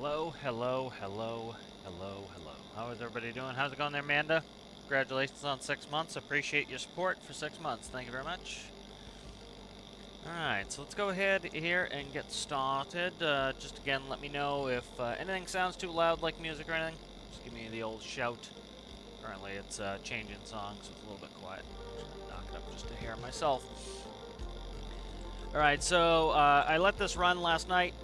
Hello, hello, hello, hello, hello. How is everybody doing? How's it going there, Amanda? Congratulations on 6 months. Appreciate your support for 6 months. Thank you very much. Alright, so let's go ahead here and get started. Just again, let me know if anything sounds too loud like music or anything. Just give me the old shout. Currently it's changing songs, so it's a little bit quiet. Just knock it up just to hear myself. Alright, so I let this run last night.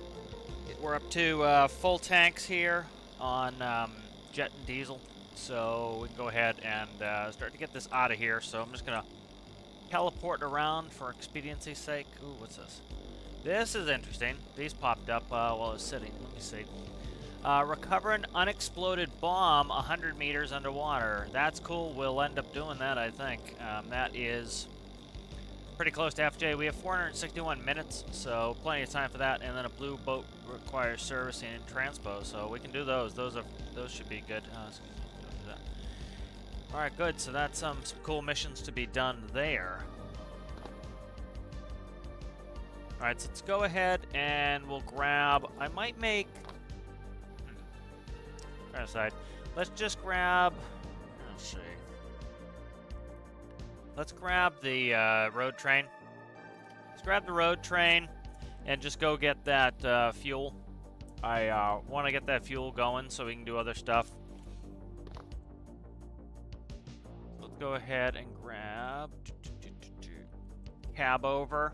We're up to full tanks here on jet and diesel, so we can go ahead and start to get this out of here. So I'm just gonna teleport around for expediency's sake. Ooh, what's this? This is interesting. These popped up while I was sitting. Let me see. Recover an unexploded bomb 100 meters underwater. That's cool. We'll end up doing that, I think. That is pretty close to FJ. We have 461 minutes, so plenty of time for that. And then a blue boat requires servicing and transpo, so we can do those. Those should be good. So don't do that. All right, good. So that's some cool missions to be done there. All right, so let's go ahead and we'll grab. I might make. Aside. Let's just grab. Let's see. Let's grab the road train. Let's grab the road train and just go get that fuel. I want to get that fuel going so we can do other stuff. Let's go ahead and grab cab over.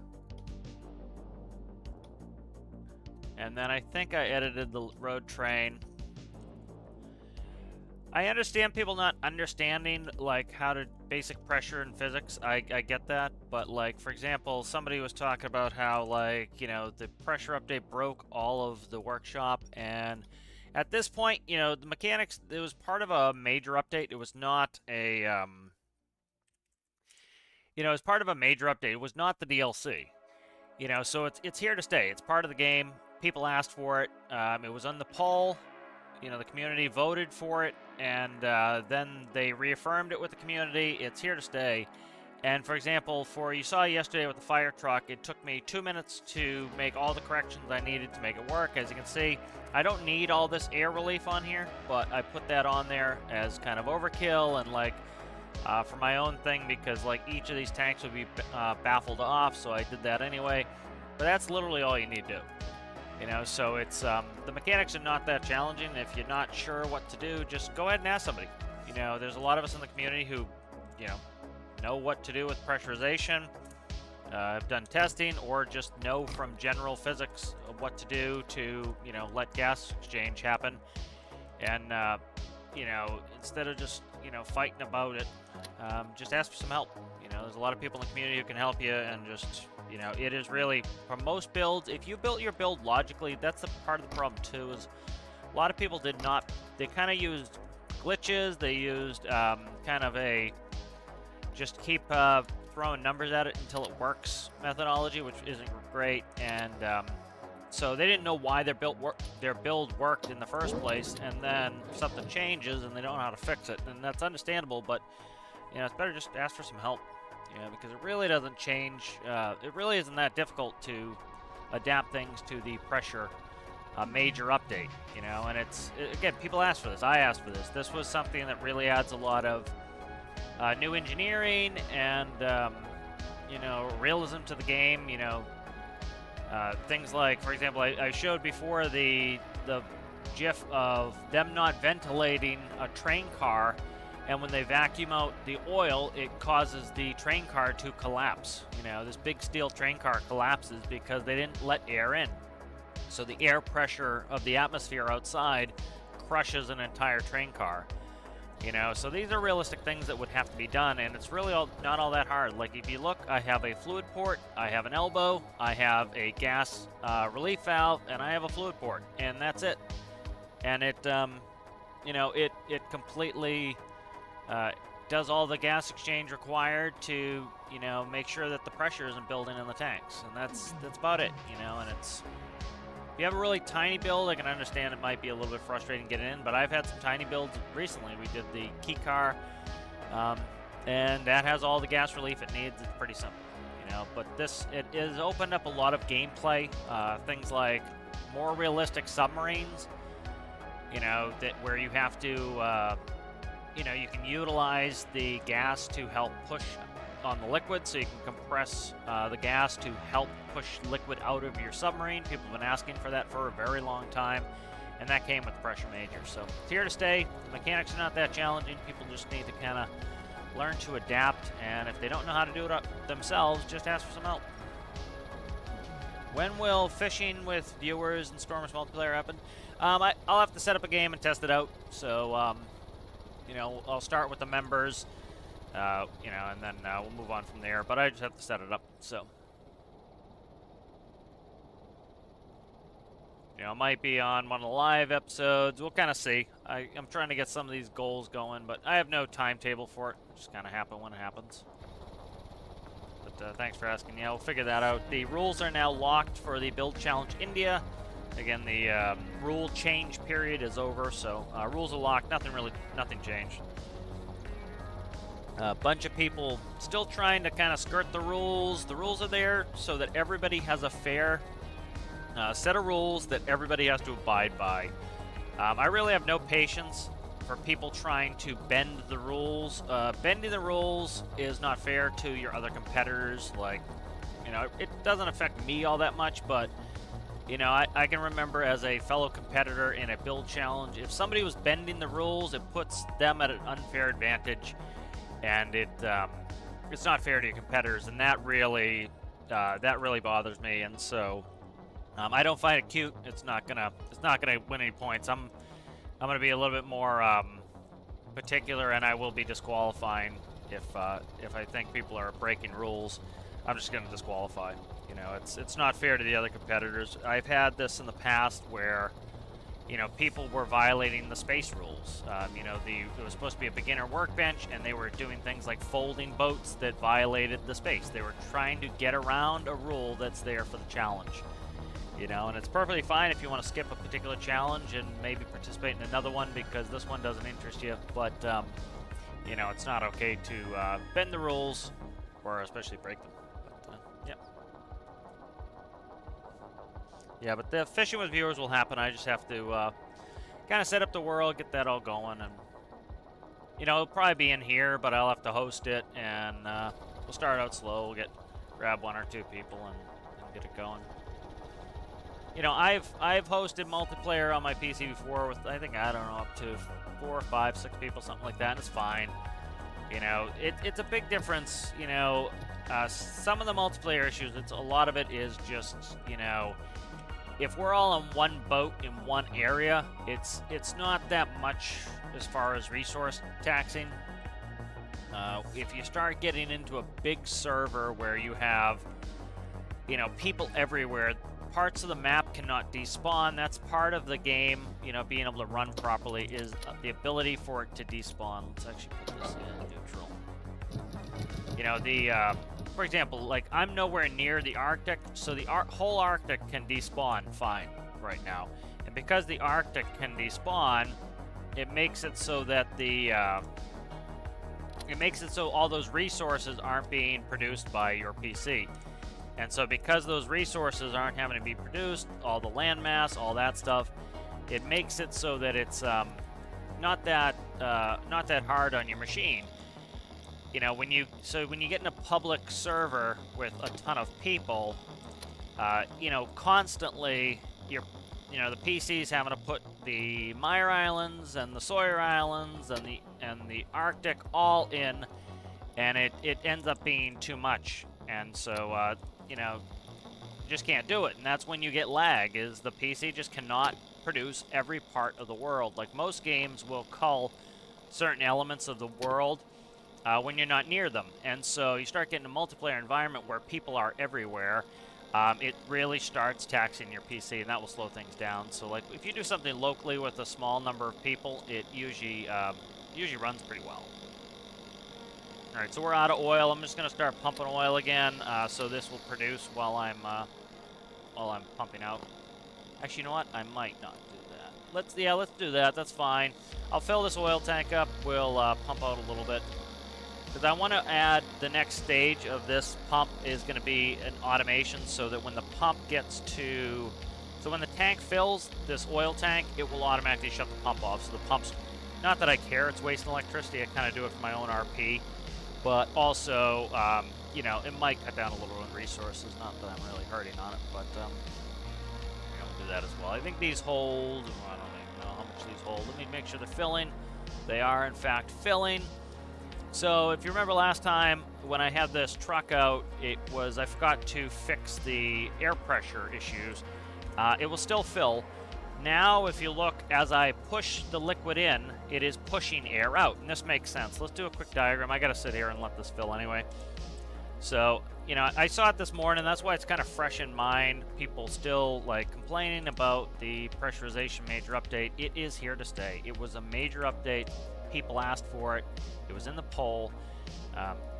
And then I think I edited the road train. I understand people not understanding, like, how to basic pressure and physics. I get that. But, like, for example, somebody was talking about how, like, you know, the pressure update broke all of the workshop. And at this point, you know, the mechanics, it was part of a major update. It was not a, you know, it was part of a major update. It was not the DLC. You know, so it's here to stay. It's part of the game. People asked for it. It was on the poll. You know, the community voted for it, and then they reaffirmed it with the community. It's here to stay. And for example, you saw yesterday with the fire truck, it took me 2 minutes to make all the corrections I needed to make it work. As you can see, I don't need all this air relief on here, but I put that on there as kind of overkill and like for my own thing, because like each of these tanks would be baffled off, so I did that anyway. But that's literally all you need to do. You know, so it's, the mechanics are not that challenging. If you're not sure what to do, just go ahead and ask somebody. You know, there's a lot of us in the community who, you know what to do with pressurization, have done testing, or just know from general physics of what to do to, you know, let gas exchange happen. And, you know, instead of just, you know, fighting about it, just ask for some help. You know, there's a lot of people in the community who can help you, and just, you know, it is really, for most builds, if you built your build logically, that's the part of the problem too, is a lot of people did not, they kind of used glitches, they used kind of a, just keep throwing numbers at it until it works methodology, which isn't great, and so they didn't know why their build worked in the first place, and then something changes and they don't know how to fix it, and that's understandable, but, you know, it's better just ask for some help. Yeah, because it really doesn't change. It really isn't that difficult to adapt things to the pressure major update, you know. And again, people ask for this. I asked for this. This was something that really adds a lot of new engineering and, you know, realism to the game. You know, things like, for example, I showed before the GIF of them not ventilating a train car. And when they vacuum out the oil, it causes the train car to collapse. You know, this big steel train car collapses because they didn't let air in. So the air pressure of the atmosphere outside crushes an entire train car. You know, so these are realistic things that would have to be done, and it's really not all that hard. Like, if you look, I have a fluid port, I have an elbow, I have a gas relief valve, and I have a fluid port, and that's it. And it, you know, it completely... does all the gas exchange required to, you know, make sure that the pressure isn't building in the tanks, and that's about it, you know. And it's, if you have a really tiny build, I can understand it might be a little bit frustrating getting in, but I've had some tiny builds recently. We did the key car, and that has all the gas relief it needs. It's pretty simple, you know. But it has opened up a lot of gameplay, things like more realistic submarines. you know, that where you have to, you know, you can utilize the gas to help push on the liquid, so you can compress the gas to help push liquid out of your submarine. People have been asking for that for a very long time, and that came with Pressure Major. So it's here to stay. The mechanics are not that challenging. People just need to kind of learn to adapt, and if they don't know how to do it themselves, just ask for some help. When will fishing with viewers and Stormworks multiplayer happen? I'll have to set up a game and test it out. So, you know, I'll start with the members, you know, and then we'll move on from there. But I just have to set it up. So, you know, it might be on one of the live episodes. We'll kind of see. I'm trying to get some of these goals going, but I have no timetable for it. Just kind of happen when it happens. But thanks for asking. Yeah, we'll figure that out. The rules are now locked for the Build Challenge India. Again, the rule change period is over, so rules are locked. Nothing changed. A bunch of people still trying to kind of skirt the rules. The rules are there so that everybody has a fair set of rules that everybody has to abide by. I really have no patience for people trying to bend the rules. Bending the rules is not fair to your other competitors. Like, you know, it doesn't affect me all that much, but, you know, I can remember as a fellow competitor in a build challenge, if somebody was bending the rules, it puts them at an unfair advantage, and it's not fair to your competitors, and that really bothers me, and so I don't find it cute. It's not gonna win any points. I'm gonna be a little bit more particular, and I will be disqualifying if I think people are breaking rules. I'm just gonna disqualify. You know, it's not fair to the other competitors. I've had this in the past where, you know, people were violating the space rules. You know, it was supposed to be a beginner workbench, and they were doing things like folding boats that violated the space. They were trying to get around a rule that's there for the challenge. You know, and it's perfectly fine if you want to skip a particular challenge and maybe participate in another one because this one doesn't interest you. But, you know, it's not okay to bend the rules or especially break them. But, yeah. Yeah, but the fishing with viewers will happen. I just have to kind of set up the world, get that all going. And, you know, it'll probably be in here, but I'll have to host it. And we'll start out slow. We'll grab 1 or 2 people and get it going. You know, I've hosted multiplayer on my PC before with, I think, I don't know, up to 4, 5, 6 people, something like that, and it's fine. You know, it's a big difference. You know, some of the multiplayer issues, a lot of it is just, you know, if we're all on one boat in one area, it's not that much as far as resource taxing. If you start getting into a big server where you have, you know, people everywhere, parts of the map cannot despawn. That's part of the game, you know, being able to run properly is the ability for it to despawn. Let's actually put this in neutral. You know, for example, like, I'm nowhere near the Arctic, so the whole Arctic can despawn fine right now. And because the Arctic can despawn, it makes it so that all those resources aren't being produced by your PC. And so because those resources aren't having to be produced, all the landmass, all that stuff, it makes it so that it's not that hard on your machine. You know, when you get in a public server with a ton of people, you know, constantly the PC's having to put the Mire Islands and the Sawyer Islands and the Arctic all in, and it ends up being too much. And so you know, you just can't do it, and that's when you get lag, is the PC just cannot produce every part of the world. Like, most games will cull certain elements of the world when you're not near them, and so you start getting a multiplayer environment where people are everywhere. It really starts taxing your PC, and that will slow things down. So, like, if you do something locally with a small number of people, it usually runs pretty well. Alright, so we're out of oil. I'm just going to start pumping oil again, so this will produce while I'm pumping out. Actually, you know what? I might not do that. Let's do that. That's fine. I'll fill this oil tank up. We'll pump out a little bit. Because I want to add the next stage of this pump is going to be an automation, so that when the pump gets to So when the tank fills, this oil tank, it will automatically shut the pump off. So the pump's, not that I care, it's wasting electricity. I kind of do it for my own RP. But also, you know, it might cut down a little on resources. Not that I'm really hurting on it, but we're going to do that as well. I think these hold, well, I don't even know how much these hold. Let me make sure they're filling. They are, in fact, filling. So if you remember last time when I had this truck out, it was, I forgot to fix the air pressure issues. It will still fill. Now, if you look, as I push the liquid in, it is pushing air out, and this makes sense. Let's do a quick diagram. I gotta sit here and let this fill anyway. So, you know, I saw it this morning. That's why it's kind of fresh in mind. People still, like, complaining about the pressurization major update. It is here to stay. It was a major update. People asked for it. It was in the poll.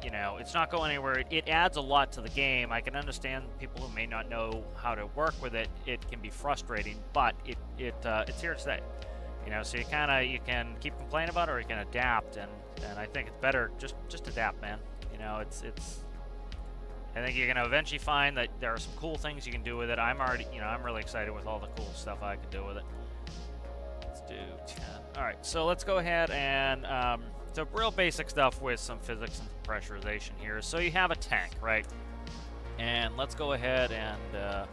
You know, it's not going anywhere. It adds a lot to the game. I can understand people who may not know how to work with it. It can be frustrating, but it's here to stay. You know, so you can keep complaining about it, or you can adapt, and I think it's better just adapt, man. You know, I think you're gonna eventually find that there are some cool things you can do with it. I'm really excited with all the cool stuff I can do with it. Let's do 10. All right, so let's go ahead and so real basic stuff with some physics and pressurization here. So you have a tank, right? And let's go ahead and do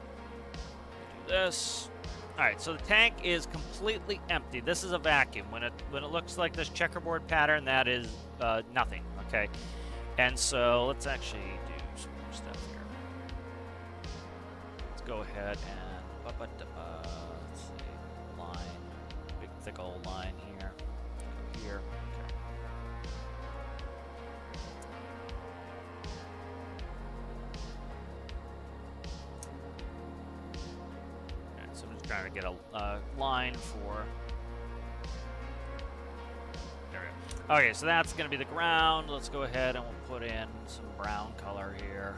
this. All right, so the tank is completely empty. This is a vacuum. When it looks like this checkerboard pattern, that is nothing. Okay, and so let's actually do some more stuff here. Let's go ahead and let's see, line, big thick old line here. Go here. Trying to get a line for. There we go. Okay, so that's going to be the ground. Let's go ahead and we'll put in some brown color here.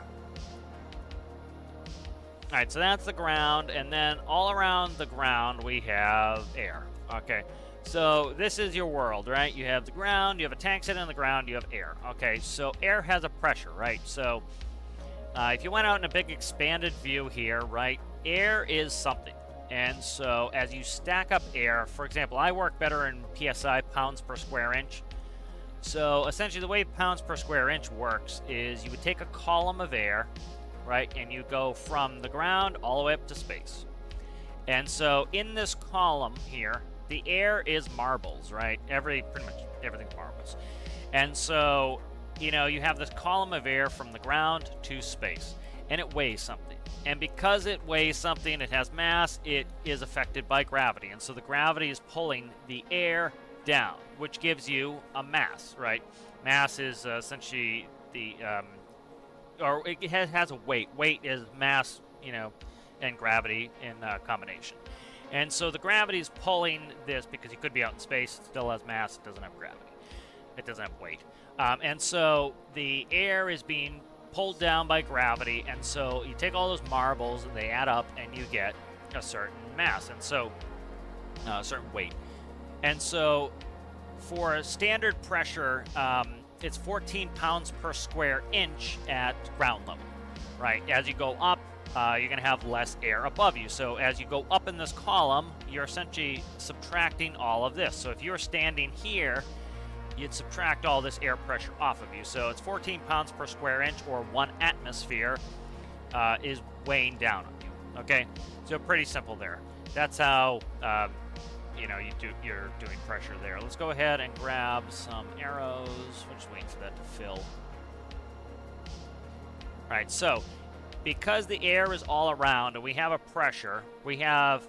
All right, so that's the ground, and then all around the ground we have air. Okay, so this is your world, right? You have the ground, you have a tank sitting on the ground, you have air. Okay, so air has a pressure, right? So if you went out in a big expanded view here, right, air is something. And so as you stack up air, for example, I work better in PSI, pounds per square inch. So essentially the way pounds per square inch works is you would take a column of air, right, and you go from the ground all the way up to space. And so in this column here, the air is marbles, right? Pretty much everything's marbles. And so, you know, you have this column of air from the ground to space, and it weighs something. And because it weighs something, it has mass, it is affected by gravity. And so the gravity is pulling the air down, which gives you a mass, right? Mass is essentially the, or it has a weight. Weight is mass, you know, and gravity in combination. And so the gravity is pulling this because you could be out in space, it still has mass, it doesn't have gravity. It doesn't have weight. And so the air is being pulled down by gravity, and so you take all those marbles and they add up and you get a certain mass, and so a certain weight. And so for a standard pressure, it's 14 pounds per square inch at ground level, right? As you go up, you're going to have less air above you. So as you go up in this column, you're essentially subtracting all of this. So if you're standing here, you'd subtract all this air pressure off of you. So it's 14 pounds per square inch, or 1 atmosphere, is weighing down on you. Okay, so pretty simple there. That's how you know you're doing pressure there. Let's go ahead and grab some arrows. We're just waiting for that to fill. All right, so because the air is all around and we have a pressure, we have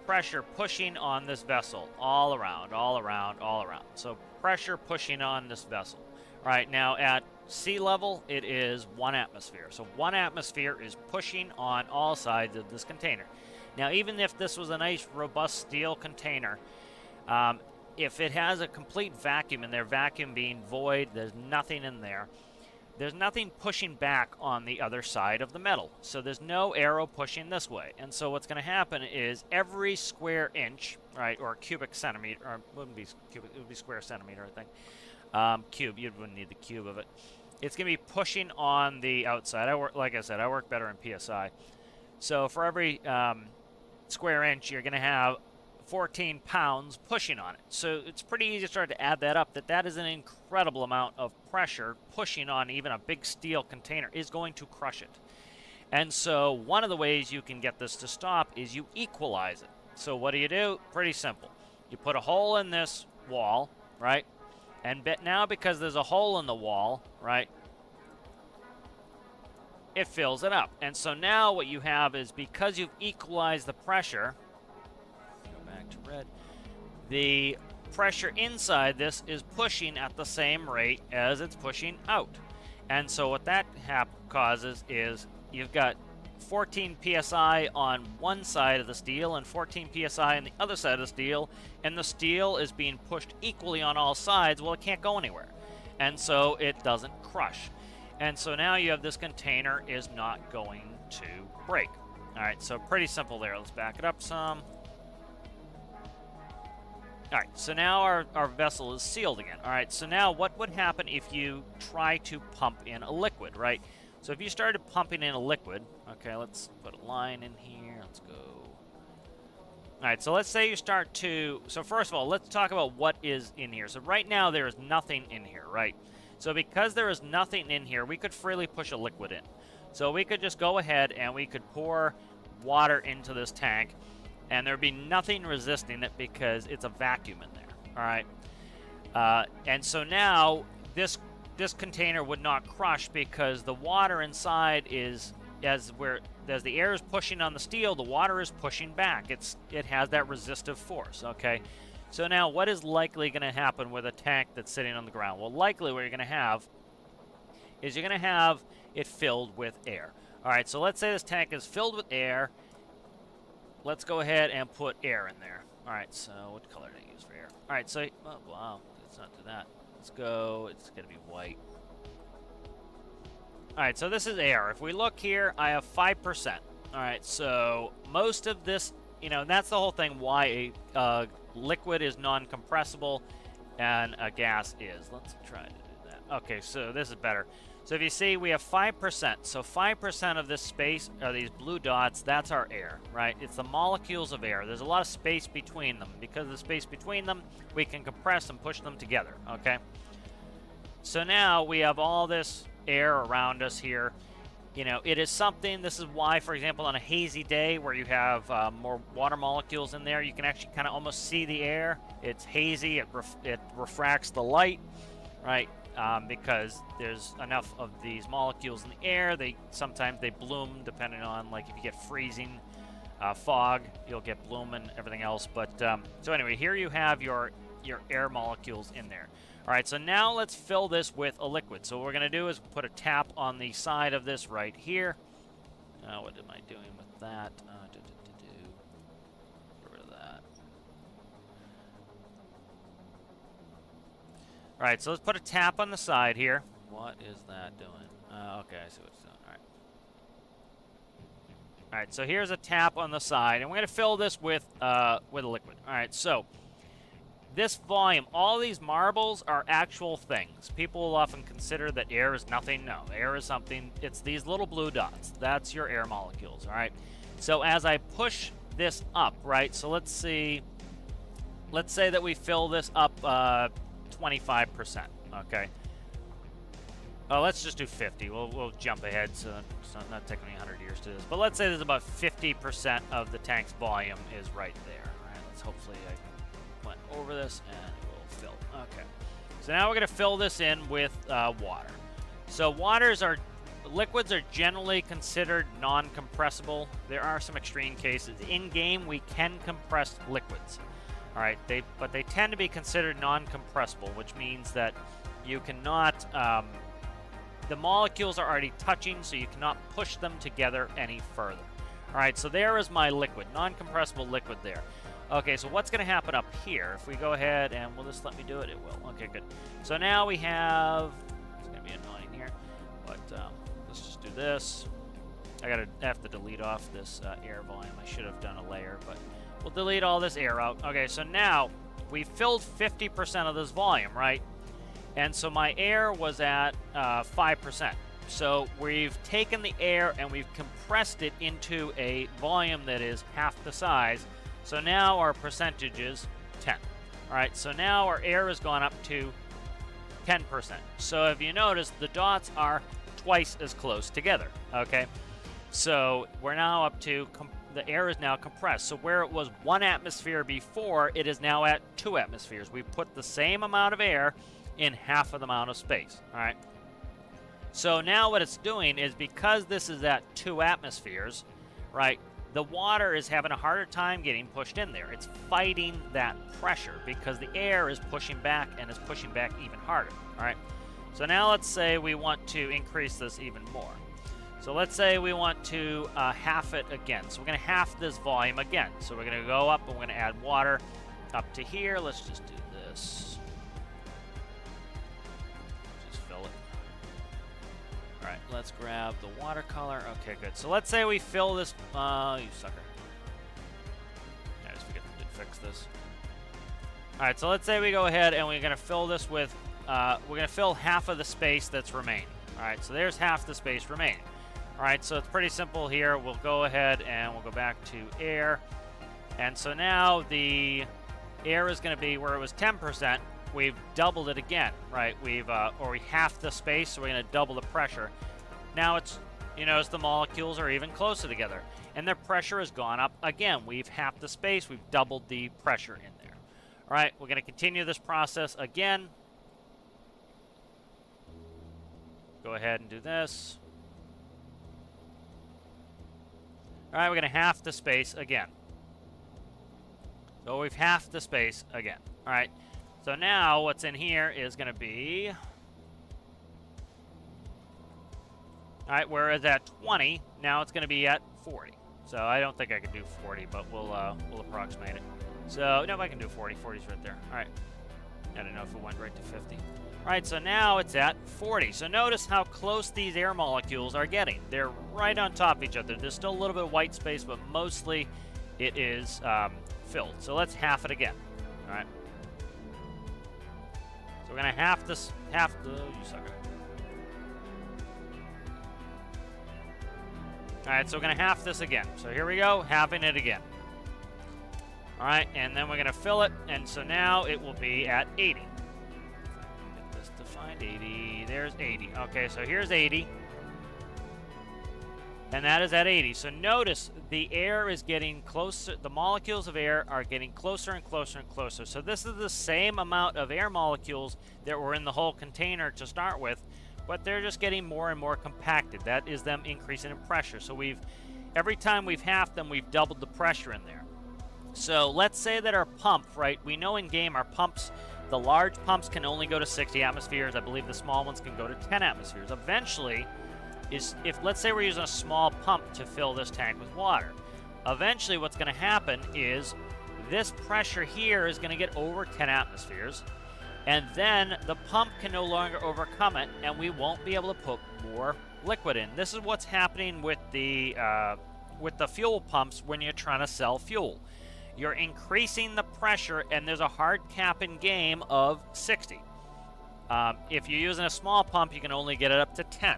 pressure pushing on this vessel all around, all around, all around. So pressure pushing on this vessel. All right, now at sea level, it is 1 atmosphere. So 1 atmosphere is pushing on all sides of this container. Now, even if this was a nice, robust steel container, if it has a complete vacuum in there, vacuum being void, there's nothing in there, there's nothing pushing back on the other side of the metal. So there's no arrow pushing this way. And so what's going to happen is every square inch, right, or cubic centimeter, or it wouldn't be cubic, it would be square centimeter, I think. Cube, you wouldn't need the cube of it. It's going to be pushing on the outside. Like I said, I work better in PSI. So for every square inch, you're going to have 14 pounds pushing on it. So it's pretty easy to start to add that up, that is an incredible amount of pressure pushing on even a big steel container is going to crush it. And so one of the ways you can get this to stop is you equalize it. So what do? Pretty simple. You put a hole in this wall, right? And now because there's a hole in the wall, right, it fills it up. And so now what you have is, because you've equalized the pressure, go back to red, the pressure inside this is pushing at the same rate as it's pushing out. And so what that causes is you've got 14 psi on one side of the steel and 14 psi on the other side of the steel, and the steel is being pushed equally on all sides. Well, it can't go anywhere, and so it doesn't crush. And so now you have this container is not going to break. All right, so pretty simple there. Let's back it up some. All right, so now our vessel is sealed again. All right, so now what would happen if you try to pump in a liquid, right? So if you started pumping in a liquid, okay, let's put a line in here. Let's go. All right, so let's say you start to, so first of all, let's talk about what is in here. So right now there is nothing in here, right? So because there is nothing in here, we could freely push a liquid in. So we could just go ahead and we could pour water into this tank, and there'd be nothing resisting it because it's a vacuum in there, all right? And so now this container would not crush because the water inside is, as the air is pushing on the steel, the water is pushing back. It has that resistive force, okay? So now what is likely going to happen with a tank that's sitting on the ground? Well, likely what you're going to have is you're going to have it filled with air. All right, so let's say this tank is filled with air. Let's go ahead and put air in there. All right, so what color did I use for air? All right, so, oh, wow, let's not do that. Let's go, it's going to be white. All right, so this is air. If we look here, I have 5%. All right, so most of this, you know, and that's the whole thing why a liquid is non-compressible and a gas is. Let's try to do that. Okay, so this is better. So if you see, we have 5%. So 5% of this space are these blue dots. That's our air, right? It's the molecules of air. There's a lot of space between them. Because of the space between them, we can compress and push them together, okay? So now we have all this air around us here. You know, it is something, this is why, for example, on a hazy day where you have more water molecules in there, you can actually kind of almost see the air. It's hazy, it refracts the light, right? Because there's enough of these molecules in the air. Sometimes they bloom depending on, like, if you get freezing fog, you'll get bloom and everything else. But so anyway, here you have your air molecules in there. All right, so now let's fill this with a liquid. So what we're going to do is put a tap on the side of this right here. What am I doing with that? Get rid of that. All right, so let's put a tap on the side here. What is that doing? Okay, I see what it's doing. All right. All right, so here's a tap on the side, and we're going to fill this with a liquid. All right, so this volume, all these marbles are actual things. People will often consider that air is nothing. No, air is something. It's these little blue dots. That's your air molecules, all right? So as I push this up, right, so let's see. Let's say that we fill this up 25%, okay? Oh, let's just do 50. We'll jump ahead, so it's not taking me 100 years to do this. But let's say there's about 50% of the tank's volume is right there. All right, let's hopefully I can went over this and it will fill. Okay. So now we're going to fill this in with water. So liquids are generally considered non-compressible. There are some extreme cases. In game, we can compress liquids. All right, but they tend to be considered non-compressible, which means that you cannot. The molecules are already touching, so you cannot push them together any further. All right, so there is my liquid, non-compressible liquid there. Okay, so what's going to happen up here? If we go ahead and will this let me do it? It will. Okay, good. So now we have, it's going to be annoying here, but let's just do this. I have to delete off this air volume. I should have done a layer, but we'll delete all this air out. Okay, so now we filled 50% of this volume, right? And so my air was at 5%. So we've taken the air and we've compressed it into a volume that is half the size. So now our percentage is 10. All right, so now our air has gone up to 10%. So if you notice, the dots are twice as close together, okay? So we're now up to, the air is now compressed. So where it was 1 atmosphere before, it is now at 2 atmospheres. We've put the same amount of air in half of the amount of space, all right? So now what it's doing is, because this is at 2 atmospheres, right, the water is having a harder time getting pushed in there. It's fighting that pressure because the air is pushing back and is pushing back even harder, all right? So now let's say we want to increase this even more. So let's say we want to half it again. So we're going to half this volume again. So we're going to go up and we're going to add water up to here. Let's just do this. Just fill it. All right, let's grab the watercolor. Okay, good. So let's say we fill this. You sucker. I just forget to fix this. All right, so let's say we go ahead and we're going to fill this with, we're going to fill half of the space that's remaining. All right, so there's half the space remaining. All right, so it's pretty simple here. We'll go ahead and we'll go back to air. And so now the air is going to be where it was 10%. We've doubled it again, right? We halved the space, so we're going to double the pressure. Now it's, you notice the molecules are even closer together. And their pressure has gone up again. We've halved the space. We've doubled the pressure in there. All right, we're going to continue this process again. Go ahead and do this. All right, we're going to half the space again. So we've halved the space again. All right, so now what's in here is going to be... All right, whereas at 20, now it's going to be at 40. So I don't think I can do 40, but we'll approximate it. So, no, I can do 40. 40's right there. All right. I don't know if it went right to 50. All right, so now it's at 40. So notice how close these air molecules are getting. They're right on top of each other. There's still a little bit of white space, but mostly it is filled. So let's half it again. All right. So we're going to half this, you sucker. All right, so we're going to half this again. So here we go, halving it again. All right, and then we're going to fill it, and so now it will be at 80. Get this to find 80. There's 80. Okay, so here's 80. And that is at 80. So notice the air is getting closer. The molecules of air are getting closer and closer and closer. So this is the same amount of air molecules that were in the whole container to start with, but they're just getting more and more compacted. That is them increasing in pressure. So every time we've halved them, we've doubled the pressure in there. So let's say that our pump, right, we know in game our pumps, the large pumps can only go to 60 atmospheres. I believe the small ones can go to 10 atmospheres. Eventually, if let's say we're using a small pump to fill this tank with water, eventually what's going to happen is this pressure here is going to get over 10 atmospheres, and then the pump can no longer overcome it, and we won't be able to put more liquid in. This is what's happening with the fuel pumps when you're trying to sell fuel. You're increasing the pressure, and there's a hard cap in game of 60. If you're using a small pump, you can only get it up to 10.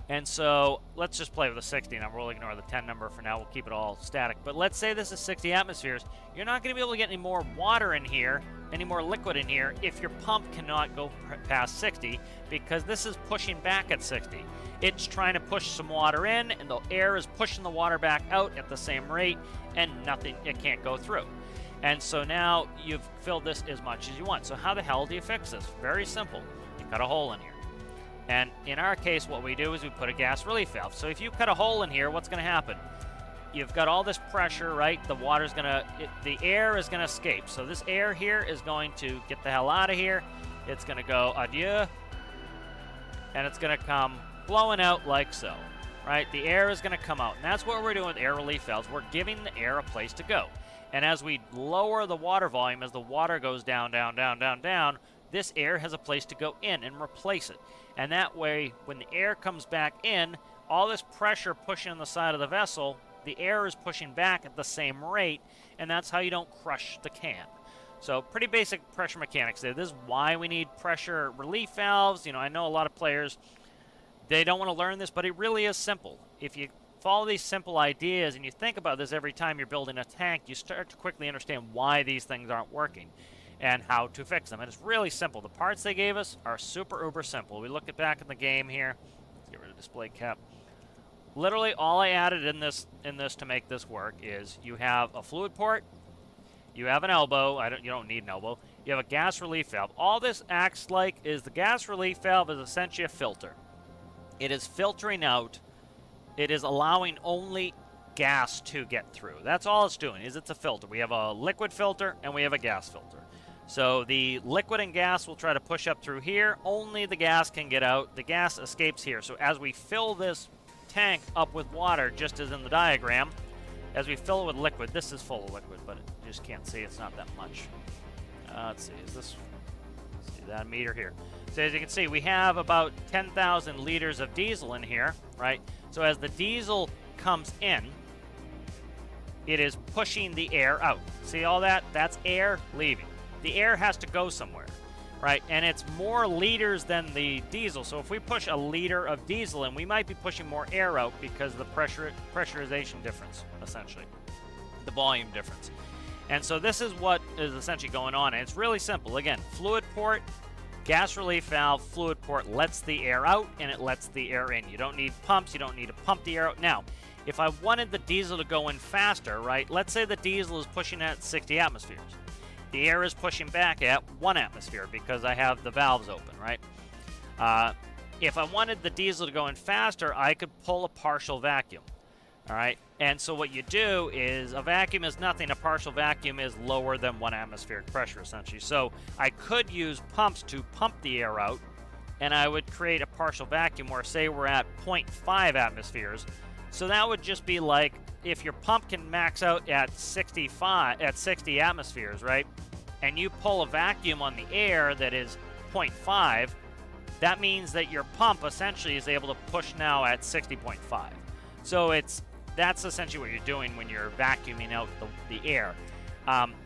And so let's just play with the 60 number. We'll ignore the 10 number for now. We'll keep it all static. But let's say this is 60 atmospheres. You're not going to be able to get any more water in here, any more liquid in here, if your pump cannot go past 60, because this is pushing back at 60. It's trying to push some water in, and the air is pushing the water back out at the same rate, and it can't go through. And so now you've filled this as much as you want. So how the hell do you fix this? Very simple. You cut a hole in here. And in our case, what we do is we put a gas relief valve. So if you cut a hole in here, what's going to happen? You've got all this pressure, right? The water's going to, the air is going to escape. So this air here is going to get the hell out of here. It's going to go adieu. And it's going to come blowing out like so, right? The air is going to come out. And that's what we're doing with air relief valves. We're giving the air a place to go. And as we lower the water volume, as the water goes down, down, down, down, down, this air has a place to go in and replace it. And that way, when the air comes back in, all this pressure pushing on the side of the vessel, the air is pushing back at the same rate, and that's how you don't crush the can. So pretty basic pressure mechanics there. This is why we need pressure relief valves. You know, I know a lot of players They don't want to learn this, but it really is simple. If you follow these simple ideas and you think about this every time you're building a tank, you start to quickly understand why these things aren't working and how to fix them. And it's really simple. The parts they gave us are super uber simple. We look at back in the game here. Let's get rid of display cap. Literally all I added in this to make this work is you have a fluid port, you have an elbow. You don't need an elbow. You have a gas relief valve. All this acts like is the gas relief valve is essentially a filter. It is filtering out. It is allowing only gas to get through. That's all it's doing, is it's a filter. We have a liquid filter and we have a gas filter. So the liquid and gas will try to push up through here. Only the gas can get out. The gas escapes here. So as we fill this tank up with water, just as in the diagram, as we fill it with liquid, this is full of liquid, but you just can't see. It's not that much. Let's see. Let's see that meter here. So as you can see, we have about 10,000 liters of diesel in here, right? So as the diesel comes in, it is pushing the air out. See all that? That's air leaving. The air has to go somewhere, right? And it's more liters than the diesel. So if we push a liter of diesel in, we might be pushing more air out because of the pressurization difference, essentially, the volume difference. And so this is what is essentially going on. And it's really simple. Again, fluid port, gas relief valve, fluid port lets the air out and it lets the air in. You don't need pumps. You don't need to pump the air out. Now, if I wanted the diesel to go in faster, right? Let's say the diesel is pushing at 60 atmospheres. The air is pushing back at 1 atmosphere because I have the valves open, right? If I wanted the diesel to go in faster, I could pull a partial vacuum, all right? And so what you do is a vacuum is nothing. A partial vacuum is lower than 1 atmospheric pressure, essentially. So I could use pumps to pump the air out, and I would create a partial vacuum where, say, we're at 0.5 atmospheres. So that would just be like if your pump can max out at 60 atmospheres, right? And you pull a vacuum on the air that is 0.5, that means that your pump essentially is able to push now at 60.5. So that's essentially what you're doing when you're vacuuming out the air.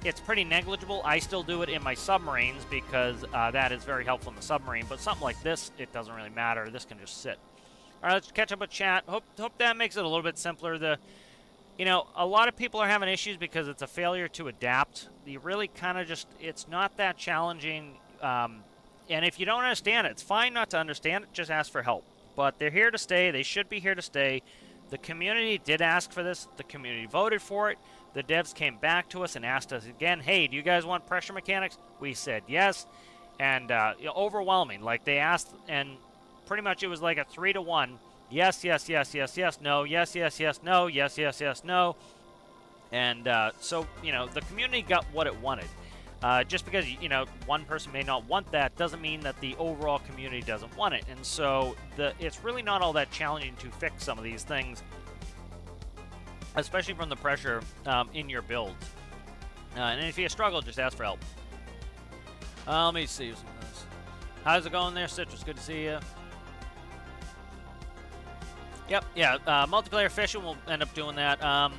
It's pretty negligible. I still do it in my submarines because that is very helpful in the submarine. But something like this, it doesn't really matter. This can just sit. All right, let's catch up with chat. Hope that makes it a little bit simpler. A lot of people are having issues because it's a failure to adapt. You really kind of it's not that challenging. And if you don't understand it, it's fine not to understand it. Just ask for help. But they're here to stay. They should be here to stay. The community did ask for this. The community voted for it. The devs came back to us and asked us again, hey, do you guys want pressure mechanics? We said yes. And overwhelming. Like they asked, and pretty much it was like a 3-to-1. Yes, yes, yes, yes, yes, no, yes, yes, yes, no, yes, yes, yes, no. And so, the community got what it wanted. Just because, one person may not want that doesn't mean that the overall community doesn't want it. And so it's really not all that challenging to fix some of these things, especially from the pressure in your builds. And if you struggle, just ask for help. Let me see some of this. How's it going there, Citrus? Good to see you. Yep, yeah, multiplayer fishing, we'll end up doing that. I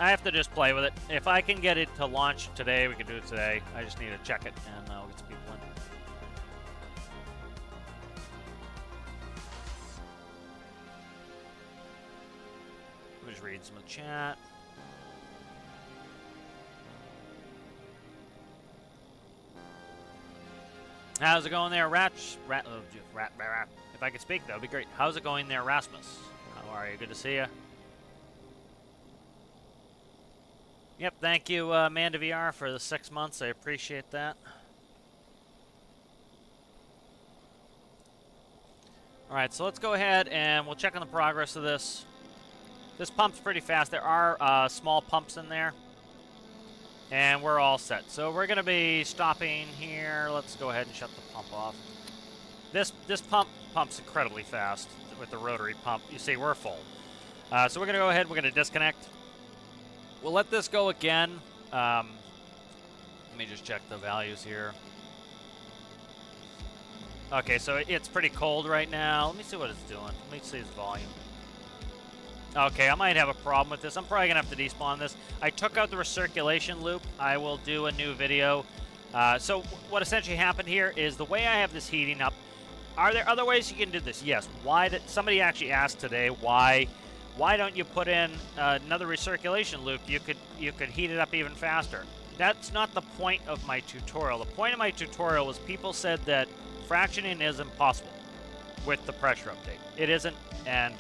have to just play with it. If I can get it to launch today, we can do it today. I just need to check it, and we'll get some people in. Let me just read some of the chat. How's it going there, if I could speak, that would be great. How's it going there, Rasmus? How are you? Good to see you. Yep, thank you, Amanda VR, for the 6 months. I appreciate that. All right, so let's go ahead and we'll check on the progress of this. This pump's pretty fast. There are small pumps in there, and we're all set. So we're going to be stopping here. Let's go ahead and shut the pump off. This pumps incredibly fast with the rotary pump. You see, we're full. So we're going to go ahead. We're going to disconnect. We'll let this go again. Let me just check the values here. Okay, so it's pretty cold right now. Let me see what it's doing. Let me see its volume. Okay, I might have a problem with this. I'm probably going to have to despawn this. I took out the recirculation loop. I will do a new video. So what essentially happened here is the way I have this heating up, Are there other ways you can do this? Yes. Why did somebody actually asked today why don't you put in another recirculation loop? You could heat it up even faster. That's not the point of my tutorial. The point of my tutorial was people said that fractioning is impossible with the pressure update. It isn't, and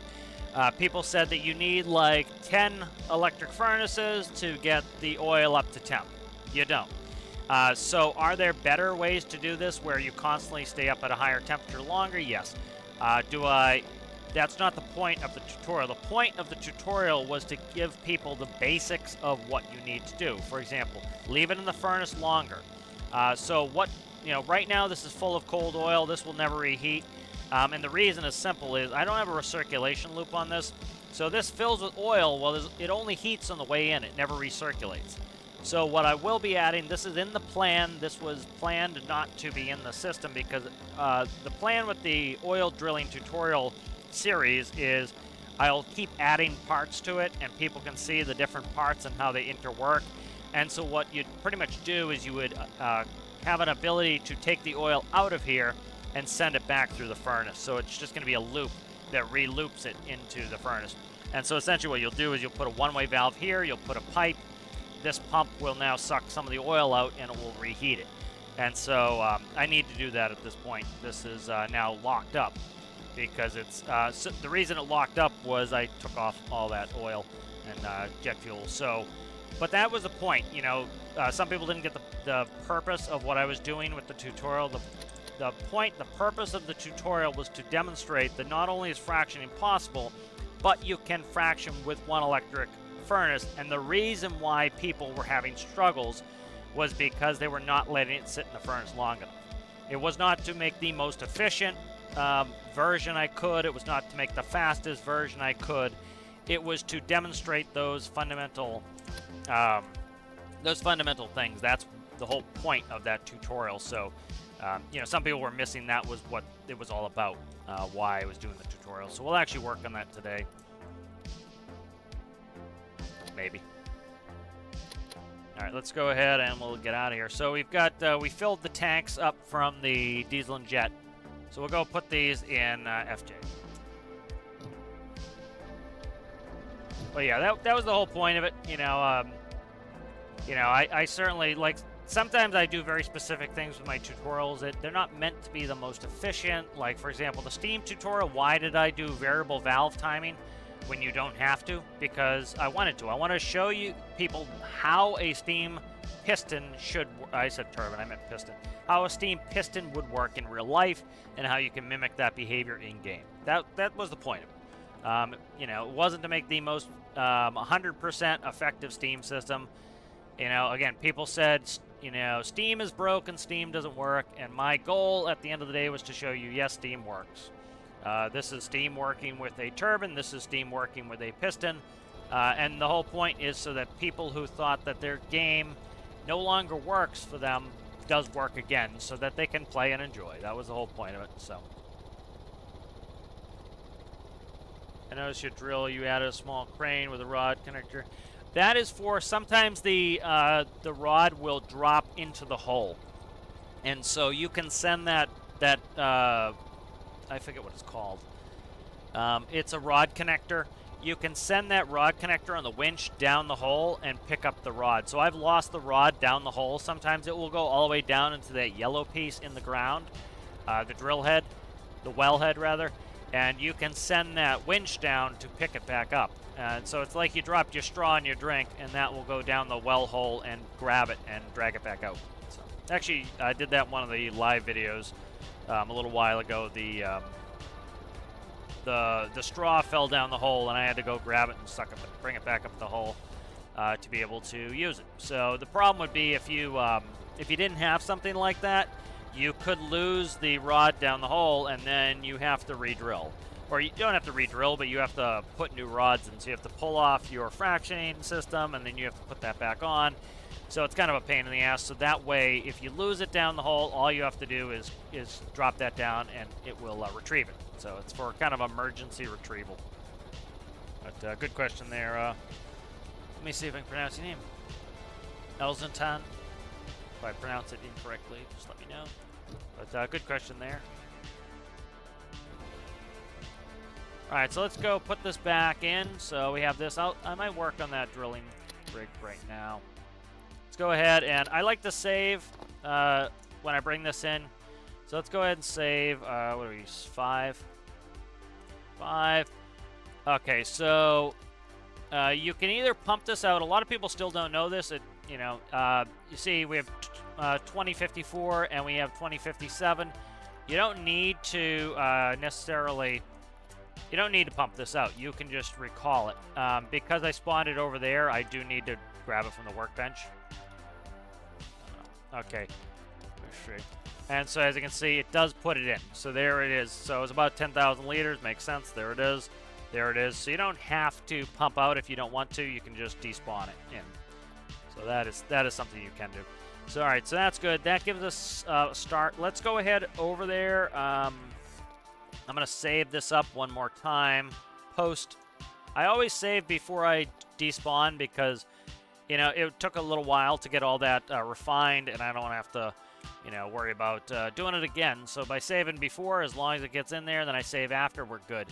people said that you need like 10 electric furnaces to get the oil up to temp. You don't. So are there better ways to do this where you constantly stay up at a higher temperature longer? Yes. That's not the point of the tutorial. The point of the tutorial was to give people the basics of what you need to do. For example, leave it in the furnace longer. Right now this is full of cold oil. This will never reheat. And the reason is simple is I don't have a recirculation loop on this. So this fills with oil. Well, it only heats on the way in. It never recirculates. So what I will be adding, this is in the plan. This was planned not to be in the system because the plan with the oil drilling tutorial series is I'll keep adding parts to it and people can see the different parts and how they interwork. And so what you'd pretty much do is you would have an ability to take the oil out of here and send it back through the furnace. So it's just going to be a loop that re-loops it into the furnace. And so essentially what you'll do is you'll put a one-way valve here, you'll put a pipe. This pump will now suck some of the oil out and it will reheat it. And so I need to do that at this point. This is now locked up because it's so the reason it locked up was I took off all that oil and jet fuel. So, but that was the point. You know, some people didn't get the purpose of what I was doing with the tutorial. The purpose of the tutorial was to demonstrate that not only is fractioning possible, but you can fraction with one electric furnace. And the reason why people were having struggles was because they were not letting it sit in the furnace long enough. It was not to make the most efficient version I could. It was not to make the fastest version I could. It was to demonstrate those fundamental things. That's the whole point of that tutorial. So, some people were missing that was what it was all about, why I was doing the tutorial. So we'll actually work on that today. Maybe. All right, let's go ahead and we'll get out of here. So we've got, we filled the tanks up from the diesel and jet. So we'll go put these in FJ. But yeah, that was the whole point of it. I certainly, like, sometimes I do very specific things with my tutorials that they're not meant to be the most efficient. Like, for example, the steam tutorial, why did I do variable valve timing when you don't have to? Because I wanted to. I want to show you people how a steam piston should, I said turbine, I meant piston, how a steam piston would work in real life and how you can mimic that behavior in-game. That was the point of it. It wasn't to make the most 100% effective steam system. Again, people said, steam is broken, steam doesn't work, and my goal at the end of the day was to show you, yes, steam works. This is steam working with a turbine, this is steam working with a piston, and the whole point is so that people who thought that their game no longer works for them does work again, so that they can play and enjoy. That was the whole point of it, so. I noticed your drill, you added a small crane with a rod connector. That is for, sometimes the rod will drop into the hole. And so you can send that I forget what it's called. It's a rod connector. You can send that rod connector on the winch down the hole and pick up the rod. So I've lost the rod down the hole. Sometimes it will go all the way down into that yellow piece in the ground, the drill head, the well head rather. And you can send that winch down to pick it back up. And so it's like you dropped your straw in your drink, and that will go down the well hole and grab it and drag it back out. So, actually, I did that in one of the live videos a little while ago. The straw fell down the hole, and I had to go grab it and bring it back up the hole to be able to use it. So the problem would be if you didn't have something like that, you could lose the rod down the hole, and then you have to re-drill. Or you don't have to re-drill, but you have to put new rods in. So you have to pull off your fractioning system, and then you have to put that back on. So it's kind of a pain in the ass. So that way, if you lose it down the hole, all you have to do is drop that down, and it will retrieve it. So it's for kind of emergency retrieval. But good question there. Let me see if I can pronounce your name. Elzentan. If I pronounce it incorrectly, just let me know. But good question there. All right, so let's go put this back in. So we have this out. I might work on that drilling rig right now. Let's go ahead, and I like to save when I bring this in. So let's go ahead and save, what do we use, 5. Okay, so you can either pump this out. A lot of people still don't know this. You see we have 2054 and we have 2057. You don't need to necessarily... You don't need to pump this out. You can just recall it. Because I spawned it over there, I do need to grab it from the workbench. Okay. And so as you can see, it does put it in. So there it is. So it's about 10,000 liters. Makes sense. There it is. There it is. So you don't have to pump out if you don't want to. You can just despawn it in. So that is something you can do. So all right. So that's good. That gives us a start. Let's go ahead over there. I'm going to save this up one more time. Post. I always save before I despawn because, you know, it took a little while to get all that refined, and I don't have to, you know, worry about doing it again. So by saving before, as long as it gets in there, then I save after, we're good.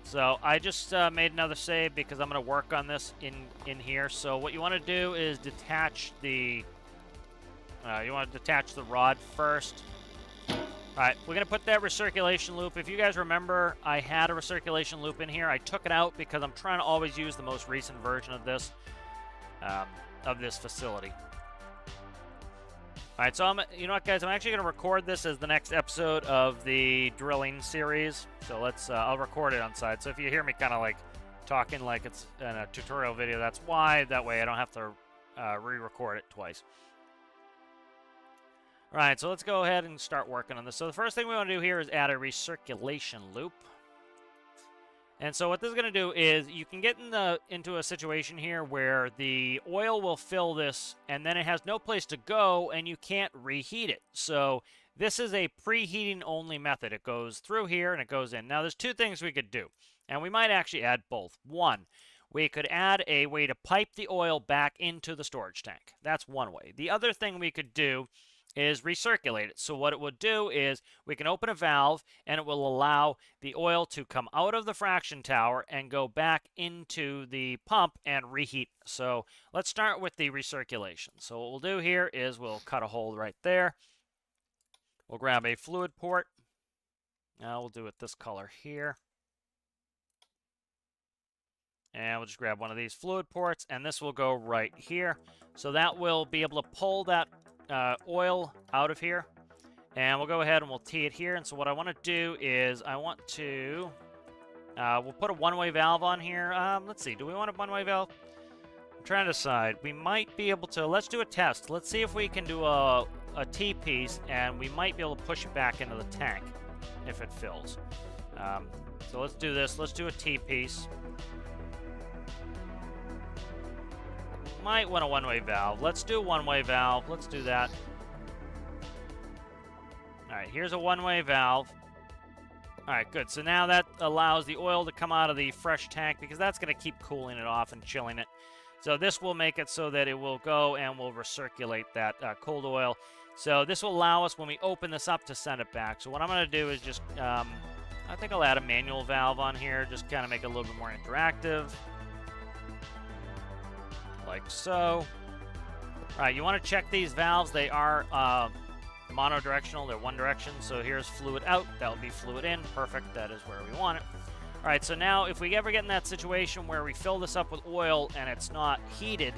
So I just made another save because I'm going to work on this in here. So what you want to do is detach the rod first. All right, we're going to put that recirculation loop. If you guys remember, I had a recirculation loop in here. I took it out because I'm trying to always use the most recent version of this facility. All right, so you know what, guys? I'm actually going to record this as the next episode of the drilling series. So let's, I'll record it on side. So if you hear me kind of like talking like it's in a tutorial video, that's why. That way I don't have to re-record it twice. All right, so let's go ahead and start working on this. So the first thing we want to do here is add a recirculation loop. And so what this is going to do is you can get into a situation here where the oil will fill this and then it has no place to go and you can't reheat it. So this is a preheating only method. It goes through here and it goes in. Now there's two things we could do, and we might actually add both. One, we could add a way to pipe the oil back into the storage tank. That's one way. The other thing we could do is recirculate it. So what it would do is we can open a valve and it will allow the oil to come out of the fraction tower and go back into the pump and reheat. So let's start with the recirculation. So what we'll do here is we'll cut a hole right there. We'll grab a fluid port. Now we'll do it this color here. And we'll just grab one of these fluid ports, and this will go right here. So that will be able to pull that oil out of here, and we'll go ahead and we'll tee it here. And so what I want to do is I want to we'll put a one-way valve on here. Let's see, do we want a one-way valve? I'm trying to decide. We might be able to. Let's do a test. Let's see if we can do a T-piece, and we might be able to push it back into the tank if it fills. So let's do this. Let's do a T-piece. Might want a one-way valve. Let's do a one-way valve. Let's do that. All right, here's a one-way valve. All right, good. So now that allows the oil to come out of the fresh tank because that's going to keep cooling it off and chilling it. So this will make it so that it will go and will recirculate that cold oil. So this will allow us when we open this up to send it back. So what I'm going to do is just, I think I'll add a manual valve on here, just kind of make it a little bit more interactive. Like so. All right, you want to check these valves. They are monodirectional. They're one direction. So here's fluid out. That'll be fluid in. Perfect. That is where we want it. All right, so now if we ever get in that situation where we fill this up with oil and it's not heated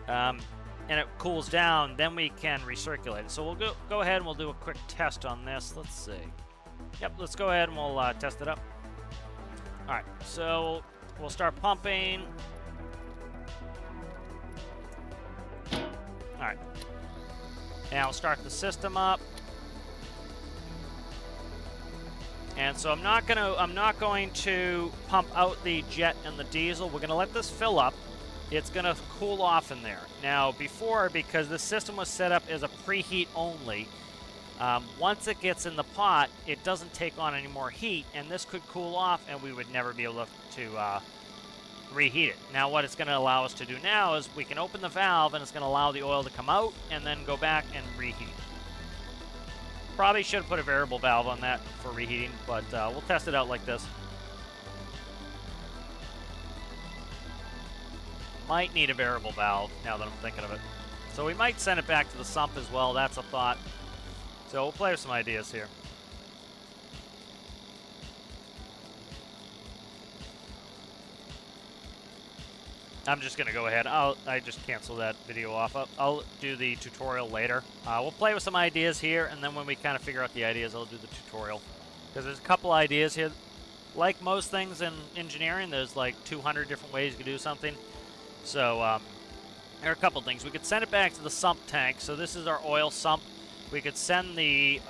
and it cools down, then we can recirculate it. So we'll go ahead and we'll do a quick test on this. Let's see. Yep, let's go ahead and we'll test it up. All right, so we'll start pumping. All right, and I'll start the system up. And so I'm not going to pump out the jet and the diesel. We're gonna let this fill up. It's gonna cool off in there. Now before, because the system was set up as a preheat only, once it gets in the pot, it doesn't take on any more heat, and this could cool off, and we would never be able to reheat it. Now what it's going to allow us to do now is we can open the valve and it's going to allow the oil to come out and then go back and reheat. Probably should have put a variable valve on that for reheating, but we'll test it out like this. might need a variable valve, now that I'm thinking of it. So we might send it back to the sump as well, that's a thought. So we'll play with some ideas here. I'm just going to go ahead. I just cancel that video off. I'll do the tutorial later. We'll play with some ideas here, and then when we kind of figure out the ideas, I'll do the tutorial. Because there's a couple ideas here. Like most things in engineering, there's like 200 different ways you can do something. So there are a couple things. We could send it back to the sump tank. So this is our oil sump. We could send the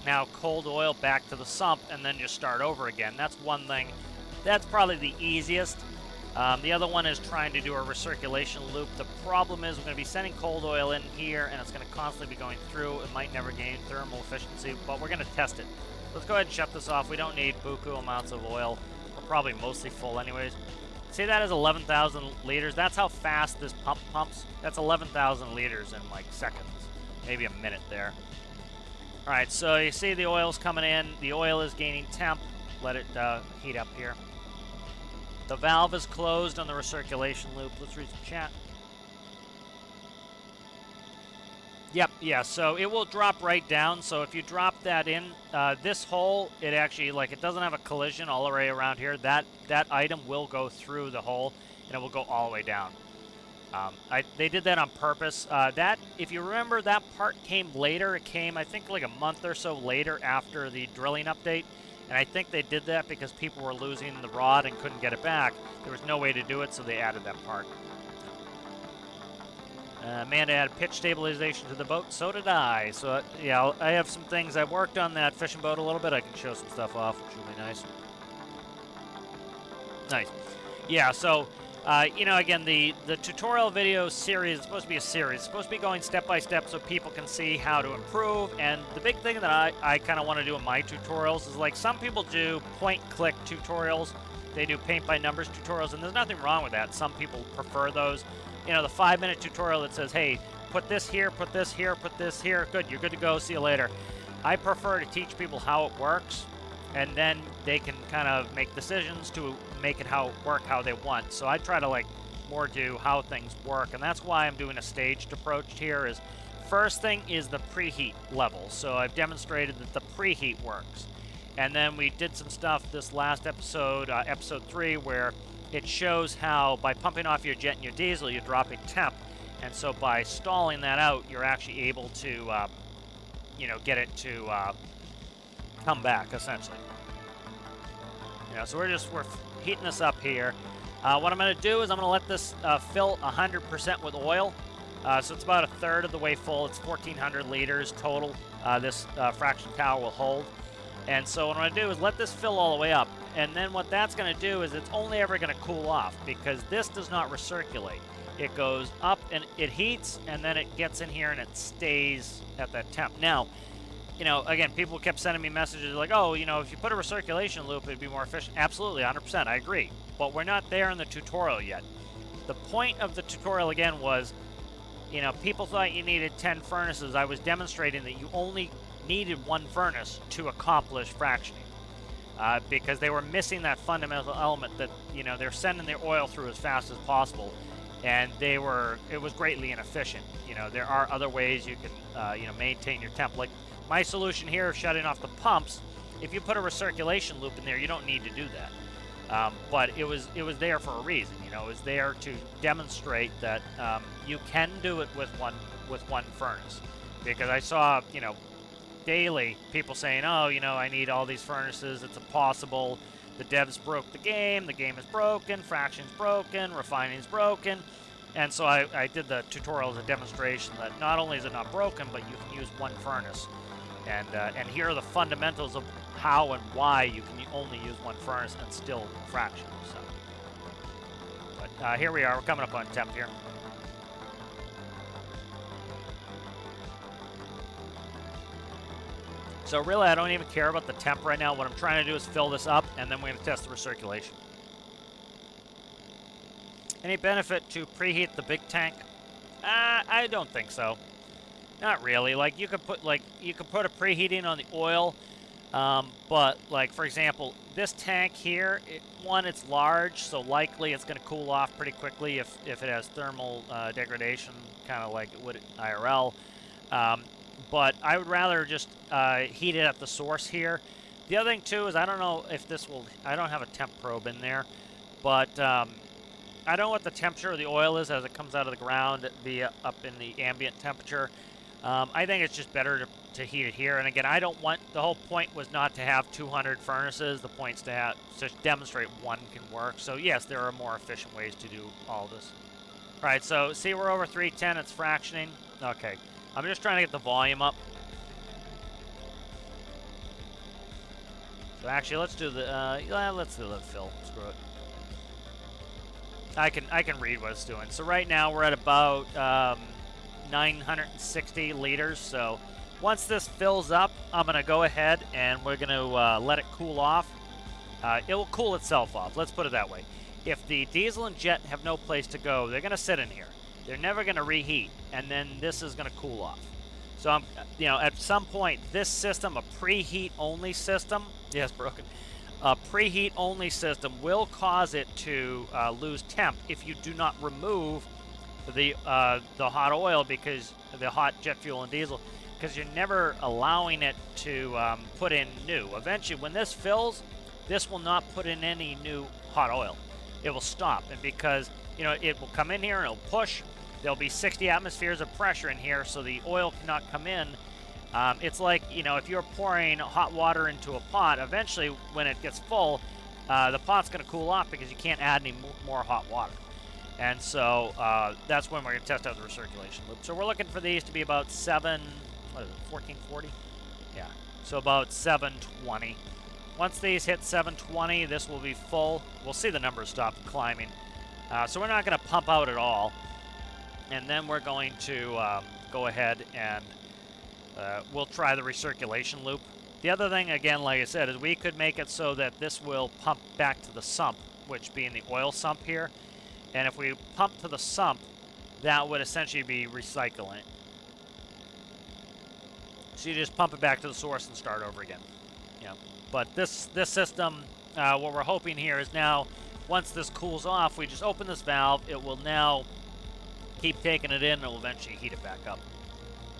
now cold oil back to the sump and then just start over again. That's one thing. That's probably the easiest. The other one is trying to do a recirculation loop. The problem is we're going to be sending cold oil in here, and it's going to constantly be going through. It might never gain thermal efficiency, but we're going to test it. Let's go ahead and shut this off. We don't need buku amounts of oil. We're probably mostly full anyways. See, that is 11,000 liters. That's how fast this pump pumps. That's 11,000 liters in like seconds, maybe a minute there. All right, so you see the oil's coming in. The oil is gaining temp. Let it heat up here. The valve is closed on the recirculation loop. Let's read some chat. Yep, yeah, so it will drop right down. So if you drop that in, this hole, it actually, like, it doesn't have a collision all the way around here. That item will go through the hole, and it will go all the way down. They did that on purpose. That, if you remember, that part came later. It came, I think, like a month or so later after the drilling update. And I think they did that because people were losing the rod and couldn't get it back. There was no way to do it, so they added that part. Amanda added pitch stabilization to the boat. So did I. So, yeah, I have some things. I worked on that fishing boat a little bit. I can show some stuff off, which will be nice. Nice. Yeah, so, you know, again, the tutorial video series is supposed to be a series. It's supposed to be going step by step so people can see how to improve. And the big thing that I kind of want to do in my tutorials is, like, some people do point-click tutorials. They do paint-by-numbers tutorials, and there's nothing wrong with that. Some people prefer those. You know, the 5-minute tutorial that says, hey, put this here, put this here, put this here. Good, you're good to go. See you later. I prefer to teach people how it works, and then they can kind of make decisions to make it work how they want. So I try to, like, more do how things work, and that's why I'm doing a staged approach here. Is first thing is the preheat level. So I've demonstrated that the preheat works. And then we did some stuff this last episode, episode 3, where it shows how by pumping off your jet and your diesel, you're dropping temp. And so by stalling that out, you're actually able to, you know, get it to come back, essentially. You know, so we're heating this up here. What I'm going to do is I'm going to let this fill 100% with oil. So it's about a third of the way full. It's 1,400 liters total this fraction tower will hold. And so what I'm going to do is let this fill all the way up. And then what that's going to do is it's only ever going to cool off because this does not recirculate. It goes up and it heats, and then it gets in here and it stays at that temp. Now, you know, again, people kept sending me messages like, oh, you know, if you put a recirculation loop, it'd be more efficient. Absolutely, 100%, I agree. But we're not there in the tutorial yet. The point of the tutorial, again, was, you know, people thought you needed 10 furnaces. I was demonstrating that you only needed one furnace to accomplish fractioning. Because they were missing that fundamental element that, you know, they're sending their oil through as fast as possible, and it was greatly inefficient. You know, there are other ways you can, you know, maintain your temp. Like my solution here of shutting off the pumps, if you put a recirculation loop in there, you don't need to do that. But it was there for a reason. You know, it was there to demonstrate that you can do it with one furnace. Because I saw, you know, daily people saying, oh, you know, I need all these furnaces, it's impossible, the devs broke the game is broken, fraction's broken, refining's broken. And so I did the tutorial as a demonstration that not only is it not broken, but you can use one furnace. And here are the fundamentals of how and why you can only use one furnace and still fraction. So, but here we are, we're coming up on temp here. So really, I don't even care about the temp right now. What I'm trying to do is fill this up, and then we're going to test the recirculation. Any benefit to preheat the big tank? I don't think so. Not really. Like you could put a preheating on the oil, But like for example, this tank here, it's large, so likely it's going to cool off pretty quickly if it has thermal degradation, kind of like it would IRL. Um, but I would rather just heat it at the source here. The other thing too is I don't know if this will. I don't have a temp probe in there, but I don't know what the temperature of the oil is as it comes out of the ground via up in the ambient temperature. I think it's just better to heat it here. And again, I don't want, the whole point was not to have 200 furnaces. The point's to demonstrate one can work. So yes, there are more efficient ways to do all this. All right, so see we're over 310, it's fractioning. Okay, I'm just trying to get the volume up. So actually, let's do the, let's do the fill, screw it. I can read what it's doing. So right now we're at about 960 liters. So once this fills up, I'm going to go ahead and we're going to let it cool off. It will cool itself off. Let's put it that way. If the diesel and jet have no place to go, they're going to sit in here. They're never going to reheat, and then this is going to cool off. So I'm, at some point, this system, a preheat only system, yes, broken. A preheat only system will cause it to lose temp if you do not remove the hot oil, because the hot jet fuel and diesel, because you're never allowing it to put in new. Eventually, when this fills, this will not put in any new hot oil. It will stop, and because it will come in here and it'll push. There'll be 60 atmospheres of pressure in here, so the oil cannot come in. It's like, if you're pouring hot water into a pot, eventually when it gets full, the pot's going to cool off because you can't add any more hot water. And so that's when we're going to test out the recirculation loop. So we're looking for these to be about 1440? Yeah, so about 720. Once these hit 720, this will be full. We'll see the numbers stop climbing. So we're not going to pump out at all. And then we're going to go ahead and we'll try the recirculation loop. The other thing, again, like I said, is we could make it so that this will pump back to the sump, which being the oil sump here. And if we pump to the sump, that would essentially be recycling. So you just pump it back to the source and start over again. But this system, what we're hoping here is now, once this cools off, we just open this valve. It will now keep taking it in, and it will eventually heat it back up.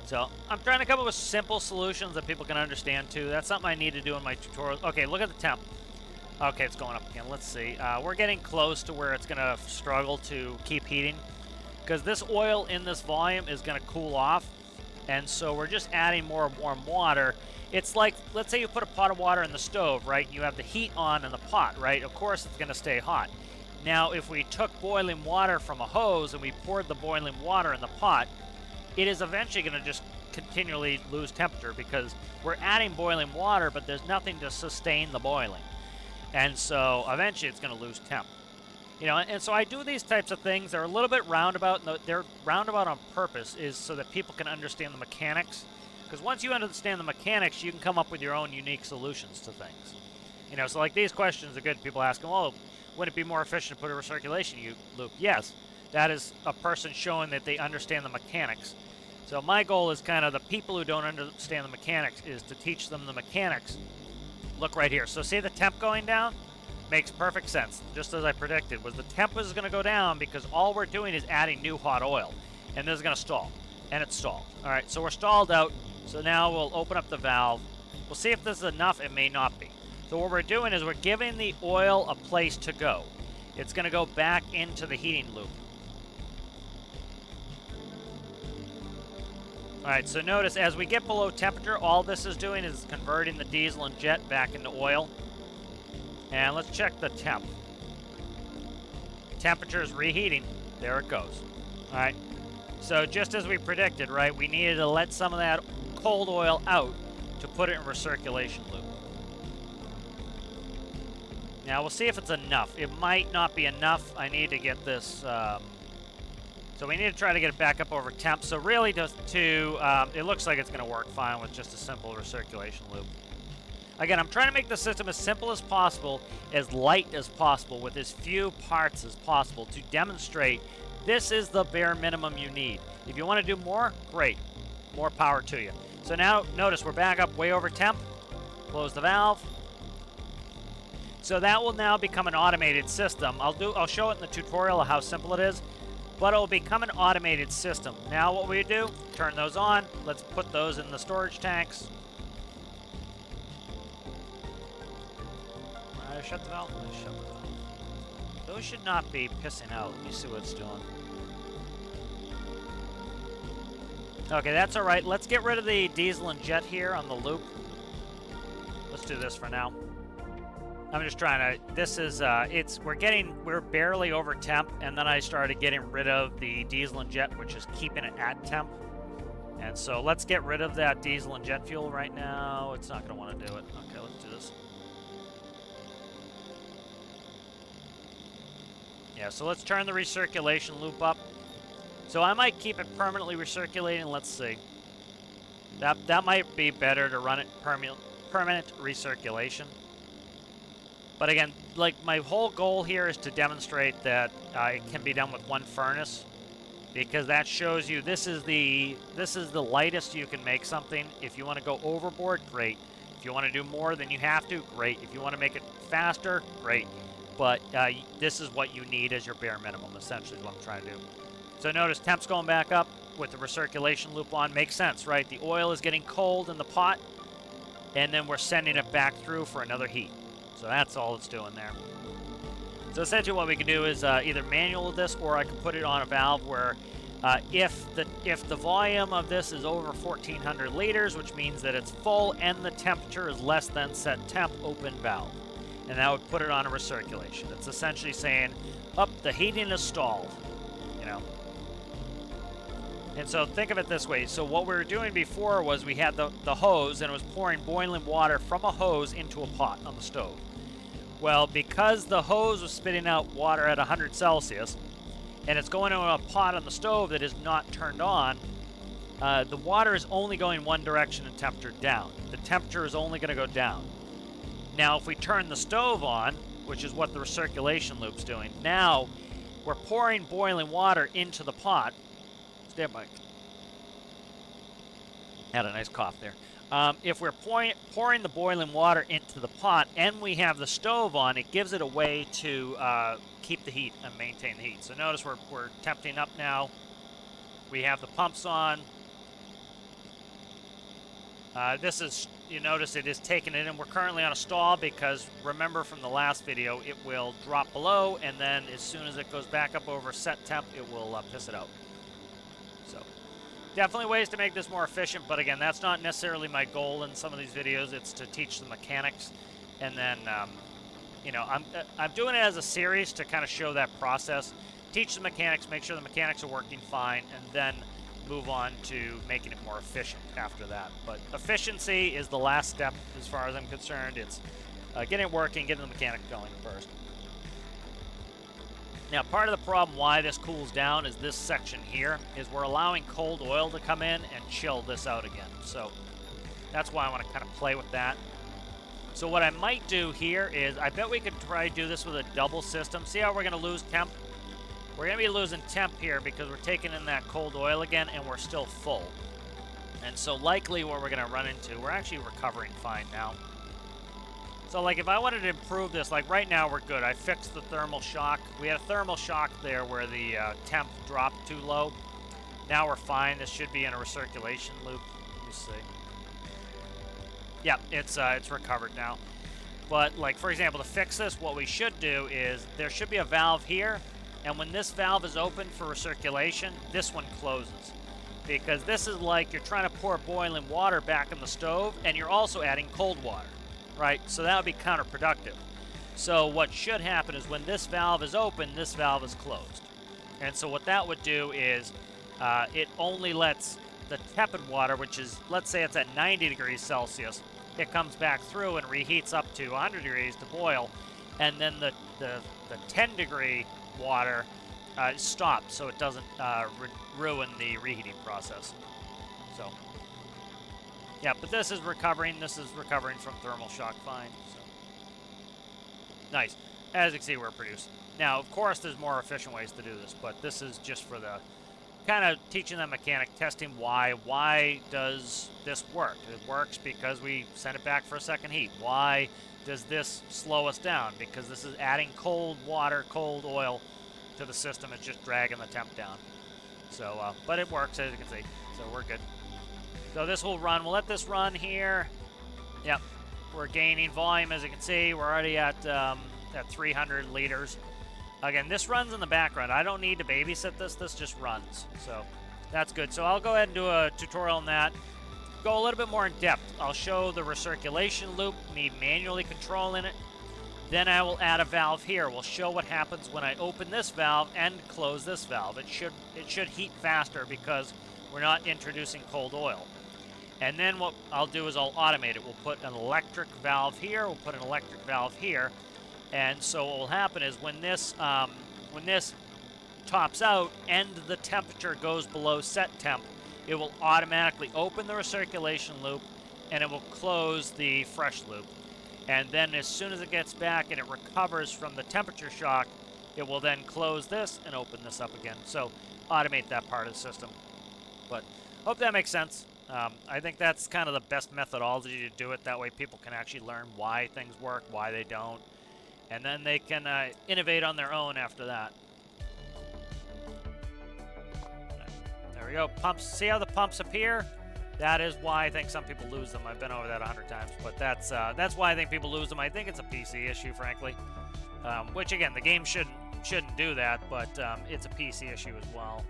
So I'm trying to come up with simple solutions that people can understand too. That's something I need to do in my tutorial. Okay, look at the temp. Okay, it's going up again. Let's see. We're getting close to where it's going to struggle to keep heating, because this oil in this volume is going to cool off, and so we're just adding more warm water. It's like, let's say you put a pot of water in the stove, right? You have the heat on in the pot, right? Of course it's going to stay hot. Now, if we took boiling water from a hose and we poured the boiling water in the pot, it is eventually going to just continually lose temperature, because we're adding boiling water, but there's nothing to sustain the boiling. And so eventually it's going to lose temp. And so I do these types of things. They're a little bit roundabout, and they're roundabout on purpose, is so that people can understand the mechanics. Because once you understand the mechanics, you can come up with your own unique solutions to things. So like these questions are good. People ask them, well, wouldn't it be more efficient to put a recirculation loop? Yes, that is a person showing that they understand the mechanics. So my goal is kind of the people who don't understand the mechanics is to teach them the mechanics. Look right here. So see the temp going down? Makes perfect sense. Just as I predicted, was the temp was going to go down because all we're doing is adding new hot oil. And this is going to stall. And it's stalled. All right, so we're stalled out. So now we'll open up the valve. We'll see if this is enough. It may not be. So what we're doing is we're giving the oil a place to go. It's going to go back into the heating loop. All right, so notice as we get below temperature, all this is doing is converting the diesel and jet back into oil. And let's check the temp. Temperature is reheating. There it goes. All right, so just as we predicted, right, we needed to let some of that cold oil out to put it in recirculation loop. Now we'll see if it's enough. It might not be enough. I need to get this. So we need to try to get it back up over temp. So really, it looks like it's going to work fine with just a simple recirculation loop. Again, I'm trying to make the system as simple as possible, as light as possible, with as few parts as possible to demonstrate this is the bare minimum you need. If you want to do more, great. More power to you. So now, notice we're back up way over temp. Close the valve. So that will now become an automated system. I'll show it in the tutorial of how simple it is, but it will become an automated system. Now what we do, turn those on. Let's put those in the storage tanks. Shut the valve. Shut the valve. Those should not be pissing out. Let me see what it's doing. Okay, that's all right. Let's get rid of the diesel and jet here on the loop. Let's do this for now. I'm just trying to, this is, we're barely over temp, and then I started getting rid of the diesel and jet, which is keeping it at temp. And so let's get rid of that diesel and jet fuel right now. It's not going to want to do it. Okay, let's do this. Yeah, so let's turn the recirculation loop up. So I might keep it permanently recirculating. Let's see. That might be better to run it permanent recirculation. But again, like my whole goal here is to demonstrate that it can be done with one furnace, because that shows you this is the lightest you can make something. If you want to go overboard, great. If you want to do more than you have to, great. If you want to make it faster, great. But this is what you need as your bare minimum, essentially is what I'm trying to do. So notice temp's going back up with the recirculation loop on. Makes sense, right? The oil is getting cold in the pot, and then we're sending it back through for another heat. So that's all it's doing there. So essentially what we can do is either manual this, or I can put it on a valve where if the volume of this is over 1,400 liters, which means that it's full and the temperature is less than set temp, open valve. And that would put it on a recirculation. It's essentially saying, the heating is stalled, you know. And so think of it this way. So what we were doing before was we had the hose, and it was pouring boiling water from a hose into a pot on the stove. Well, because the hose was spitting out water at 100 Celsius, and it's going into a pot on the stove that is not turned on, the water is only going one direction in temperature, down. The temperature is only going to go down. Now, if we turn the stove on, which is what the recirculation loop's doing, now we're pouring boiling water into the pot. Stand by. Had a nice cough there. If we're pouring the boiling water into the pot and we have the stove on, it gives it a way to keep the heat and maintain the heat. So notice we're temping up now. We have the pumps on. This is, you notice it is taking it in. We're currently on a stall because, remember from the last video, it will drop below, and then as soon as it goes back up over set temp, it will piss it out. So definitely ways to make this more efficient, but again, that's not necessarily my goal in some of these videos. It's to teach the mechanics, and then, you know, I'm doing it as a series to kind of show that process, teach the mechanics, make sure the mechanics are working fine, and then move on to making it more efficient after that. But efficiency is the last step as far as I'm concerned. It's getting it working, getting the mechanics going first. Now, part of the problem why this cools down is this section here, is we're allowing cold oil to come in and chill this out again. So that's why I want to kind of play with that. So what I might do here is, I bet we could try to do this with a double system. See how we're going to lose temp? We're going to be losing temp here because we're taking in that cold oil again and we're still full. And so likely what we're going to run into, we're actually recovering fine now. So like if I wanted to improve this, like right now we're good. I fixed the thermal shock. We had a thermal shock there where the temp dropped too low. Now we're fine. This should be in a recirculation loop. Let me see. Yeah, it's recovered now. But like for example, to fix this, what we should do is there should be a valve here. And when this valve is open for recirculation, this one closes. Because this is like you're trying to pour boiling water back in the stove, and you're also adding cold water, right? So that would be counterproductive. So what should happen is when this valve is open, this valve is closed. And so what that would do is it only lets the tepid water, which is, let's say it's at 90 degrees Celsius, it comes back through and reheats up to 100 degrees to boil. And then the 10 degree water stops so it doesn't ruin the reheating process. So yeah, but this is recovering from thermal shock fine. So nice. As you can see, we're producing. Now of course there's more efficient ways to do this, but this is just for the kind of teaching them mechanic, testing why. Why does this work? It works because we send it back for a second heat. Why does this slow us down? Because this is adding cold water, cold oil to the system. It's just dragging the temp down. So, but it works, as you can see. So we're good. So this will run. We'll let this run here. Yep. We're gaining volume, as you can see. We're already at 300 liters. Again, this runs in the background. I don't need to babysit this. This just runs. So that's good. So I'll go ahead and do a tutorial on that. Go a little bit more in depth. I'll show the recirculation loop, me manually controlling it. Then I will add a valve here. We'll show what happens when I open this valve and close this valve. It should heat faster because we're not introducing cold oil. And then what I'll do is I'll automate it. We'll put an electric valve here. We'll put an electric valve here. And so what will happen is when this tops out and the temperature goes below set temp, it will automatically open the recirculation loop and it will close the fresh loop. And then as soon as it gets back and it recovers from the temperature shock, it will then close this and open this up again. So automate that part of the system. But hope that makes sense. I think that's kind of the best methodology to do it. That way people can actually learn why things work, why they don't. And then they can innovate on their own after that. There we go. Pumps. See how the pumps appear? That is why I think some people lose them. I've been over that 100 times, but that's why I think people lose them. I think it's a PC issue, frankly. Which again, the game shouldn't do that, but it's a PC issue as well.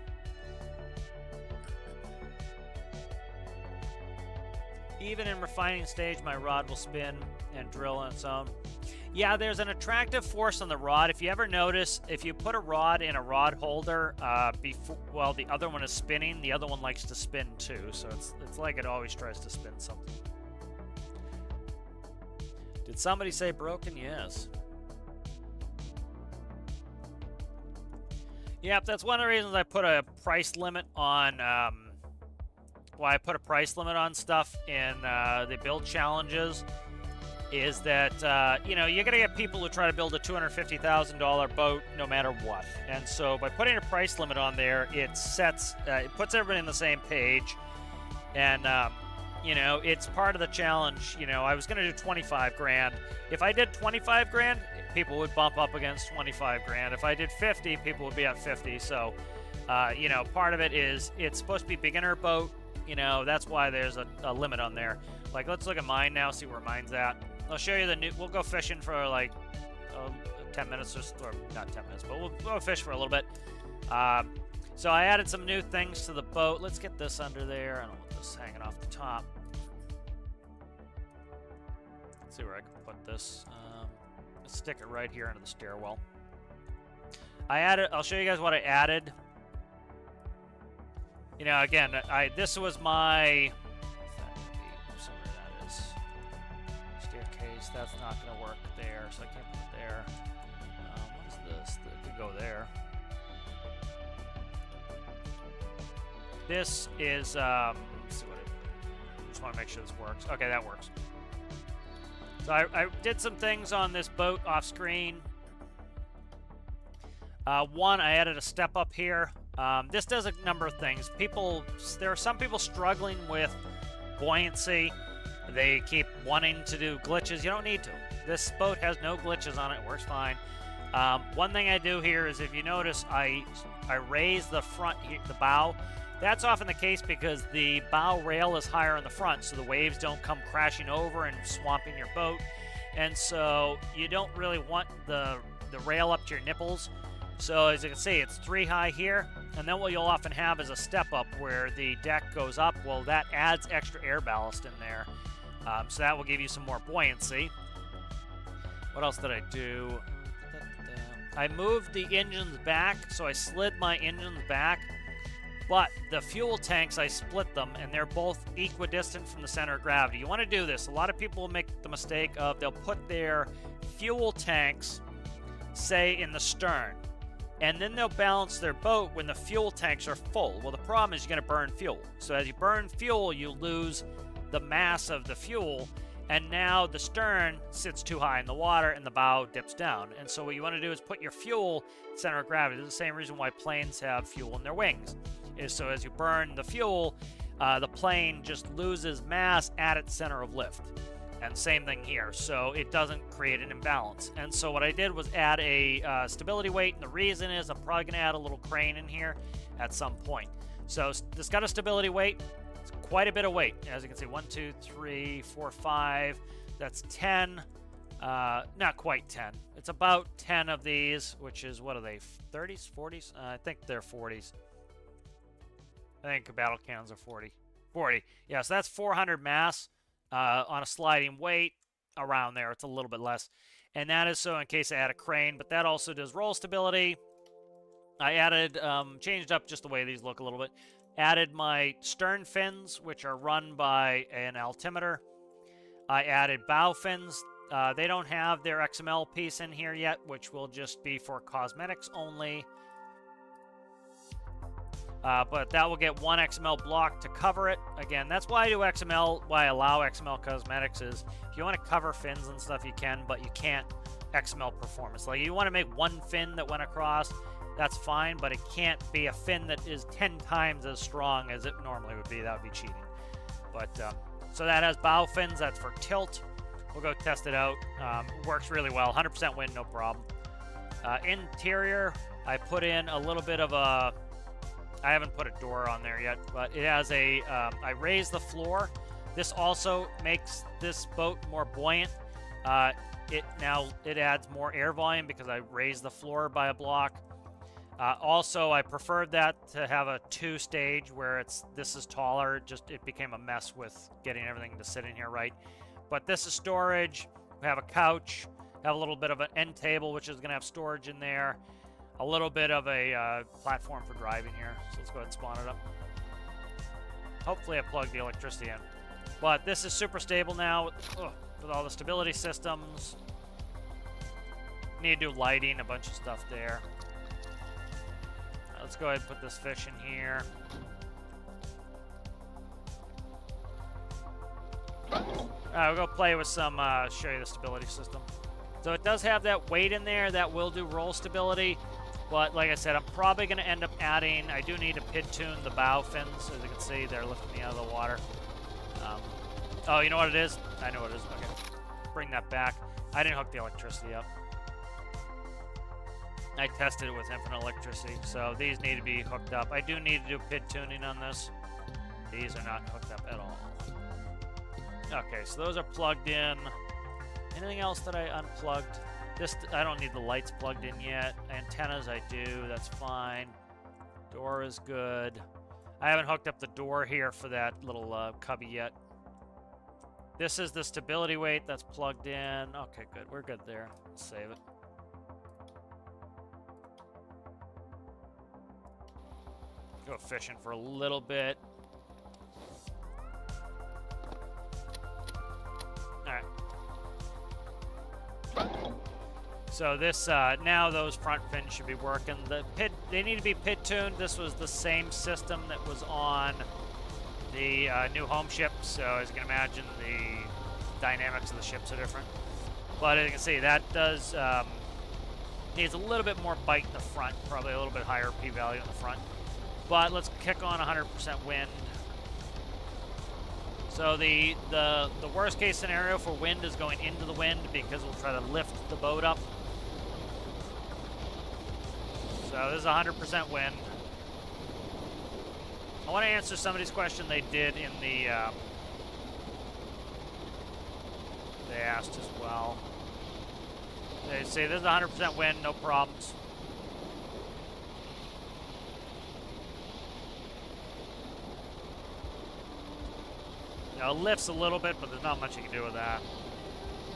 Even in refining stage, my rod will spin and drill on its own. Yeah, there's an attractive force on the rod. If you ever notice, if you put a rod in a rod holder, while the other one is spinning, the other one likes to spin too. So it's like it always tries to spin something. Did somebody say broken? Yes. Yep, that's one of the reasons I put a price limit on... why I put a price limit on stuff in the build challenges is that, you know, you're going to get people who try to build a $250,000 boat no matter what. And so by putting a price limit on there, it puts everybody on the same page. And, you know, it's part of the challenge. You know, I was going to do 25 grand. If I did 25 grand, people would bump up against 25 grand. If I did 50, people would be at 50. So, you know, part of it is it's supposed to be beginner boat. You know, that's why there's a limit on there. Like, let's look at mine now, see where mine's at. I'll show you the new... We'll go fishing for, like, 10 minutes or not 10 minutes, but we'll go fish for a little bit. So I added some new things to the boat. Let's get this under there. I don't want this hanging off the top. Let's see where I can put this. Let's stick it right here into the stairwell. I'll show you guys what I added. You know, again, this was my... That is. Staircase, that's not going to work there, so I can't put it there. What is this? It could go there. This is, let's see what I just want to make sure this works. Okay, that works. So I did some things on this boat off screen. One, I added a step up here. This does a number of things. There are some people struggling with buoyancy. They keep wanting to do glitches. You don't need to. This boat has no glitches on it. It works fine. One thing I do here is, if you notice, I raise the front, the bow. That's often the case because the bow rail is higher in the front, so the waves don't come crashing over and swamping your boat. And so you don't really want the rail up to your nipples. So as you can see, it's 3 high here, and then what you'll often have is a step up where the deck goes up. Well, that adds extra air ballast in there, so that will give you some more buoyancy. What else did I do? I moved the engines back, so I slid my engines back, but the fuel tanks, I split them, and they're both equidistant from the center of gravity. You want to do this. A lot of people will make the mistake of they'll put their fuel tanks, say, in the stern. And then they'll balance their boat when the fuel tanks are full. Well, the problem is you're going to burn fuel. So as you burn fuel, you lose the mass of the fuel, And now the stern sits too high in the water and the bow dips down. And so what you want to do is put your fuel center of gravity. This is the same reason why planes have fuel in their wings, is so as you burn the fuel, the plane just loses mass at its center of lift. And same thing here, so it doesn't create an imbalance. And so what I did was add a stability weight, and the reason is I'm probably going to add a little crane in here at some point. So this got a stability weight. It's quite a bit of weight. As you can see, 1, 2, 3, 4, 5. That's 10. Not quite 10. It's about 10 of these, which is, what are they, 30s, 40s? I think they're 40s. I think battle cannons are 40. 40. Yeah, so that's 400 mass on a sliding weight around there. It's a little bit less. And that is so in case I add a crane, but that also does roll stability. I added, changed up just the way these look a little bit. Added my stern fins, which are run by an altimeter. I added bow fins. They don't have their XML piece in here yet, which will just be for cosmetics only. But that will get one XML block to cover it. Again, that's why I do XML, why I allow XML cosmetics is if you want to cover fins and stuff, you can, but you can't XML performance. Like, you want to make one fin that went across, that's fine, but it can't be a fin that is 10 times as strong as it normally would be. That would be cheating. But, so that has bow fins. That's for tilt. We'll go test it out. Works really well. 100% wind, no problem. Interior, I put in a little bit of a... I haven't put a door on there yet, but it has a... I raised the floor. This also makes this boat more buoyant. It adds more air volume because I raised the floor by a block. Also, I preferred that to have a 2-stage where this is taller. It became a mess with getting everything to sit in here right. But this is storage. We have a couch. Have a little bit of an end table, which is going to have storage in there. A little bit of a platform for driving here. So let's go ahead and spawn it up. Hopefully I plugged the electricity in. But this is super stable now with all the stability systems. Need to do lighting, a bunch of stuff there. Let's go ahead and put this fish in here. We'll go play with some, show you the stability system. So it does have that weight in there that will do roll stability. But like I said, I'm probably going to end up adding, I do need to pid tune the bow fins. As you can see, they're lifting me out of the water. Oh, you know what it is? I know what it is. Okay. Bring that back. I didn't hook the electricity up. I tested it with infinite electricity, so these need to be hooked up. I do need to do pid tuning on this. These are not hooked up at all. Okay, so those are plugged in. Anything else that I unplugged? This, I don't need the lights plugged in yet. Antennas I do, that's fine. Door is good. I haven't hooked up the door here for that little cubby yet. This is the stability weight that's plugged in. Okay, good, we're good there. Let's save it. Go fishing for a little bit. Alright. So this, now those front fins should be working. They need to be pid tuned. This was the same system that was on the new home ship. So as you can imagine, the dynamics of the ships are different. But as you can see, that does, needs a little bit more bite in the front. Probably a little bit higher p-value in the front. But let's kick on 100% wind. So the worst case scenario for wind is going into the wind because we'll try to lift the boat up. So this is 100% wind. I want to answer somebody's question they did in the... they asked as well. They say this is 100% wind, no problems. It lifts a little bit, but there's not much you can do with that.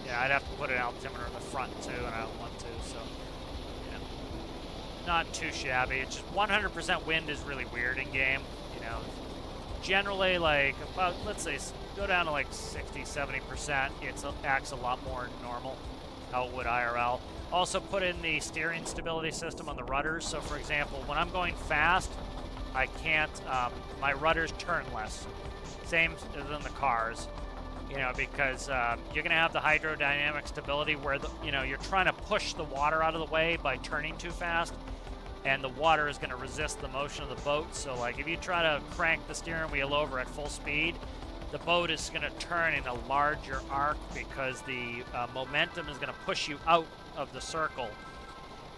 Yeah, I'd have to put an altimeter in the front too, and I don't want to, so yeah. Not too shabby. It's just 100% wind is really weird in game. You know, generally like about, let's say, go down to like 60-70%. It acts a lot more normal, how it would IRL. Also put in the steering stability system on the rudders. So for example, when I'm going fast, I can't, my rudders turn less. Same as in the cars. You know, because you're going to have the hydrodynamic stability where, you know, you're trying to push the water out of the way by turning too fast, and the water is going to resist the motion of the boat. So, like, if you try to crank the steering wheel over at full speed, the boat is going to turn in a larger arc because the momentum is going to push you out of the circle,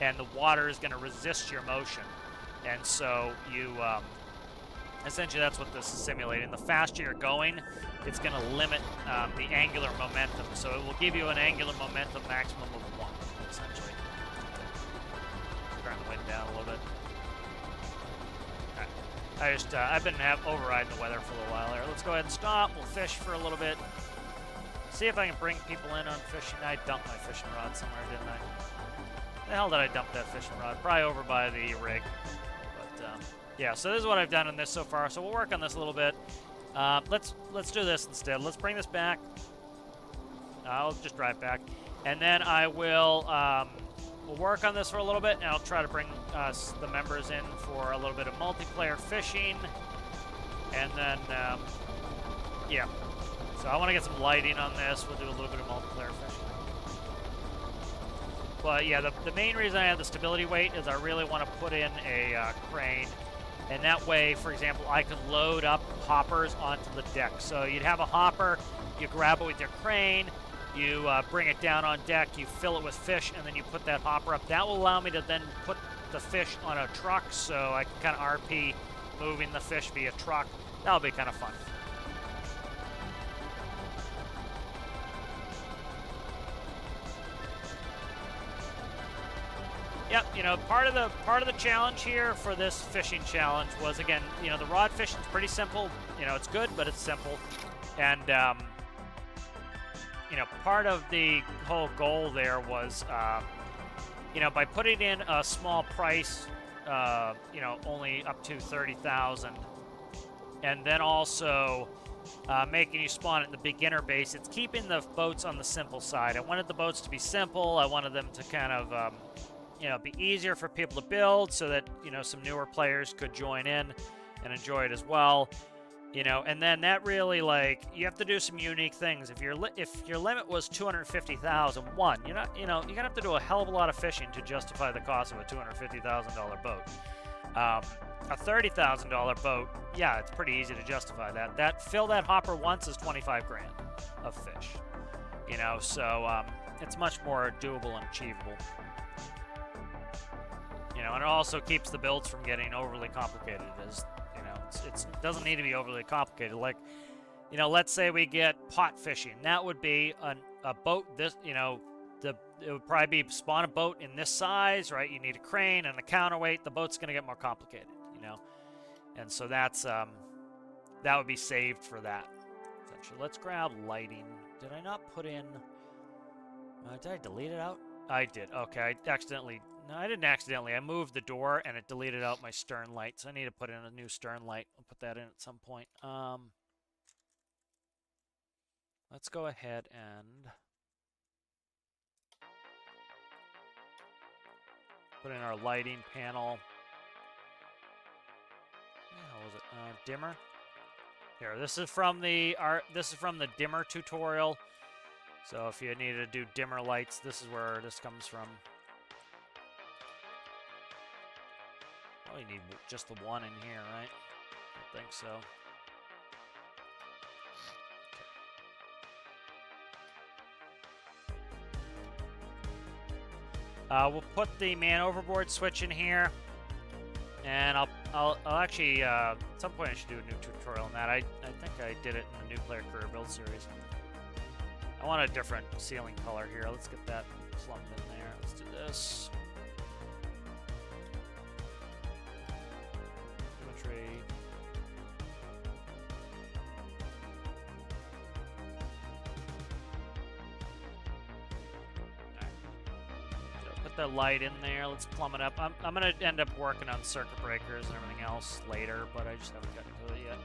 and the water is going to resist your motion. And so you, essentially that's what this is simulating. The faster you're going, it's going to limit the angular momentum. So it will give you an angular momentum maximum of 1, essentially. Turn the wind down a little bit. All right. I've been overriding the weather for a little while here. Let's go ahead and stop. We'll fish for a little bit. See if I can bring people in on fishing. I dumped my fishing rod somewhere, didn't I? The hell did I dump that fishing rod? Probably over by the rig. But yeah, so this is what I've done on this so far. So we'll work on this a little bit. Let's do this instead. Let's bring this back. I'll just drive back, and then I will we'll work on this for a little bit, and I'll try to bring the members in for a little bit of multiplayer fishing, and then yeah. So I want to get some lighting on this. We'll do a little bit of multiplayer fishing. But yeah, the main reason I have the stability weight is I really want to put in a crane. And that way, for example, I could load up hoppers onto the deck. So you'd have a hopper, you grab it with your crane, you bring it down on deck, you fill it with fish, and then you put that hopper up. That will allow me to then put the fish on a truck, so I can kind of RP moving the fish via truck. That'll be kind of fun. Yep, you know, part of the challenge here for this fishing challenge was, again, you know, the rod fishing's pretty simple. You know, it's good, but it's simple. And you know, part of the whole goal there was, you know, by putting in a small price, you know, only up to 30,000, and then also making you spawn at the beginner base, it's keeping the boats on the simple side. I wanted the boats to be simple. I wanted them to kind of you know, be easier for people to build so that, you know, some newer players could join in and enjoy it as well. You know, and then that really, like, you have to do some unique things. If your limit was 250,000, you're not, you know, you're gonna have to do a hell of a lot of fishing to justify the cost of a $250,000 boat. A $30,000 boat, yeah, it's pretty easy to justify that. Fill that hopper once is 25 grand of fish. You know, so it's much more doable and achievable. You know, and it also keeps the builds from getting overly complicated. You know, it doesn't need to be overly complicated. Like, you know, let's say we get pot fishing. That would be a boat this, you know, it would probably be spawn a boat in this size, right? You need a crane and a counterweight. The boat's going to get more complicated, you know. And so that's that would be saved for that. Essentially, let's grab lighting. Did I not put in? Did I delete it out? I did. Okay, I accidentally. No, I didn't accidentally. I moved the door and it deleted out my stern light. So I need to put in a new stern light. I'll put that in at some point. Let's go ahead and put in our lighting panel. What was it? Dimmer. Here, this is from the dimmer tutorial. So if you need to do dimmer lights, this is where this comes from. Oh, you need just the one in here, right? I think so. Okay. We'll put the man overboard switch in here, and I'll actually at some point I should do a new tutorial on that. I think I did it in the New Player Career Build series. I want a different ceiling color here. Let's get that plumbed in there. Let's do this. The light in there. Let's plumb it up. I'm going to end up working on circuit breakers and everything else later, but I just haven't gotten to it yet.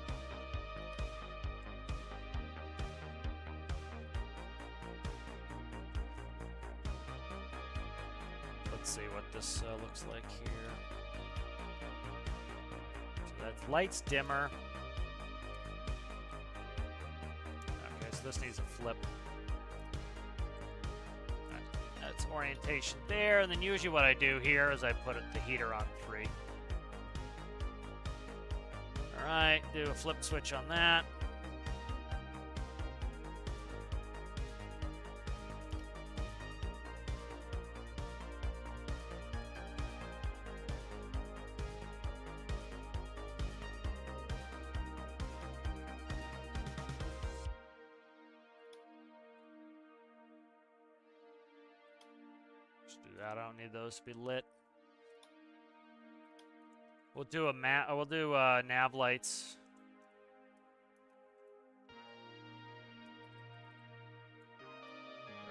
Let's see what this looks like here. So that's lights dimmer. Okay, so so this needs a flip. Right, that's orientation there, and then usually what I do here is I put the heater on 3. Alright, do a flip switch on that. Just do that. I don't need those to be lit. We'll do a nav lights.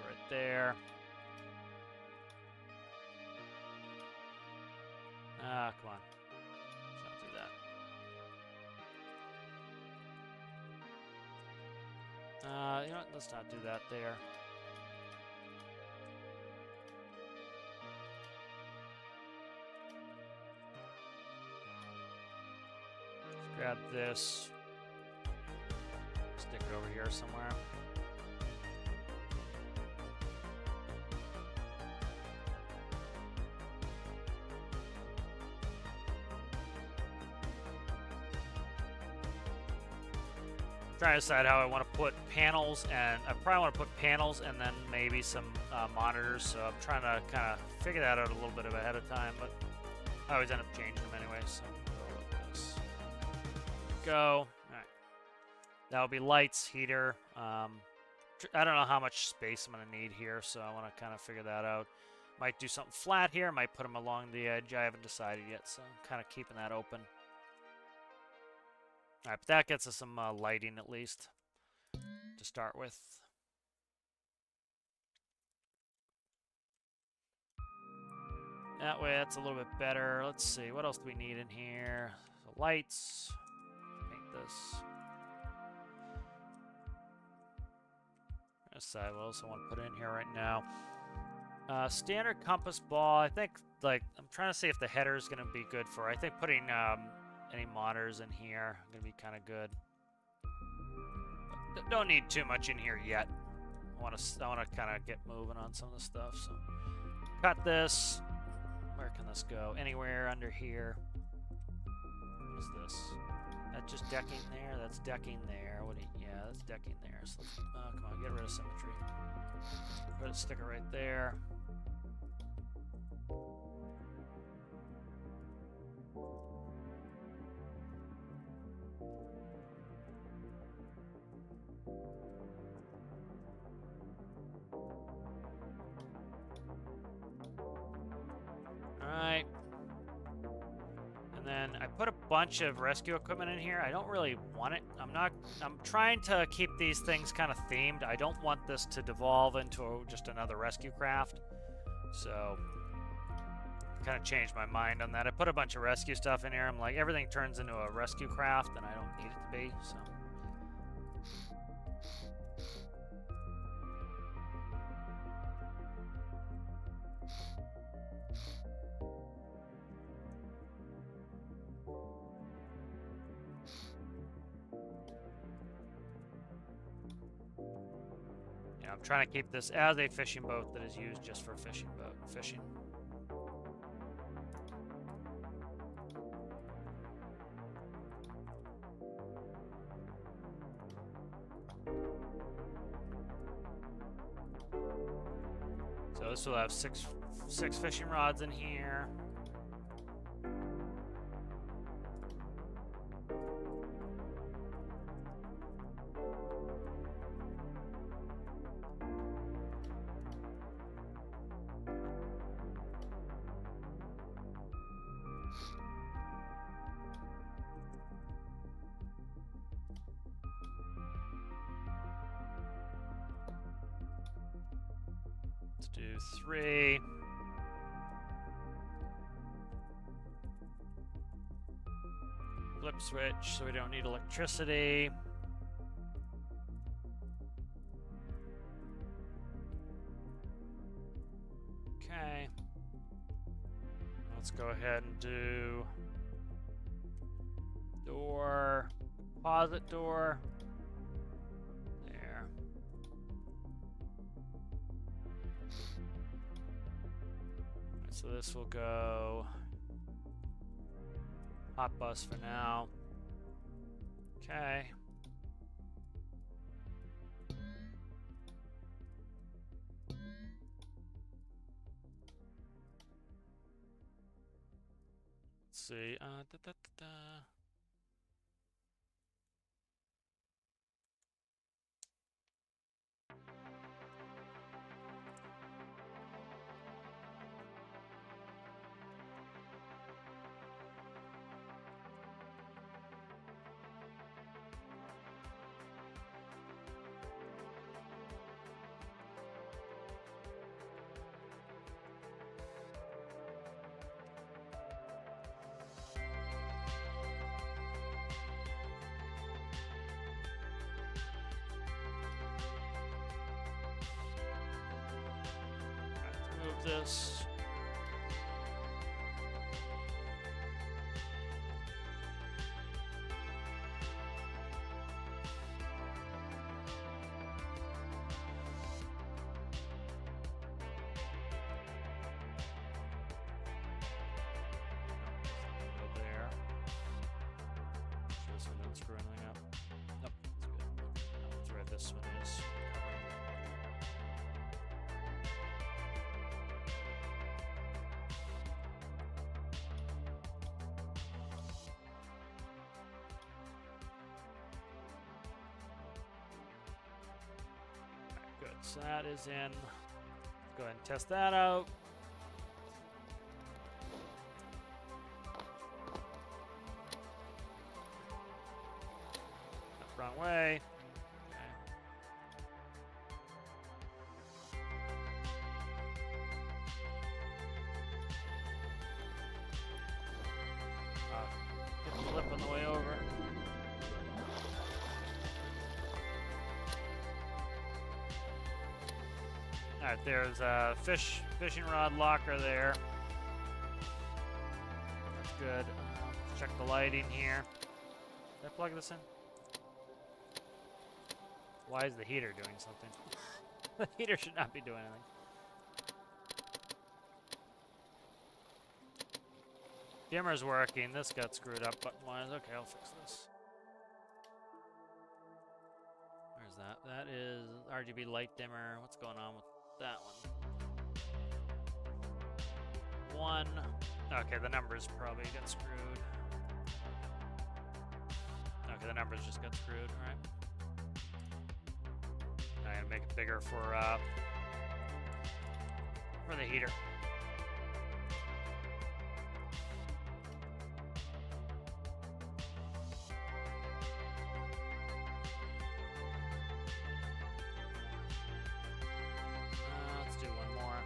Right there. Ah, come on. Let's not do that. You know what? Let's not do that there. Grab this, stick it over here somewhere. Trying to decide how I want to put panels, and I probably want to put panels and then maybe some monitors, so I'm trying to kind of figure that out a little bit ahead of time, but I always end up changing them anyway, so go. All right. That'll be lights, heater. I don't know how much space I'm going to need here, so I want to kind of figure that out. Might do something flat here. Might put them along the edge. I haven't decided yet, so I'm kind of keeping that open. All right, but that gets us some lighting at least to start with. That way, that's a little bit better. Let's see. What else do we need in here? So lights. This. Decide what else I want to put in here right now. Standard compass ball. I think, like, I'm trying to see if the header is going to be good for. I think putting any monitors in here is going to be kind of good. But don't need too much in here yet. I want to kind of get moving on some of the stuff. So, cut this. Where can this go? Anywhere under here. What is this? That's just decking there. That's decking there. Yeah, that's decking there. So come on, get rid of symmetry. Put a sticker right there. Alright. And then I put a bunch of rescue equipment in here. I don't really want it. I'm trying to keep these things kind of themed. I don't want this to devolve into just another rescue craft. So I kind of changed my mind on that. I put a bunch of rescue stuff in here. I'm like, everything turns into a rescue craft, and I don't need it to be, so. I'm trying to keep this as a fishing boat that is used just for fishing. So this will have six fishing rods in here. Let's do 3. Flip switch, so we don't need electricity. Okay. Let's go ahead and do door, deposit door. There. So this will go hot bus for now. Okay. Let's see. Move this. Go there. Sure so I don't screw anything up. Nope, that's good. That's where this one is. Good, so that is in. Let's go ahead and test that out. Wrong way. Get the flip on the way over. Alright, there's a fishing rod locker there. That's good. Let's check the lighting here. Did I plug this in? Why is the heater doing something? The heater should not be doing anything. Dimmer's working. This got screwed up button-wise. Okay, I'll fix this. Where's that? That is RGB light dimmer. What's going on with that one? Okay, the numbers probably got screwed. Okay, the numbers just got screwed. All right. I'm gonna make it bigger for the heater. Let's do one more.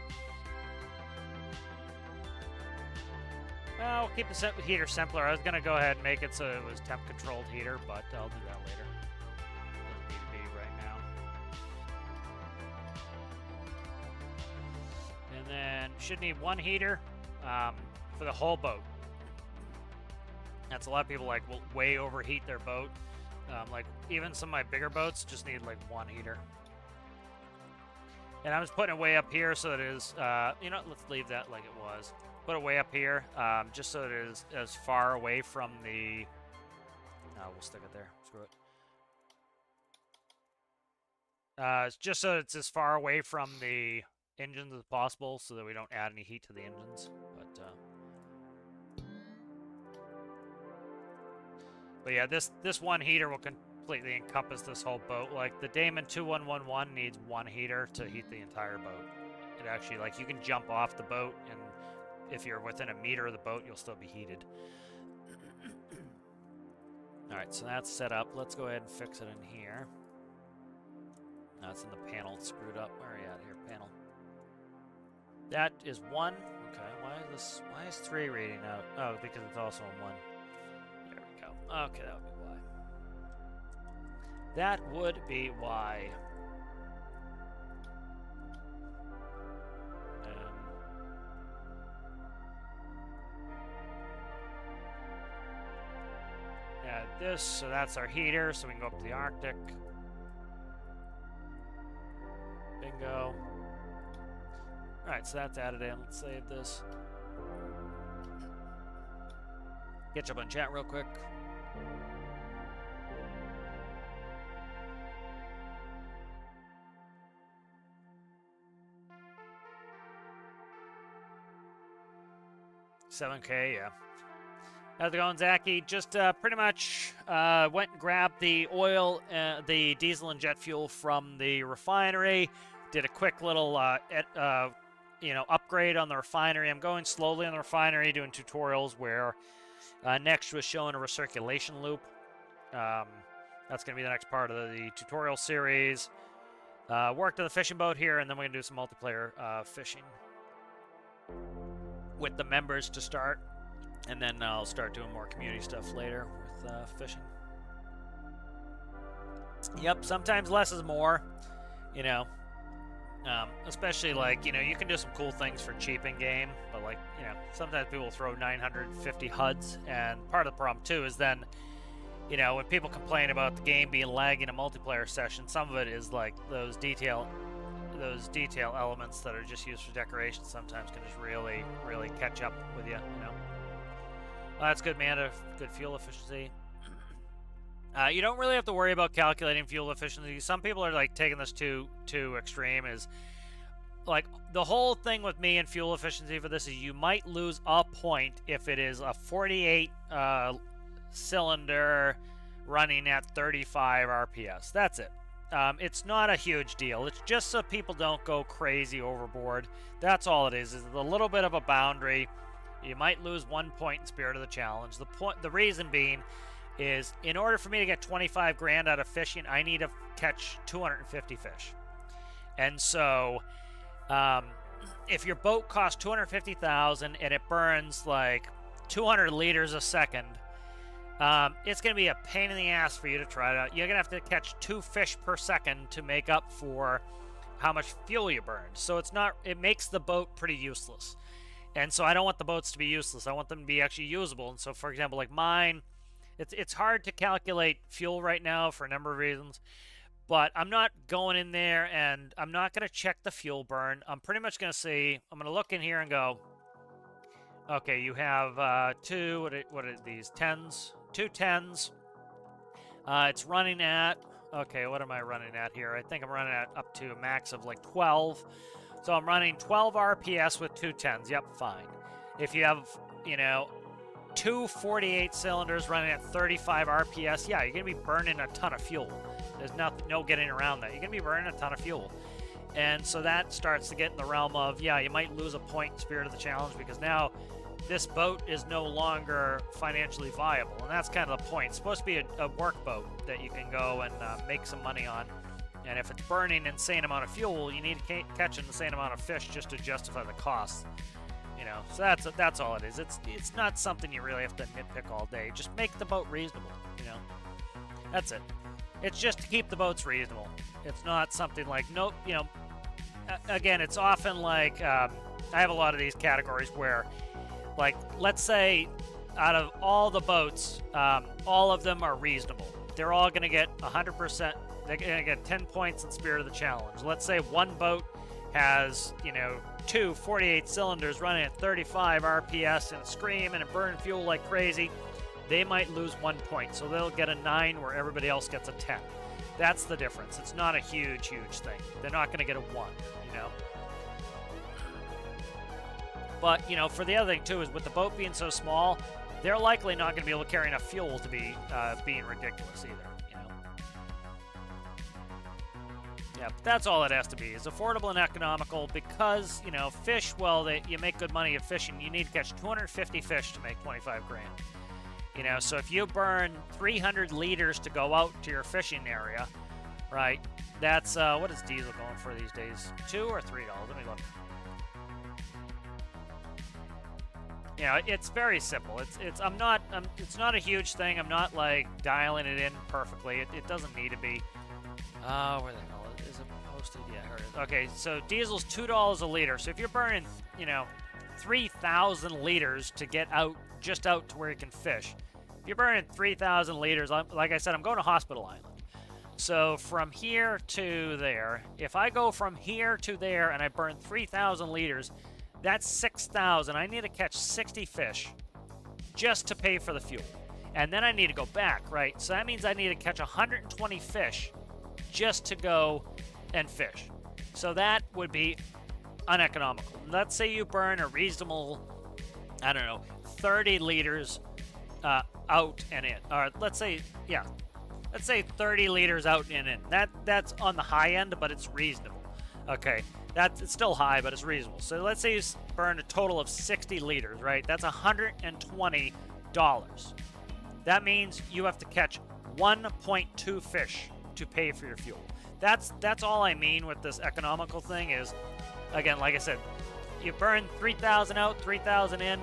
Well, we'll keep the heater simpler. I was gonna go ahead and make it so it was temp-controlled heater, but I'll do that later. Doesn't need to be right now. And then should need one heater for the whole boat. That's a lot of people like will way overheat their boat. Like even some of my bigger boats just need like one heater. And I'm just putting it way up here so that it is, you know, let's leave that like it was. Put it way up here, just so it is as far away from the, no, we'll stick it there, screw it. Just so it's as far away from the engines as possible so that we don't add any heat to the engines. But yeah, this one heater will completely encompass this whole boat. Like the Damon 2111 needs one heater to heat the entire boat. It actually, like, you can jump off the boat, and if you're within a meter of the boat, you'll still be heated. All right, so that's set up. Let's go ahead and fix it in here. No, it's in the panel. It's screwed up. Where are you at here, panel? That is 1. Okay, why is 3 reading out? Oh, because it's also in 1. There we go. Okay, that would be why. That would be why. Add this, so that's our heater, so we can go up to the Arctic. Bingo. Alright, Alright, so that's added in. Let's save this. Catch up on chat real quick. $7K, yeah. How's it going, Zachy? Just pretty much went and grabbed the oil, the diesel and jet fuel from the refinery. Did a quick little, upgrade on the refinery. I'm going slowly on the refinery, doing tutorials where next was showing a recirculation loop. That's going to be the next part of the tutorial series. Worked on the fishing boat here, and then we're going to do some multiplayer fishing with the members to start. And then I'll start doing more community stuff later with fishing. Yep, sometimes less is more, you know. Especially, like, you know, you can do some cool things for cheap in-game, but, like, you know, sometimes people throw 950 HUDs, and part of the problem, too, is then, you know, when people complain about the game being laggy in a multiplayer session, some of it is, like, those detail elements that are just used for decoration sometimes can just really, really catch up with you, you know. Well, that's good, man. Good fuel efficiency. You don't really have to worry about calculating fuel efficiency. Some people are like taking this too extreme. Is like the whole thing with me and fuel efficiency for this is you might lose a point if it is a 48 cylinder running at 35 RPS. That's it. It's not a huge deal. It's just so people don't go crazy overboard. That's all it is a little bit of a boundary. You might lose 1 point in Spirit of the Challenge. The reason being is in order for me to get 25 grand out of fishing, I need to catch 250 fish. And so if your boat costs 250,000 and it burns like 200 liters a second, it's going to be a pain in the ass for you to try to. You're going to have to catch 2 fish per second to make up for how much fuel you burned. So it makes the boat pretty useless. And so I don't want the boats to be useless. I want them to be actually usable. And so, for example, like mine, it's hard to calculate fuel right now for a number of reasons. But I'm not going in there and I'm not going to check the fuel burn. I'm pretty much going to see, I'm going to look in here and go, okay, you have what are these, 10s? 2 10s. It's running at, okay, what am I running at here? I think I'm running at up to a max of like 12. So I'm running 12 RPS with 2 10s. Yep, fine. If you have, you know, 2 48 cylinders running at 35 RPS, yeah, you're going to be burning a ton of fuel. There's no getting around that. You're going to be burning a ton of fuel. And so that starts to get in the realm of, yeah, you might lose a point in Spirit of the Challenge because now this boat is no longer financially viable. And that's kind of the point. It's supposed to be a work boat that you can go and make some money on. And if it's burning an insane amount of fuel, you need to catch an insane amount of fish just to justify the cost. You know, so that's all it is. It's not something you really have to nitpick all day. Just make the boat reasonable, you know. That's it. It's just to keep the boats reasonable. It's not something like, nope, you know, again, it's often like, I have a lot of these categories where, like, let's say out of all the boats, all of them are reasonable. They're all going to get 100%. They're going to get 10 points in Spirit of the Challenge. Let's say one boat has, you know, 2 48 cylinders running at 35 RPS and screaming and burning fuel like crazy. They might lose 1 point, so they'll get a 9 where everybody else gets a 10. That's the difference. It's not a huge thing. They're not going to get a 1, you know. But, you know, for the other thing, too, is with the boat being so small, they're likely not going to be able to carry enough fuel to be being ridiculous either. Yeah, but that's all it has to be. It's affordable and economical because, you know, fish, well, you make good money at fishing. You need to catch 250 fish to make 25 grand. You know, so if you burn 300 liters to go out to your fishing area, right, that's, what is diesel going for these days? $2 or $3? Let me look. You know, it's very simple. It's not a huge thing. I'm not, like, dialing it in perfectly. It doesn't need to be. Where the hell is it posted? Yeah, here it is. Okay, so diesel's $2 a liter. So if you're burning, you know, 3,000 liters to get out, just out to where you can fish. If you're burning 3,000 liters, like I said, I'm going to Hospital Island. So from here to there, if I go from here to there and I burn 3,000 liters, that's 6,000. I need to catch 60 fish just to pay for the fuel. And then I need to go back, right? So that means I need to catch 120 fish just to go and fish. So that would be uneconomical. Let's say you burn a reasonable, I don't know, 30 liters out and in. Or let's say, yeah, let's say 30 liters out and in. That's on the high end, but it's reasonable. Okay, it's still high, but it's reasonable. So let's say you burn a total of 60 liters, right? That's $120. That means you have to catch 1.2 fish to pay for your fuel. That's all I mean with this economical thing is, again, like I said, you burn 3,000 out, 3,000 in.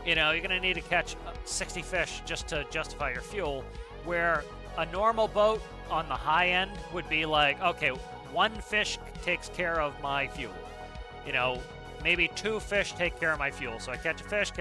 You know, you're gonna need to catch 60 fish just to justify your fuel. Where a normal boat on the high end would be like, okay, one fish takes care of my fuel. You know, maybe 2 fish take care of my fuel. So I catch a fish,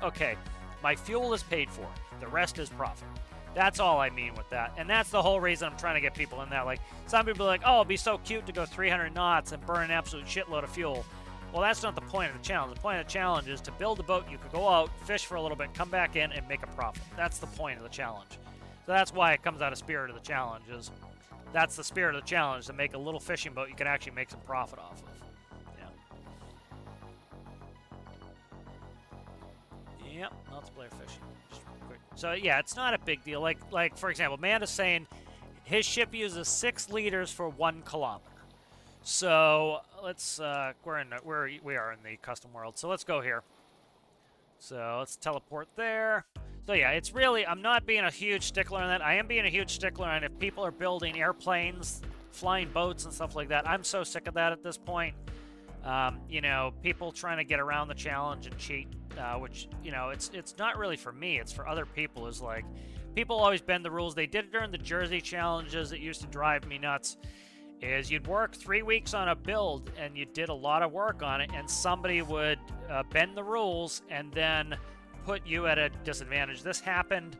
okay, my fuel is paid for. The rest is profit. That's all I mean with that. And that's the whole reason I'm trying to get people in that. Like, some people are like, oh, it'd be so cute to go 300 knots and burn an absolute shitload of fuel. Well, that's not the point of the challenge. The point of the challenge is to build a boat you could go out, fish for a little bit, come back in, and make a profit. That's the point of the challenge. So that's why it comes out of spirit of the challenge. That's the spirit of the challenge, to make a little fishing boat you can actually make some profit off of. Yeah. Yep, multiplayer fishing. Just quick. So yeah, it's not a big deal. Like for example, Amanda's saying his ship uses 6 liters for 1 kilometer. So let's we are in the custom world. So let's go here. So let's teleport there. So yeah, it's really, I'm not being a huge stickler on that. I am being a huge stickler on if people are building airplanes, flying boats and stuff like that. I'm so sick of that at this point. You know, people trying to get around the challenge and cheat, which, you know, it's not really for me. It's for other people. Is like, people always bend the rules. They did it during the Jersey challenges. It used to drive me nuts. Is you'd work 3 weeks on a build and you did a lot of work on it, and somebody would bend the rules and then put you at a disadvantage. This happened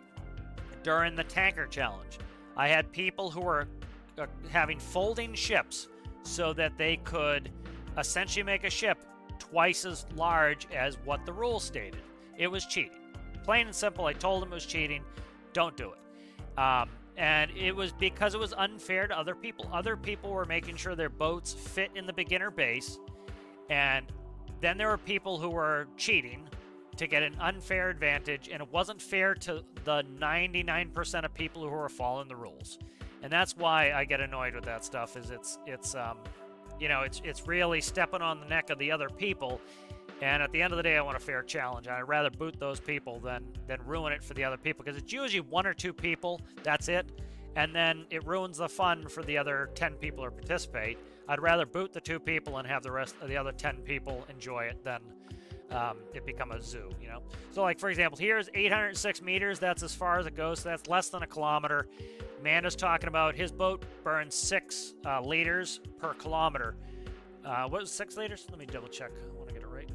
during the tanker challenge. I had people who were having folding ships so that they could essentially make a ship twice as large as what the rules stated. It was cheating. Plain and simple, I told them it was cheating. Don't do it. And it was because it was unfair to other people. Other people were making sure their boats fit in the beginner base, and then there were people who were cheating to get an unfair advantage, and it wasn't fair to the 99% of people who were following the rules. And that's why I get annoyed with that stuff. Is it's you know, it's really stepping on the neck of the other people. And at the end of the day, I want a fair challenge. I'd rather boot those people than ruin it for the other people, because it's usually 1 or 2 people. That's it. And then it ruins the fun for the other 10 people who participate. I'd rather boot the 2 people and have the rest of the other 10 people enjoy it than it become a zoo, you know? So, like, for example, here's 806 meters. That's as far as it goes. So that's less than a kilometer. Amanda's talking about his boat burns 6 liters per kilometer. What was 6 liters? Let me double check. I want to get it right.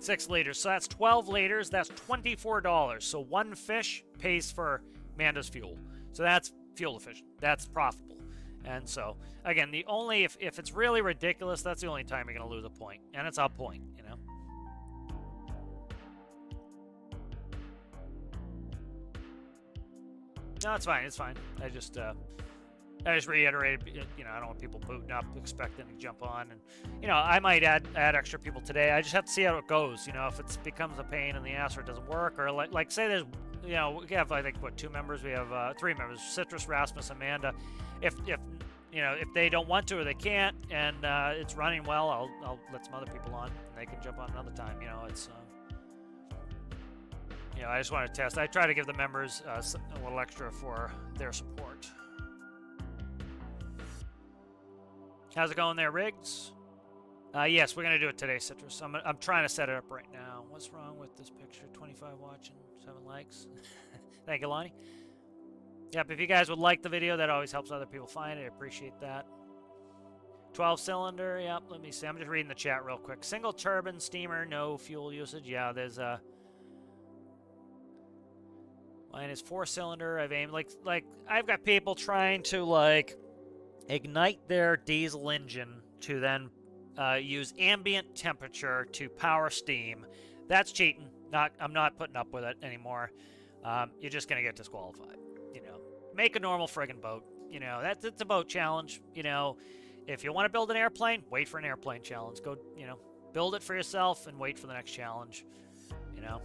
6 liters. So that's 12 liters. That's $24. So 1 fish pays for Amanda's fuel. So that's fuel efficient. That's profitable. And so, again, the only, if it's really ridiculous, that's the only time you're going to lose a point. And it's a point, you know? No, it's fine. It's fine. I just reiterated, you know, I don't want people booting up, expecting to jump on. And, you know, I might add extra people today. I just have to see how it goes. You know, if it becomes a pain in the ass or it doesn't work, or like say there's, you know, we have, I think, what, 2 members? We have 3 members, Citrus, Rasmus, Amanda. If you know, if they don't want to or they can't, and it's running well, I'll let some other people on, and they can jump on another time. You know, it's, you know, I just want to test. I try to give the members a little extra for their support. How's it going there, Riggs? Yes, we're going to do it today, Citrus. I'm trying to set it up right now. What's wrong with this picture? 25 watching, 7 likes. Thank you, Lonnie. Yep, if you guys would like the video, that always helps other people find it. I appreciate that. 12-cylinder, yep, let me see. I'm just reading the chat real quick. Single turbine, steamer, no fuel usage. Yeah, there's a... Mine is 4-cylinder. I've aimed like I've got people trying to like ignite their diesel engine to then use ambient temperature to power steam. That's cheating. I'm not putting up with it anymore. You're just gonna get disqualified. You know, make a normal friggin' boat. You know, it's a boat challenge. You know, if you want to build an airplane, wait for an airplane challenge. Go, you know, build it for yourself and wait for the next challenge. You know.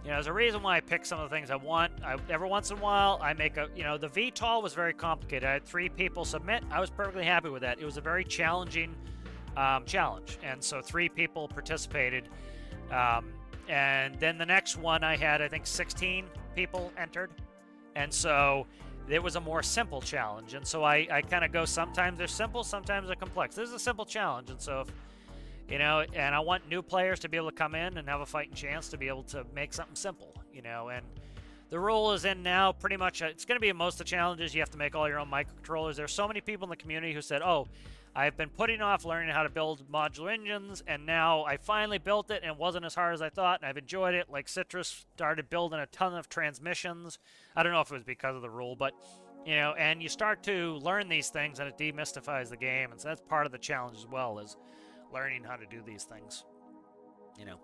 You know, there's a reason why I pick some of the things I want. Every once in a while, I make a, you know, the VTOL was very complicated. I had 3 people submit. I was perfectly happy with that. It was a very challenging challenge. And so 3 people participated. And then the next one I had, I think 16 people entered. And so it was a more simple challenge. And so I kind of go, sometimes they're simple, sometimes they're complex. This is a simple challenge. And so if, you know, and I want new players to be able to come in and have a fighting chance to be able to make something simple, you know. And the rule is in now pretty much. It's going to be in most of the challenges. You have to make all your own microcontrollers. There's so many people in the community who said, oh, I've been putting off learning how to build modular engines, and now I finally built it, and it wasn't as hard as I thought, and I've enjoyed it. Like Citrus started building a ton of transmissions. I don't know if it was because of the rule, but, you know, and you start to learn these things, and it demystifies the game, and so that's part of the challenge as well, is learning how to do these things, you know.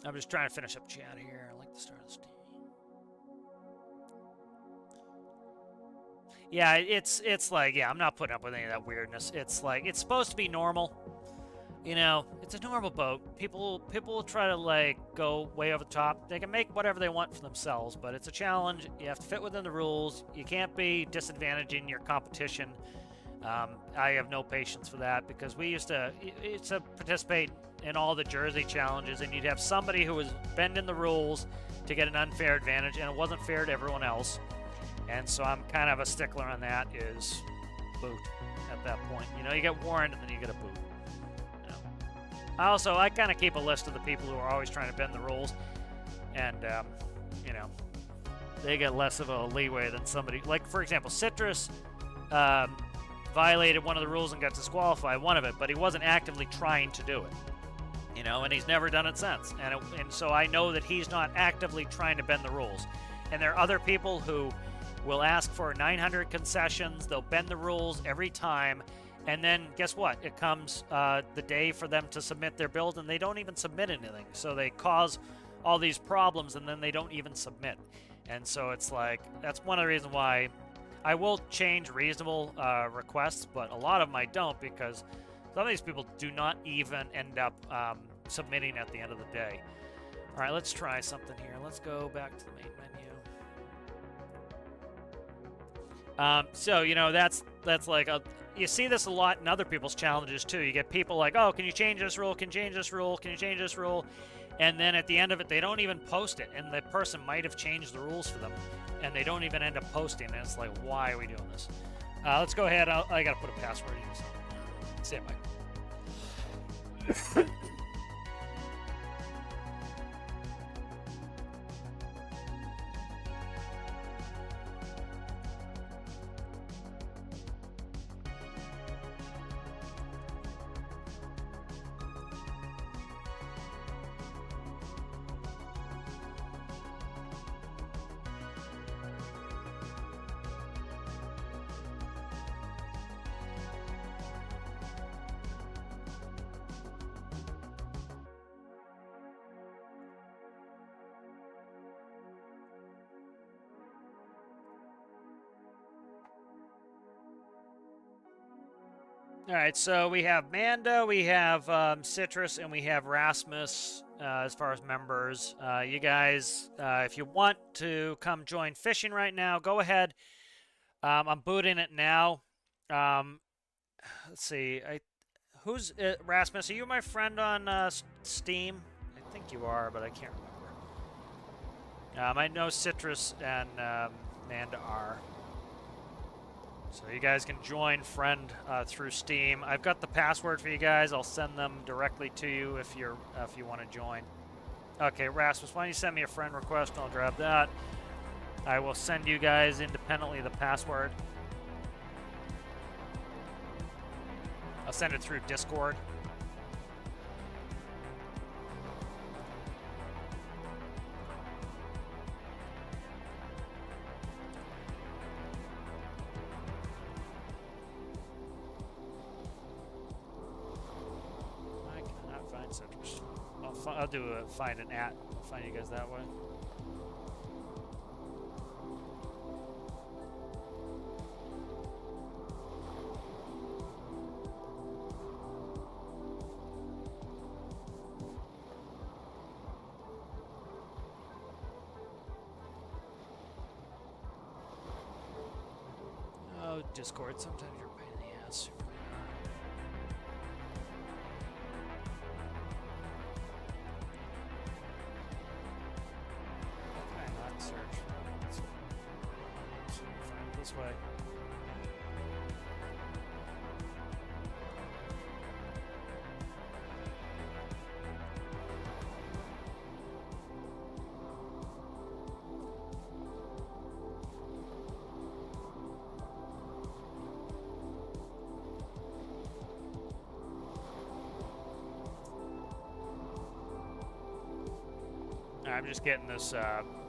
I'm just trying to finish up chat here. I like the start of this. Yeah, it's like, yeah, I'm not putting up with any of that weirdness. It's like, it's supposed to be normal, you know. It's a normal boat. People will try to like go way over the top. They can make whatever they want for themselves, but it's a challenge. You have to fit within the rules. You can't be disadvantaging your competition. I have no patience for that, because we used to participate in all the Jersey challenges, and you'd have somebody who was bending the rules to get an unfair advantage, and it wasn't fair to everyone else. And so I'm kind of a stickler on that, is boot at that point. You know, you get warned and then you get a boot. You know. I kind of keep a list of the people who are always trying to bend the rules, and you know, they get less of a leeway than somebody like, for example, Citrus violated one of the rules and got disqualified one of it, but he wasn't actively trying to do it, you know, and he's never done it since. And so I know that he's not actively trying to bend the rules. And there are other people who will ask for 900 concessions. They'll bend the rules every time, and then guess what? It comes the day for them to submit their build, and they don't even submit anything. So they cause all these problems, and then they don't even submit. And so it's like, that's one of the reasons why I will change reasonable requests, but a lot of them I don't, because some of these people do not even end up submitting at the end of the day. All right, let's try something here. Let's go back to the main menu. So, you know, that's like, you see this a lot in other people's challenges too. You get people like, oh, can you change this rule? Can you change this rule? Can you change this rule? And then at the end of it, they don't even post it, and the person might have changed the rules for them, and they don't even end up posting, and it's like, why are we doing this? Let's go ahead. I gotta put a password in. Stand by. All right, so we have Manda, we have Citrus, and we have Rasmus as far as members. You guys, if you want to come join fishing right now, go ahead. I'm booting it now. Let's see. Who's Rasmus? Are you my friend on Steam? I think you are, but I can't remember. I know Citrus and Manda are. So you guys can join friend through Steam. I've got the password for you guys. I'll send them directly to you if you want to join. Okay, Rasmus, why don't you send me a friend request and I'll grab that. I will send you guys independently the password. I'll send it through Discord. Find citrus. I'll do a find an at. I'll find you guys that way. Oh, Discord. Sometimes you're a pain in the ass. Search. Find it this way. I'm just getting this,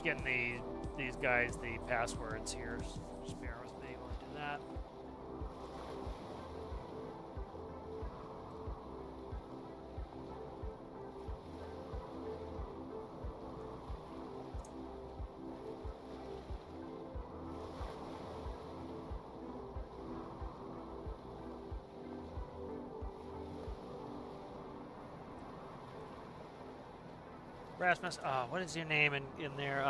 getting these guys the passwords here. Just bear with me while I do that. Rasmus, what is your name in there?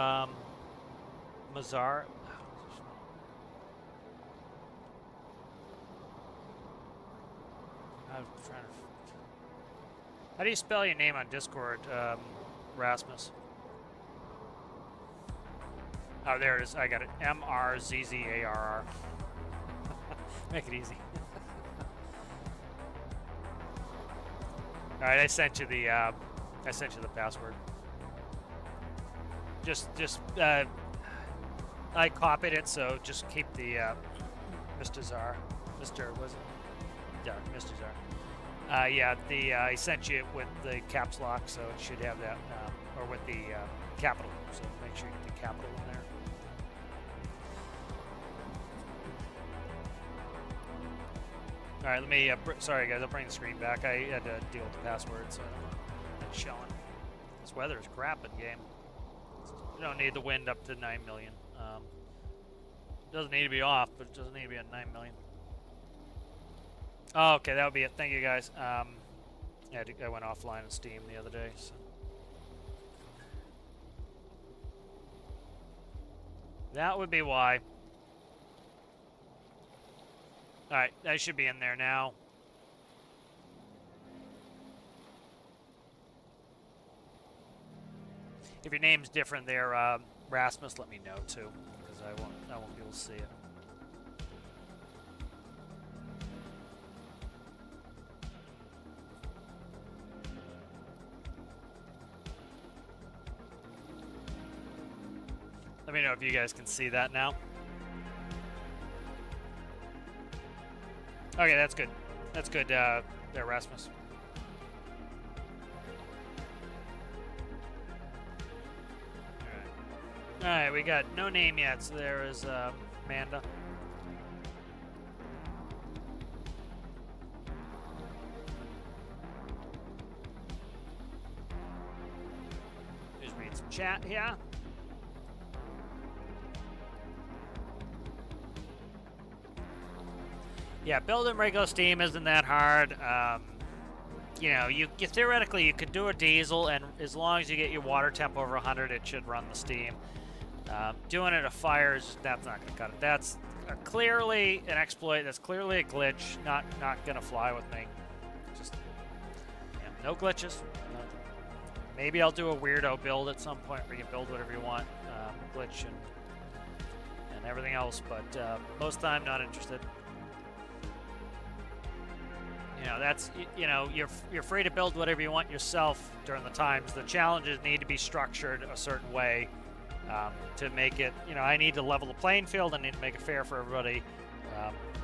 Mazar. I'm trying to. How do you spell your name on Discord, Rasmus? Oh, there it is. I got it. M-R-Z-Z-A-R-R. Make it easy. All right, I sent you the password. I copied it, so just keep the Mr. Czar. Mr. was it? Yeah, Mr. Czar. Yeah, I sent you it with the caps lock, so it should have that, or with the capital. So make sure you get the capital in there. All right, let me. Sorry, guys, I'll bring the screen back. I had to deal with the password, so it's showing. This weather is crap in game. You don't need the wind up to 9 million. Doesn't need to be off, but it doesn't need to be at 9 million. Oh, okay, that would be it. Thank you, guys. I went offline on Steam the other day. So. That would be why. All right, that should be in there now. If your name's different there, Rasmus, let me know too, because I won't be able to see it. Let me know if you guys can see that now. Okay, that's good. That's good, there, Rasmus. Alright, we got no name yet, so there is Amanda. Just read some chat here. Yeah, building regular Steam isn't that hard. You know, you theoretically you could do a diesel, and as long as you get your water temp over 100, it should run the Steam. Doing it at fires, that's not going to cut it. That's clearly an exploit. That's clearly a glitch. Not going to fly with me. Just yeah, no glitches. Maybe I'll do a weirdo build at some point where you can build whatever you want, glitch and everything else. But most of the time, not interested. You know, that's, you know, you're free to build whatever you want yourself during the times. The challenges need to be structured a certain way to make it, you know, I need to level the playing field. I need to make it fair for everybody,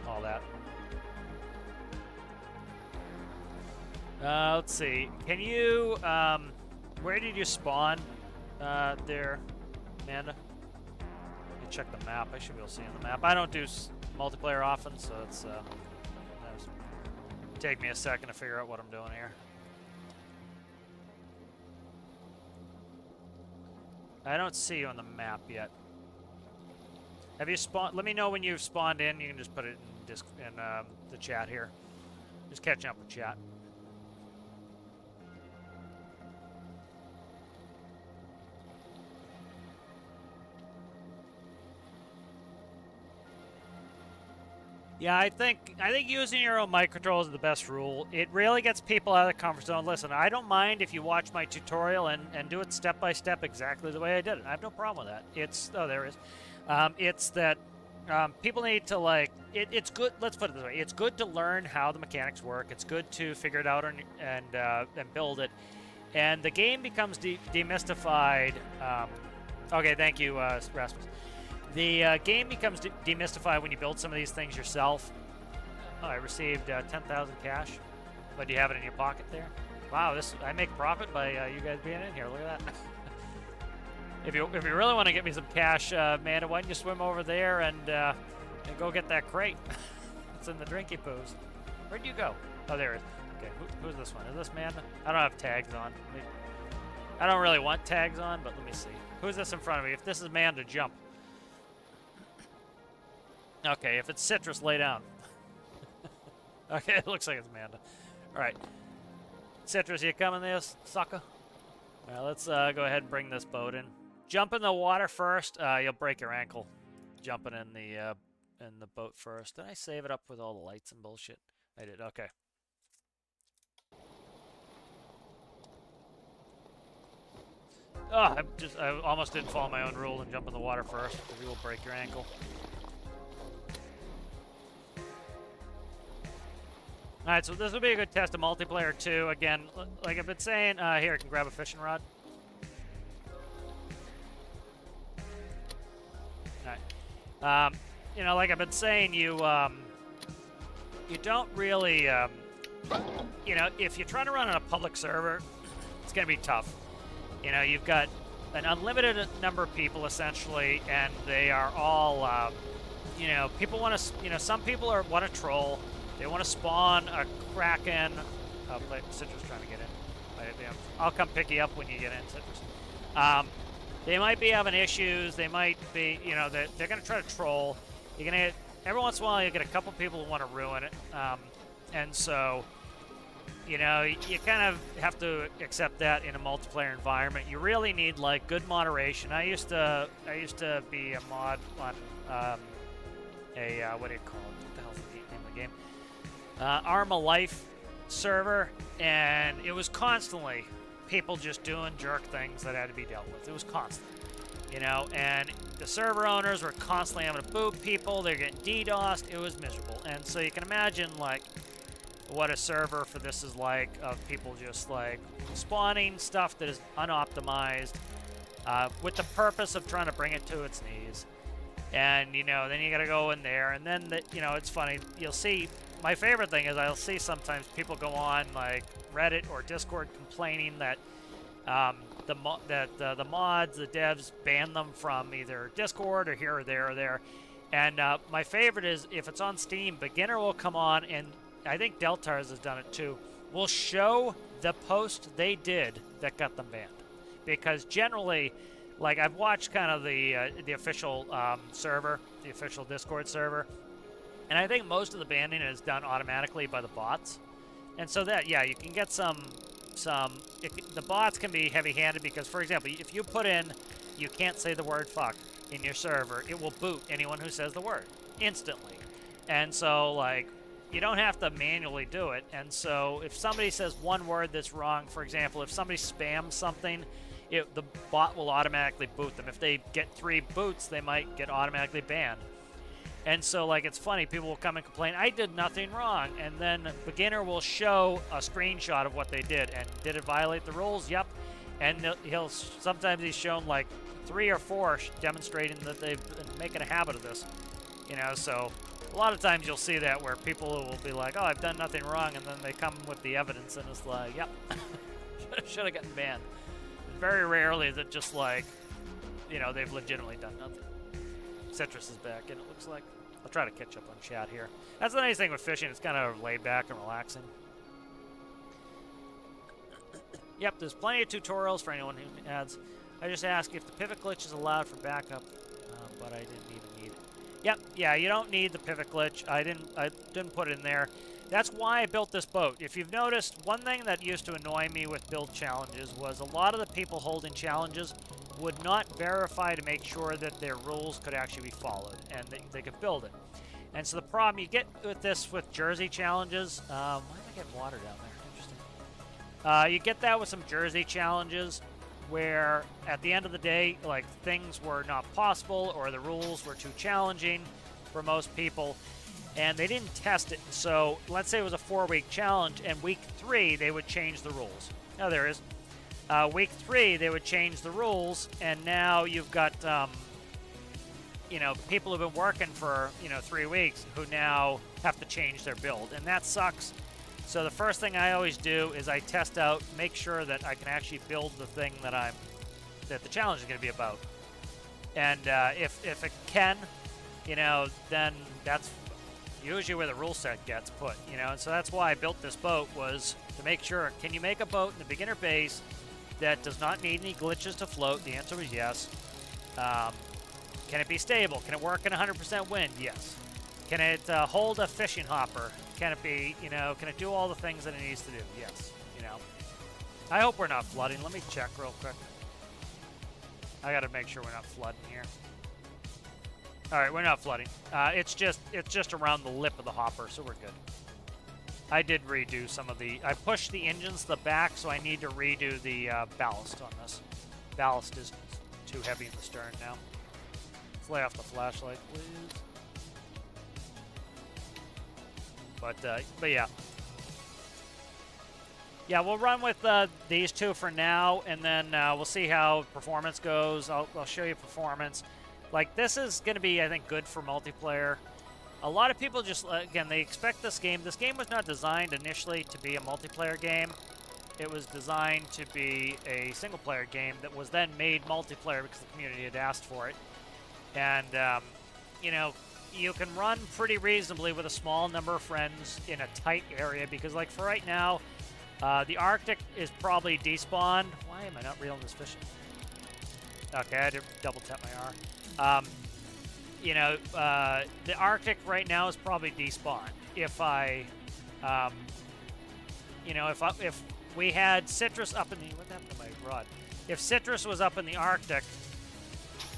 all that. Let's see. Can you, where did you spawn there, Amanda? You check the map. I should be able to see on the map. I don't do multiplayer often, so it's, take me a second to figure out what I'm doing here. I don't see you on the map yet. Have you spawned? Let me know when you've spawned in. You can just put it in the chat here. Just catching up with chat. Yeah, I think using your own mic controls is the best rule. It really gets people out of the comfort zone. Listen, I don't mind if you watch my tutorial and do it step by step exactly the way I did it. I have no problem with that. There is. It's that people need to like. It's good. Let's put it this way. It's good to learn how the mechanics work. It's good to figure it out and build it. And the game becomes demystified. Okay, thank you, Rasmus. The game becomes demystified when you build some of these things yourself. Oh, I received 10,000 cash. But do you have it in your pocket there? Wow, I make profit by you guys being in here. Look at that. If you really want to get me some cash, Amanda, why don't you swim over there and go get that crate? It's in the drinky poos. Where'd you go? Oh, there it is. Okay, who's this one? Is this Amanda? I don't have tags on. I don't really want tags on, but let me see. Who's this in front of me? If this is Amanda, jump. Okay, if it's Citrus, lay down. Okay, it looks like it's Amanda. Alright. Citrus, you coming there, sucker? Alright, let's go ahead and bring this boat in. Jump in the water first. You'll break your ankle jumping in the boat first. Did I save it up with all the lights and bullshit? I did, okay. Oh, I almost didn't follow my own rule and jump in the water first, because you will break your ankle. Alright, so this will be a good test of multiplayer too. Again, like I've been saying, here, I can grab a fishing rod. Alright. You know, like I've been saying, you don't really, you know, if you're trying to run on a public server, it's going to be tough. You know, you've got an unlimited number of people, essentially, and they are all, you know, people want to, you know, some people want to troll. They want to spawn a Kraken. Citrus trying to get in. I'll come pick you up when you get in, Citrus. They might be having issues. They might be, you know, they're going to try to troll. You're going to get, every once in a while, you get a couple people who want to ruin it. And so, you know, you kind of have to accept that in a multiplayer environment. You really need, like, good moderation. I used to be a mod on what do you call it? What the hell's the name of the game? Arma Life server, and it was constantly people just doing jerk things that had to be dealt with. It was constant, you know, and the server owners were constantly having to boot people. They're getting DDoSed. It was miserable. And so you can imagine, like, what a server for this is like, of people just, like, spawning stuff that is unoptimized with the purpose of trying to bring it to its knees. And, you know, then you gotta go in there, and then, you know, it's funny. You'll see, my favorite thing is I'll see sometimes people go on, like, Reddit or Discord complaining that the mods, the devs, ban them from either Discord or here or there or there. And my favorite is, if it's on Steam, Beginner will come on, and I think Deltars has done it too, will show the post they did that got them banned. Because generally, like, I've watched kind of the official server, the official Discord server, and I think most of the banning is done automatically by the bots. And so that, yeah, you can get the bots can be heavy-handed because, for example, if you put in, you can't say the word fuck in your server, it will boot anyone who says the word instantly. And so, like, you don't have to manually do it. And so if somebody says one word that's wrong, for example, if somebody spams something, the bot will automatically boot them. If they get 3 boots, they might get automatically banned. And so, like, it's funny, people will come and complain, I did nothing wrong, and then Beginner will show a screenshot of what they did, and did it violate the rules? Yep. And sometimes he's shown, like, 3 or 4 demonstrating that they've been making a habit of this. You know, so a lot of times you'll see that where people will be like, oh, I've done nothing wrong, and then they come with the evidence, and it's like, yep, should have gotten banned. Very rarely is it just like, you know, they've legitimately done nothing. Citrus is back, and it looks like. I'll try to catch up on chat here. That's the nice thing with fishing. It's kind of laid back and relaxing. Yep, there's plenty of tutorials for anyone who adds. I just asked if the pivot glitch is allowed for backup, but I didn't even need it. Yep, yeah, you don't need the pivot glitch. I didn't put it in there. That's why I built this boat. If you've noticed, one thing that used to annoy me with build challenges was a lot of the people holding challenges would not verify to make sure that their rules could actually be followed and they could build it. And so the problem you get with this with Jersey challenges, why am I getting water down there? Interesting. You get that with some Jersey challenges where at the end of the day, like, things were not possible or the rules were too challenging for most people, and they didn't test it. So let's say it was a 4-week challenge, and week 3 they would change the rules. Oh, there is. Week 3 they would change the rules, and now you've got you know, people who've been working for 3 weeks who now have to change their build, and that sucks. So the first thing I always do is I test out, make sure that I can actually build the thing that the challenge is going to be about. And if it can, then that's usually where the rule set gets put, And so that's why I built this boat, was to make sure, can you make a boat in the beginner base that does not need any glitches to float? The answer was yes. Can it be stable? Can it work in 100% wind? Yes. Can it hold a fishing hopper? Can it be, can it do all the things that it needs to do? Yes. I hope we're not flooding. Let me check real quick. I got to make sure we're not flooding here. All right, we're not flooding. It's just around the lip of the hopper, so we're good. I did redo some of I pushed the engines to the back, so I need to redo the ballast on this. Ballast is too heavy in the stern now. Let's lay off the flashlight, please. But yeah. Yeah, we'll run with these two for now, and then we'll see how performance goes. I'll show you performance. Like, this is going to be, I think, good for multiplayer. A lot of people just, again, they expect this game. This game was not designed initially to be a multiplayer game. It was designed to be a single-player game that was then made multiplayer because the community had asked for it. And, you can run pretty reasonably with a small number of friends in a tight area because, like, for right now, the Arctic is probably despawned. Why am I not reeling this fish? Okay, I had to double tap my R. The Arctic right now is probably despawned. If we had Citrus up in the, what happened to my rod? If Citrus was up in the Arctic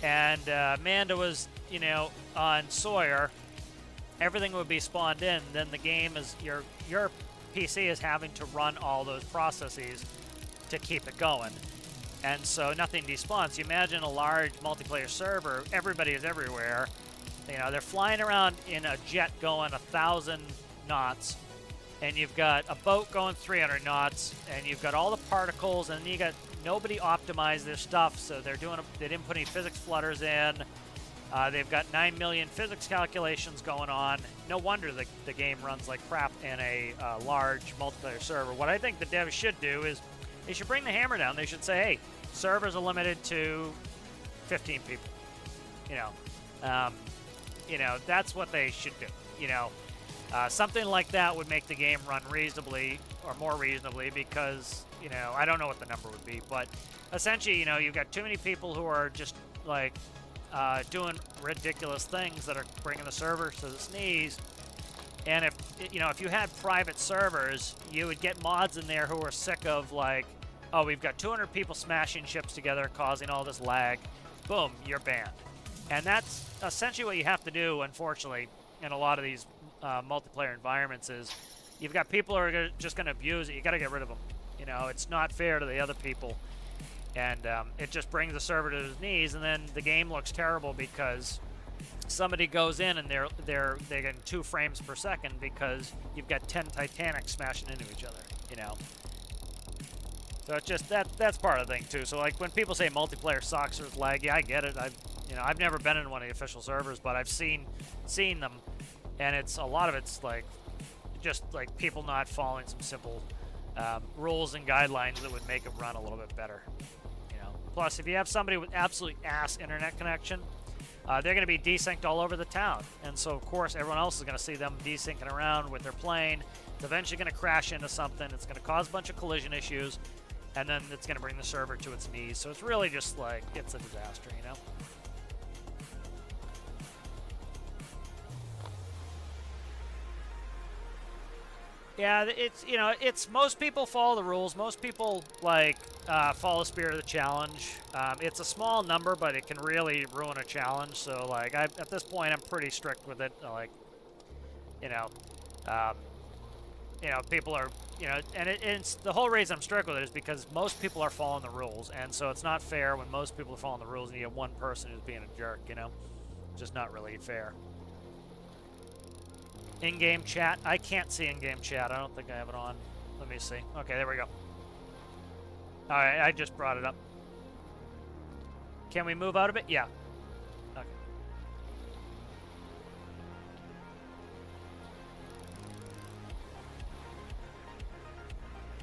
and Amanda was, on Sawyer, everything would be spawned in. Then the game is, your PC is having to run all those processes to keep it going. And so nothing despawns. You imagine a large multiplayer server, everybody is everywhere. They're flying around in a jet going 1,000 knots, and you've got a boat going 300 knots, and you've got all the particles, and you got nobody optimized their stuff, so they didn't put any physics flutters in. They've got 9 million physics calculations going on. No wonder the game runs like crap in a large multiplayer server. What I think the devs should do is they should bring the hammer down. They should say, hey, servers are limited to 15 people. That's what they should do. Something like that would make the game run reasonably or more reasonably because, I don't know what the number would be, but essentially, you've got too many people who are just like doing ridiculous things that are bringing the server to the knees. And if you had private servers, you would get mods in there who are sick of like, oh, we've got 200 people smashing ships together, causing all this lag. Boom, you're banned. And that's essentially what you have to do, unfortunately, in a lot of these multiplayer environments is you've got people who are just going to abuse it. You got to get rid of them. It's not fair to the other people. And it just brings the server to his knees, and then the game looks terrible because somebody goes in and they're getting 2 frames per second because you've got 10 Titanics smashing into each other. So it's just that's part of the thing too. So like when people say multiplayer sucks or is laggy, I get it. I've never been in one of the official servers, but I've seen them, and a lot of it's like just like people not following some simple rules and guidelines that would make it run a little bit better. Plus, if you have somebody with absolute ass internet connection, they're going to be desynced all over the town, and so of course everyone else is going to see them desyncing around with their plane. It's eventually going to crash into something. It's going to cause a bunch of collision issues, and then it's going to bring the server to its knees. So it's really just like, it's a disaster, you know? Yeah, it's, you know, it's, most people follow the rules. Most people, like, follow the spirit of the challenge. It's a small number, but it can really ruin a challenge. So, like, at this point, I'm pretty strict with it. Like, you know, um, people are, you know, and it's the whole reason I'm strict with it is because most people are following the rules. And so it's not fair when most people are following the rules and you have one person who's being a jerk, you know? It's just not really fair. In-game chat. I can't see in-game chat. I don't think I have it on. Let me see. Okay, there we go. Alright, I just brought it up. Can we move out of it? Yeah. Okay.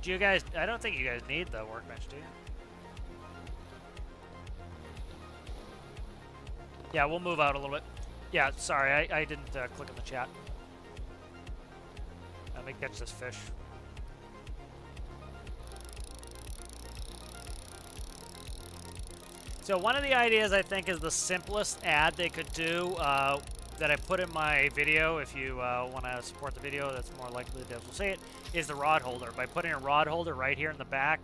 Do you guys... I don't think you guys need the workbench, do you? Yeah, we'll move out a little bit. Yeah, sorry, I didn't click on the chat. Let me catch this fish. So one of the ideas I think is the simplest ad they could do that I put in my video, if you want to support the video, that's more likely to see it, is the rod holder. By putting a rod holder right here in the back,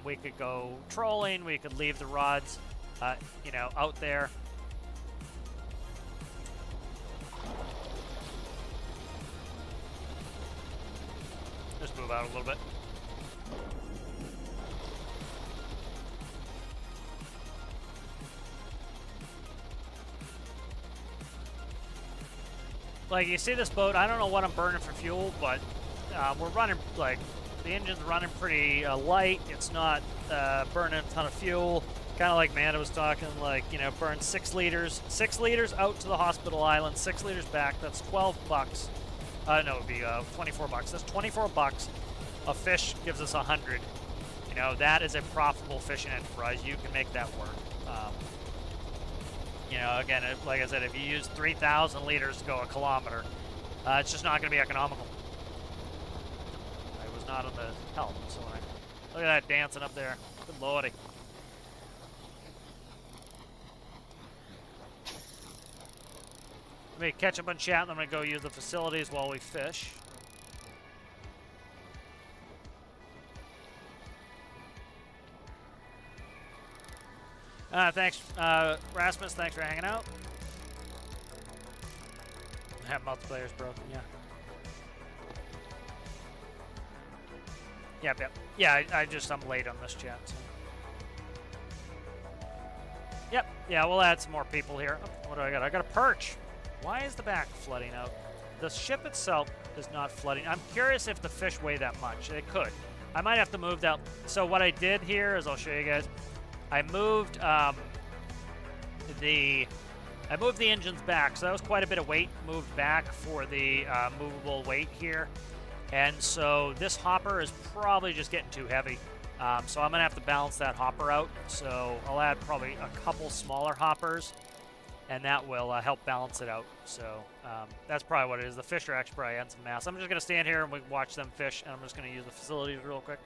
we could go trolling, we could leave the rods, you know, out there. Just move out a little bit. Like, you see this boat, I don't know what I'm burning for fuel, but we're running, like, the engine's running pretty light. It's not burning a ton of fuel. Kind of like Amanda was talking, like, you know, burn 6 liters. 6 liters out to the hospital island, 6 liters back. That's 12 bucks. No, it would be 24 bucks. That's 24 bucks. A fish gives us 100. You know, that is a profitable fishing enterprise. You can make that work. You know, again, like I said, if you use 3,000 liters to go a kilometer, it's just not going to be economical. I was not on the helm, so look at that dancing up there. Good lordy. Let me catch up on chat, and I'm going to go use the facilities while we fish. Thanks, Rasmus. Thanks for hanging out. That multiplayer's broken, yeah. Yep. Yeah, I'm late on this chat. So. Yep. Yeah, we'll add some more people here. Oh, what do I got? I got a perch. Why is the back flooding out? The ship itself is not flooding. I'm curious if the fish weigh that much. They could. I might have to move that. So what I did here is I'll show you guys. I moved the engines back, so that was quite a bit of weight moved back for the movable weight here, and so this hopper is probably just getting too heavy. So I'm gonna have to balance that hopper out. So I'll add probably a couple smaller hoppers, and that will help balance it out. So that's probably what it is. The fish are actually probably adding some mass. I'm just gonna stand here and we watch them fish, and I'm just gonna use the facilities real quick.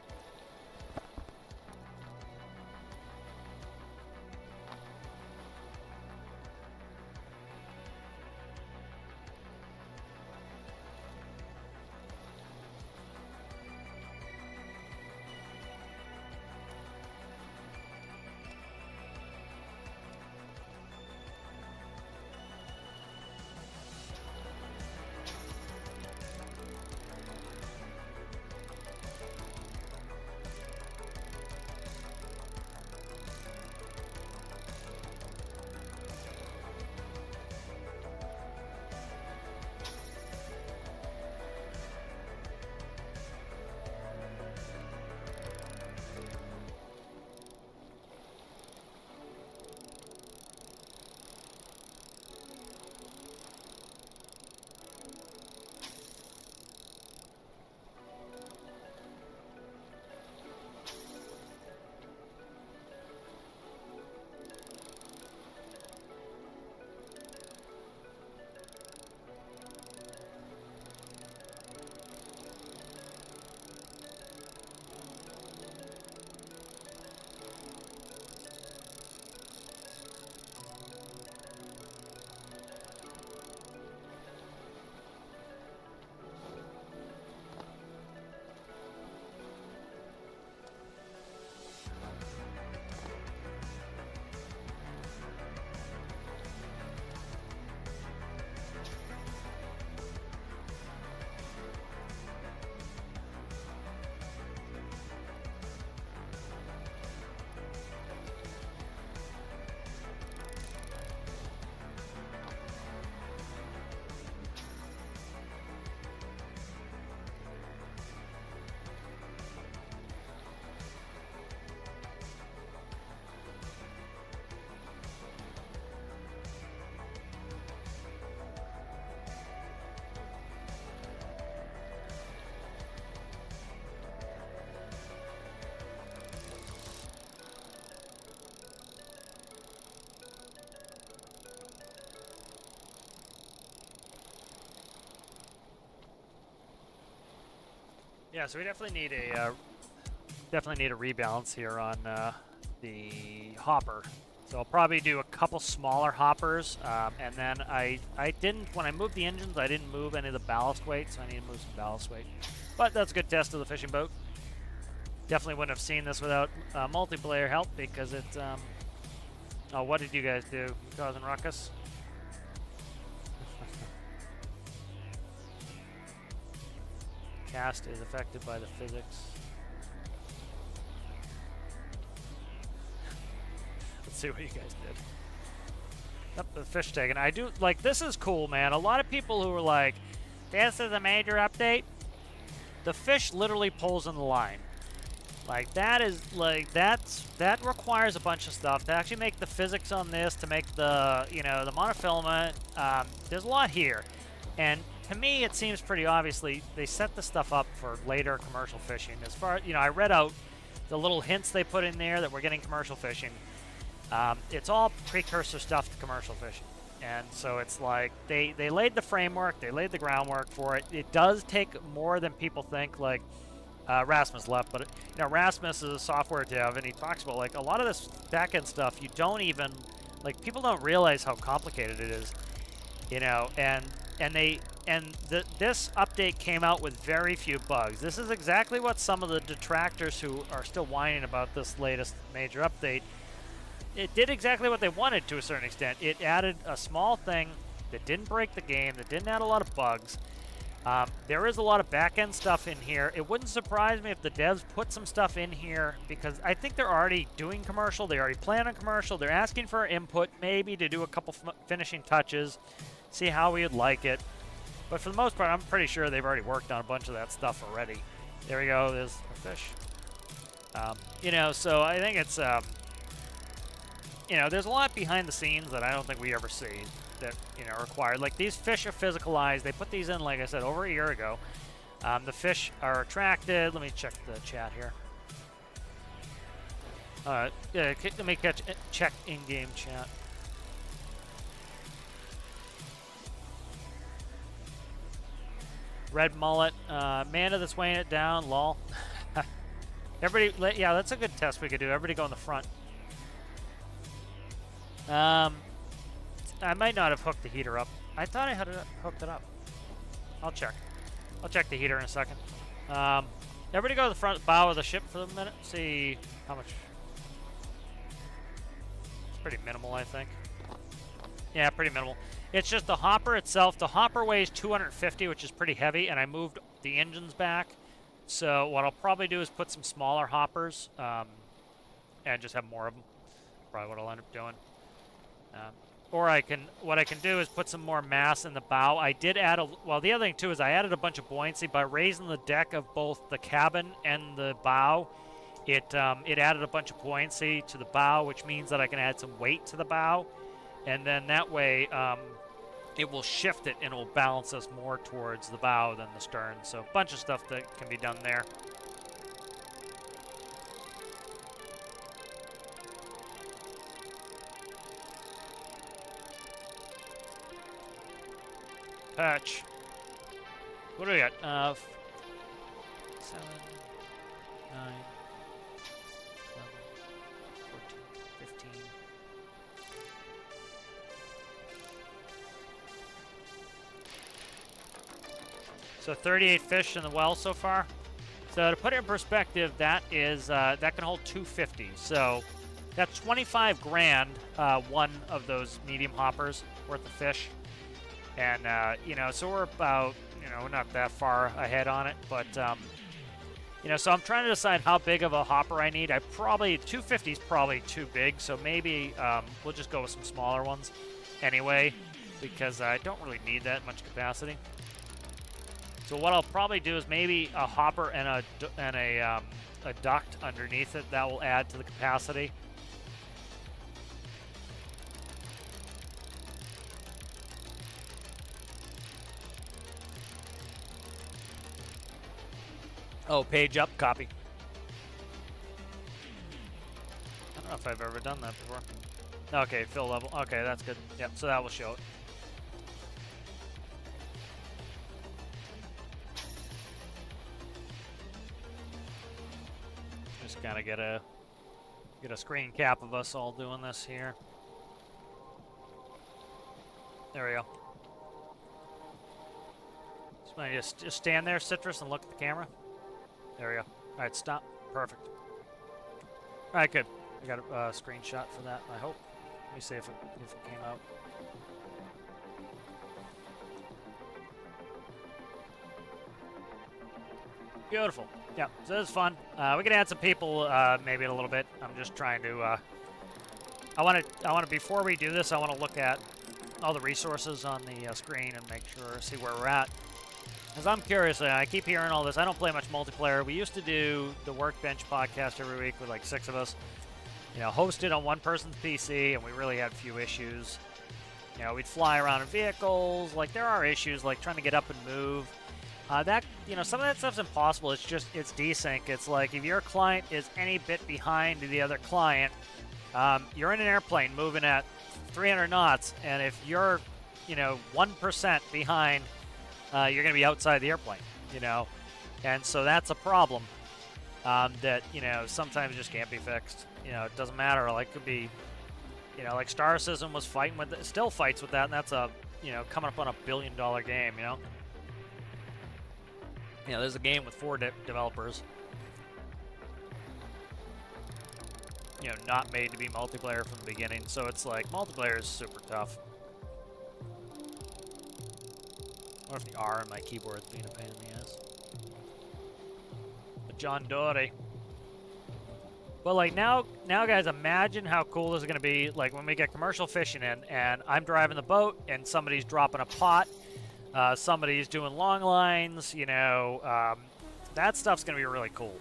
Yeah, so we definitely need a rebalance here on the hopper. So I'll probably do a couple smaller hoppers, and then I didn't, when I moved the engines, I didn't move any of the ballast weight, so I need to move some ballast weight. But that's a good test of the fishing boat. Definitely wouldn't have seen this without multiplayer help, because it's, oh, what did you guys do? Causing ruckus? Cast is affected by the physics. Let's see what you guys did. Up the fish taken. I do like, this is cool, man. A lot of people who are like, this is a major update. The fish literally pulls in the line. Like, that is like, that requires a bunch of stuff to actually make the physics on this, to make the, you know, the monofilament. There's a lot here, and to me it seems pretty obviously they set the stuff up for later commercial fishing. As far, you know, I read out the little hints they put in there that we're getting commercial fishing. It's all precursor stuff to commercial fishing, and so it's like they laid the framework, they laid the groundwork for it. It does take more than people think. Like, Rasmus left, but you know, Rasmus is a software dev, and he talks about like a lot of this back-end stuff you don't even, like, people don't realize how complicated it is, you know. This update came out with very few bugs. This is exactly what some of the detractors who are still whining about this latest major update, it did exactly what they wanted to a certain extent. It added a small thing that didn't break the game, that didn't add a lot of bugs. There is a lot of back-end stuff in here. It wouldn't surprise me if the devs put some stuff in here, because I think they're already doing commercial. They already plan on commercial. They're asking for input, maybe to do a couple finishing touches, see how we would like it. But for the most part, I'm pretty sure they've already worked on a bunch of that stuff already. There we go. There's a fish. You know, so I think it's, you know, there's a lot behind the scenes that I don't think we ever see that, you know, required. Like, these fish are physicalized. They put these in, like I said, over a year ago. The fish are attracted. Let me check the chat here. Yeah, let me check in-game chat. Red mullet. Manda that's weighing it down. Lol. Everybody, yeah, that's a good test we could do. Everybody go in the front. I might not have hooked the heater up. I thought I had hooked it up. I'll check. I'll check the heater in a second. Everybody go to the front bow of the ship for a minute. See how much. It's pretty minimal, I think. Yeah, pretty minimal. It's just the hopper itself. The hopper weighs 250, which is pretty heavy, and I moved the engines back. So what I'll probably do is put some smaller hoppers, and just have more of them. Probably what I'll end up doing. Or what I can do is put some more mass in the bow. I did add well, the other thing too is I added a bunch of buoyancy by raising the deck of both the cabin and the bow. It added a bunch of buoyancy to the bow, which means that I can add some weight to the bow, and then that way it will shift it and it will balance us more towards the bow than the stern. So a bunch of stuff that can be done there. Patch. What do we got? 7, 9, 11, 14, 15. So 38 fish in the well so far. So to put it in perspective, that is that can hold 250. So that's 25 grand. One of those medium hoppers worth of fish. And, you know, so we're about, you know, we're not that far ahead on it, but, you know, so I'm trying to decide how big of a hopper I need. 250 is probably too big, so maybe we'll just go with some smaller ones anyway, because I don't really need that much capacity. So what I'll probably do is maybe a hopper and a duct underneath it. That will add to the capacity. Oh, page up, copy. I don't know if I've ever done that before. Okay, fill level. Okay, that's good. Yep, so that will show it. Just kind of get a screen cap of us all doing this here. There we go. So just stand there, Citrus, and look at the camera. There we go. All right, stop. Perfect. All right, good. I got a screenshot for that, I hope. Let me see if it came out. Beautiful. Yeah, so this is fun. We can add some people maybe in a little bit. I'm just trying to. I want to before we do this, I want to look at all the resources on the screen and make sure, see where we're at. Because I'm curious, I keep hearing all this. I don't play much multiplayer. We used to do the Workbench podcast every week with like 6 of us. You know, hosted on one person's PC, and we really had few issues. You know, we'd fly around in vehicles. Like, there are issues, like trying to get up and move. That, you know, some of that stuff's impossible. It's just, it's desync. It's like, if your client is any bit behind the other client, you're in an airplane moving at 300 knots, and if you're, you know, 1% behind, you're going to be outside the airplane, you know. And so that's a problem that, you know, sometimes just can't be fixed. You know, it doesn't matter. Like, could be, you know, like Star System was fighting with it, still fights with that, and that's a, you know, coming up on $1 billion game, you know. You know, there's a game with 4 developers. You know, not made to be multiplayer from the beginning, so it's like, multiplayer is super tough. I wonder if the R on my keyboard is being a pain in the ass. But John Dory. But like now guys, imagine how cool this is gonna be, like when we get commercial fishing in, and I'm driving the boat, and somebody's dropping a pot, somebody's doing long lines, you know, that stuff's gonna be really cool.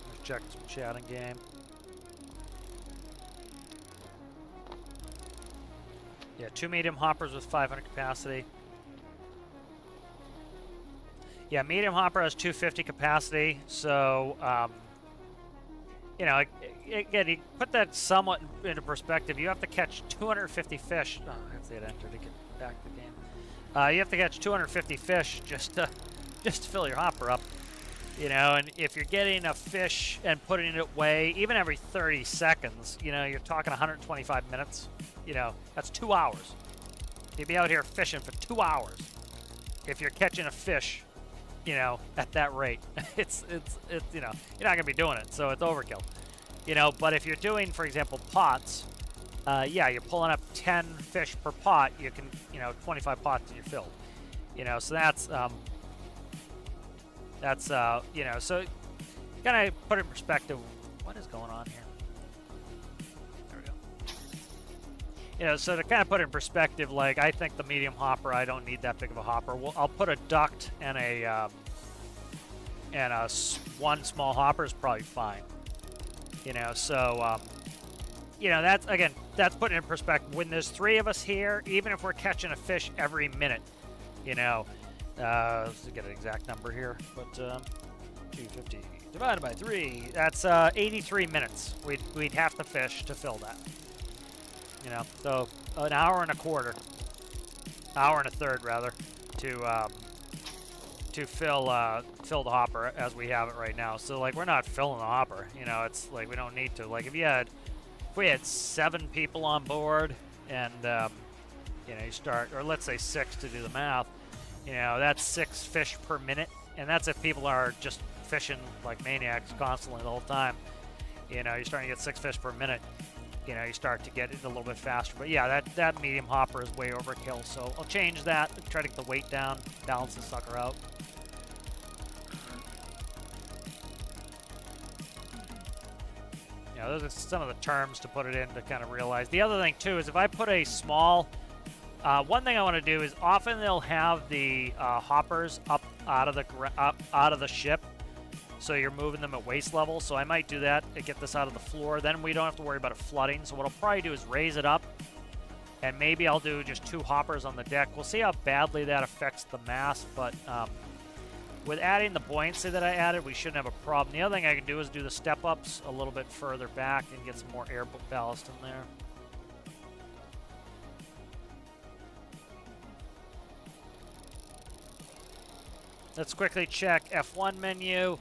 Let's check some chatting game. Yeah, 2 medium hoppers with 500 capacity. Yeah, medium hopper has 250 capacity, so, you know, again, you put that somewhat into perspective. You have to catch 250 fish. Oh, I have to hit enter to get back to the game. You have to catch 250 fish just to fill your hopper up, you know, and if you're getting a fish and putting it away, even every 30 seconds, you know, you're talking 125 minutes. You know, that's 2 hours. You'd be out here fishing for 2 hours if you're catching a fish, you know, at that rate. It's you know, you're not gonna be doing it, so it's overkill. You know, but if you're doing, for example, pots, yeah, you're pulling up 10 fish per pot. You can, you know, 25 pots and you're filled. You know, so that's you know, so kind of put it in perspective. What is going on here? You know, so to kind of put it in perspective, like, I think the medium hopper, I don't need that big of a hopper. Well, I'll put a duct and one small hopper is probably fine. You know, so, you know, that's, again, that's putting it in perspective. When there's 3 of us here, even if we're catching a fish every minute, you know, let's get an exact number here, but 250 divided by 3, that's 83 minutes we'd have to fish to fill that. You know, so an hour and a quarter, hour and a third rather, to fill the hopper as we have it right now. So like, we're not filling the hopper. You know, it's like we don't need to. Like, if we had 7 people on board, and you know, you start, or let's say 6 to do the math. You know, that's 6 fish per minute, and that's if people are just fishing like maniacs constantly the whole time. You know, you're starting to get 6 fish per minute. You know, you start to get it a little bit faster. But yeah, that medium hopper is way overkill. So I'll change that, try to get the weight down, balance the sucker out. You know, those are some of the terms to put it in to kind of realize. The other thing too is if I put a small, one thing I want to do is often they'll have the hoppers up out of the ship. So you're moving them at waist level. So I might do that to get this out of the floor. Then we don't have to worry about it flooding. So what I'll probably do is raise it up. And maybe I'll do just 2 hoppers on the deck. We'll see how badly that affects the mass. But with adding the buoyancy that I added, we shouldn't have a problem. The other thing I can do is do the step-ups a little bit further back and get some more air ballast in there. let's quickly check F1 menu.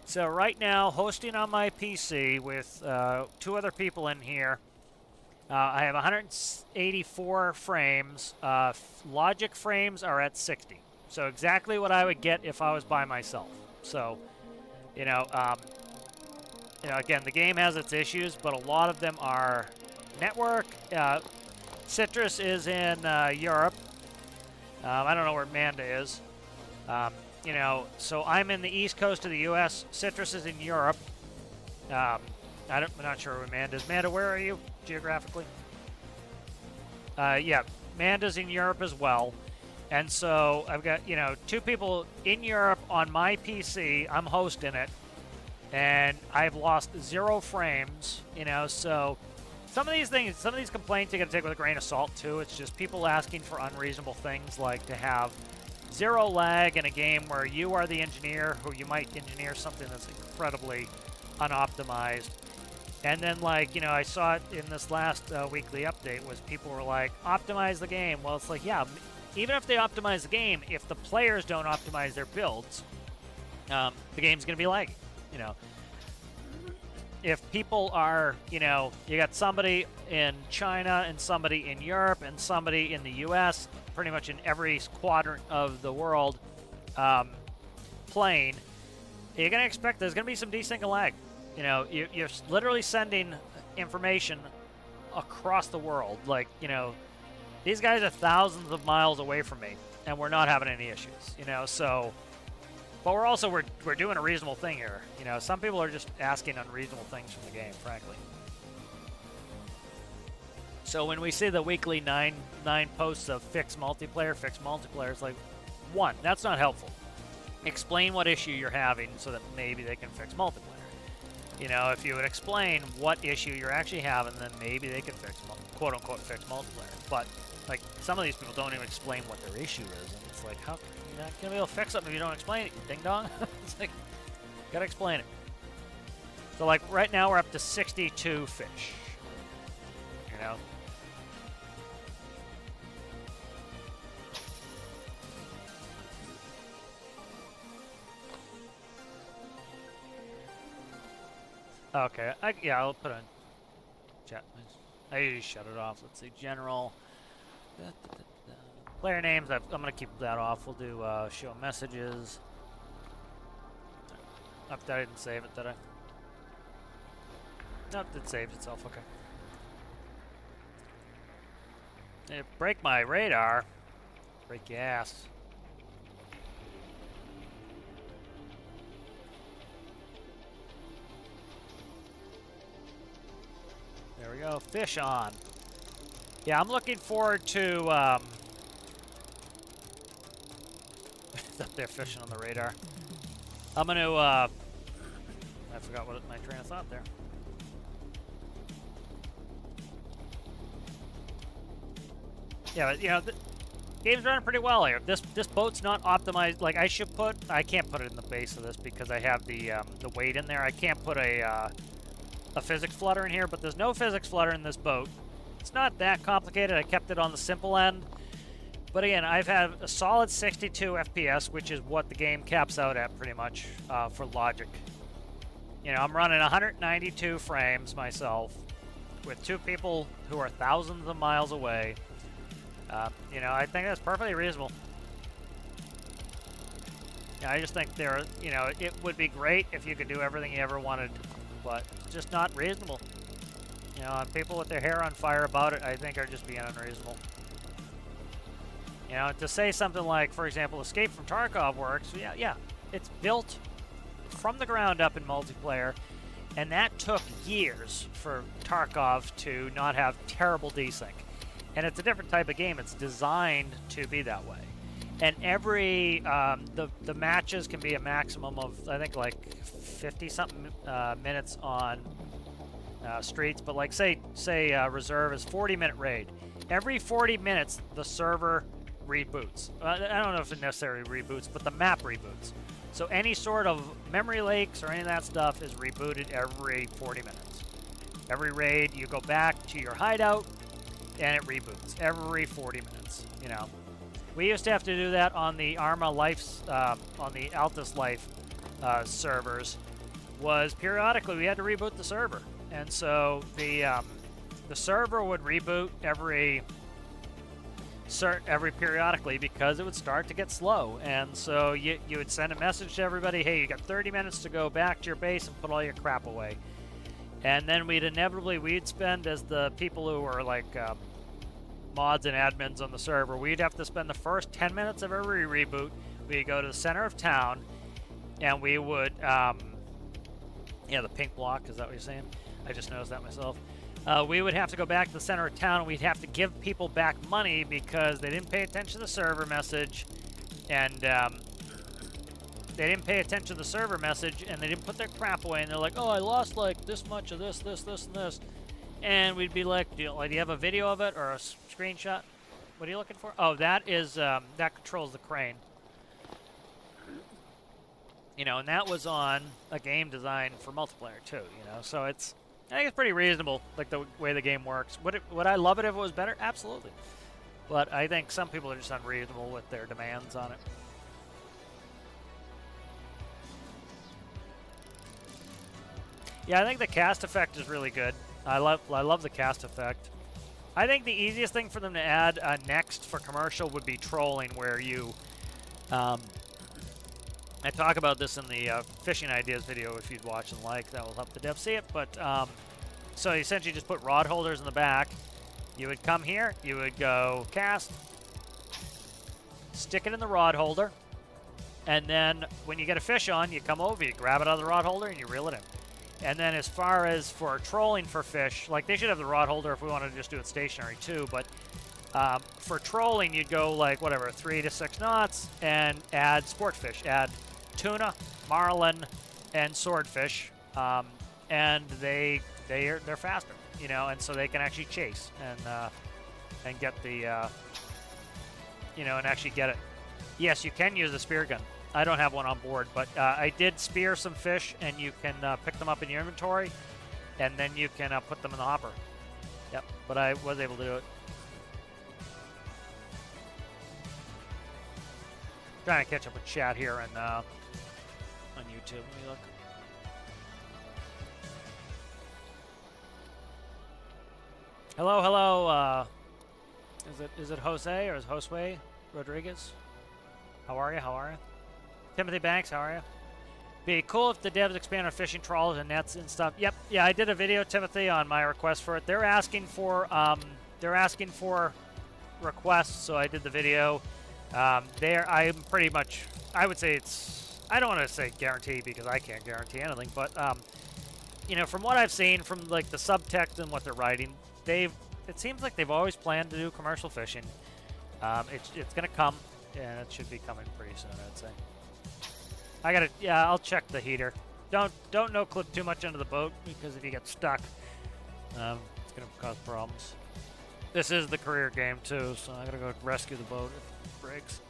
So right now, hosting on my PC with 2 other people in here. I have 184 frames. Logic frames are at 60. So exactly what I would get if I was by myself. So, again, the game has its issues, but a lot of them are network. Citrus is in Europe. I don't know where Manda is. So I'm in the east coast of the U.S. Citrus is in Europe. I'm not sure where Manda is. Manda, where are you geographically? Yeah, Manda's in Europe as well. And so I've got, 2 people in Europe on my PC. I'm hosting it. And I've lost 0 frames, so some of these complaints you got to take with a grain of salt too. It's just people asking for unreasonable things, like to have 0 lag in a game where you are the engineer, who you might engineer something that's incredibly unoptimized. And then, I saw it in this last weekly update, was people were like, optimize the game. Well, it's like, yeah, even if they optimize the game, if the players don't optimize their builds, the game's going to be laggy. If people are, you got somebody in China and somebody in Europe and somebody in the U.S., pretty much in every quadrant of the world playing, you're going to expect there's going to be some desync and lag. You're literally sending information across the world. These guys are thousands of miles away from me, and we're not having any issues, so... But we're doing a reasonable thing here. Some people are just asking unreasonable things from the game, frankly. So when we see the weekly 9 posts of fix multiplayer, it's like, 1, that's not helpful. Explain what issue you're having so that maybe they can fix multiplayer. If you would explain what issue you're actually having, then maybe they can fix, quote-unquote, fix multiplayer. But, some of these people don't even explain what their issue is, and it's like, how... You're not going to be able to fix something if you don't explain it, you ding-dong. It's like, got to explain it. So, right now we're up to 62 fish. Okay, I'll put on chat. I usually shut it off. Let's see, general. Player names, I'm going to keep that off. We'll do show messages. I didn't save it, did I? Nope, it saved itself, okay. Break my radar. Break your ass. There we go, fish on. Yeah, I'm looking forward to... up there fishing on the radar. I'm going to, I forgot what my train of thought there. Yeah, but, the game's running pretty well here. This boat's not optimized. I can't put it in the base of this because I have the weight in there. I can't put a physics flutter in here, but there's no physics flutter in this boat. It's not that complicated. I kept it on the simple end. But again, I've had a solid 62 FPS, which is what the game caps out at pretty much for logic. I'm running 192 frames myself with 2 people who are thousands of miles away. I think that's perfectly reasonable. I just think it would be great if you could do everything you ever wanted, but it's just not reasonable. And people with their hair on fire about it, I think, are just being unreasonable. To say something like, for example, Escape from Tarkov works, yeah, it's built from the ground up in multiplayer, and that took years for Tarkov to not have terrible desync. And it's a different type of game. It's designed to be that way. And every, the matches can be a maximum of, I think, 50-something minutes on streets, but say reserve is 40-minute raid. Every 40 minutes, the server reboots. I don't know if it necessarily reboots, but the map reboots. So any sort of memory leaks or any of that stuff is rebooted every 40 minutes. Every raid, you go back to your hideout, and it reboots every 40 minutes, We used to have to do that on the Arma Life, on the Altus Life servers. Was periodically we had to reboot the server, and so the server would reboot every periodically because it would start to get slow, and so you would send a message to everybody, hey, you got 30 minutes to go back to your base and put all your crap away. And then we'd spend, as the people who were like mods and admins on the server, we'd have to spend the first 10 minutes of every reboot. We'd go to the center of town, and we would yeah, the pink block, is that what you're saying? I just noticed that myself. We would have to go back to the center of town, and we'd have to give people back money because they didn't pay attention to the server message, and they didn't pay attention to the server message, and they didn't put their crap away, and they're like, oh, I lost like this much of this, this, this, and this. And we'd be like, do you have a video of it or a screenshot? What are you looking for? Oh, that is, that controls the crane. You know, and that was on a game designed for multiplayer too, you know, so I think it's pretty reasonable, like the way the game works. Would I love it if it was better? Absolutely. But I think some people are just unreasonable with their demands on it. Yeah, I think the cast effect is really good. I love the cast effect. I think the easiest thing for them to add next for commercial would be trolling, where you I talk about this in the fishing ideas video if you'd watch and like. That will help the devs see it. But so you essentially just put rod holders in the back. You would come here. You would go cast. Stick it in the rod holder. And then when you get a fish on, you come over, you grab it out of the rod holder, and you reel it in. And then as far as for trolling for fish, like they should have the rod holder if we wanted to just do it stationary too. But for trolling, you'd go like whatever, 3 to 6 knots and add sport fish. Add tuna, marlin, and swordfish, and they're faster, you know, and so they can actually chase and get the you know, and actually get it. Yes, you can use a spear gun. I don't have one on board, but I did spear some fish, and you can pick them up in your inventory, and then you can put them in the hopper. Yep, but I was able to do it. Trying to catch up with chat here and on YouTube. Let me look. Hello, hello. Is it Jose or is Josue Rodriguez? How are you? How are you? Timothy Banks, how are you? Be cool if the devs expand on fishing trawlers and nets and stuff. Yep. Yeah, I did a video, Timothy, on my request for it. They're asking for requests, so I did the video. I'm pretty much, I would say I don't want to say guarantee because I can't guarantee anything, but, you know, from what I've seen from, like, the subtext and what they're writing, it seems like they've always planned to do commercial fishing. It's going to come, and it should be coming pretty soon, I'd say. Yeah, I'll check the heater. Don't no-clip too much into the boat, because if you get stuck, it's going to cause problems. This is the career game, too, so I got to go rescue the boat if it breaks.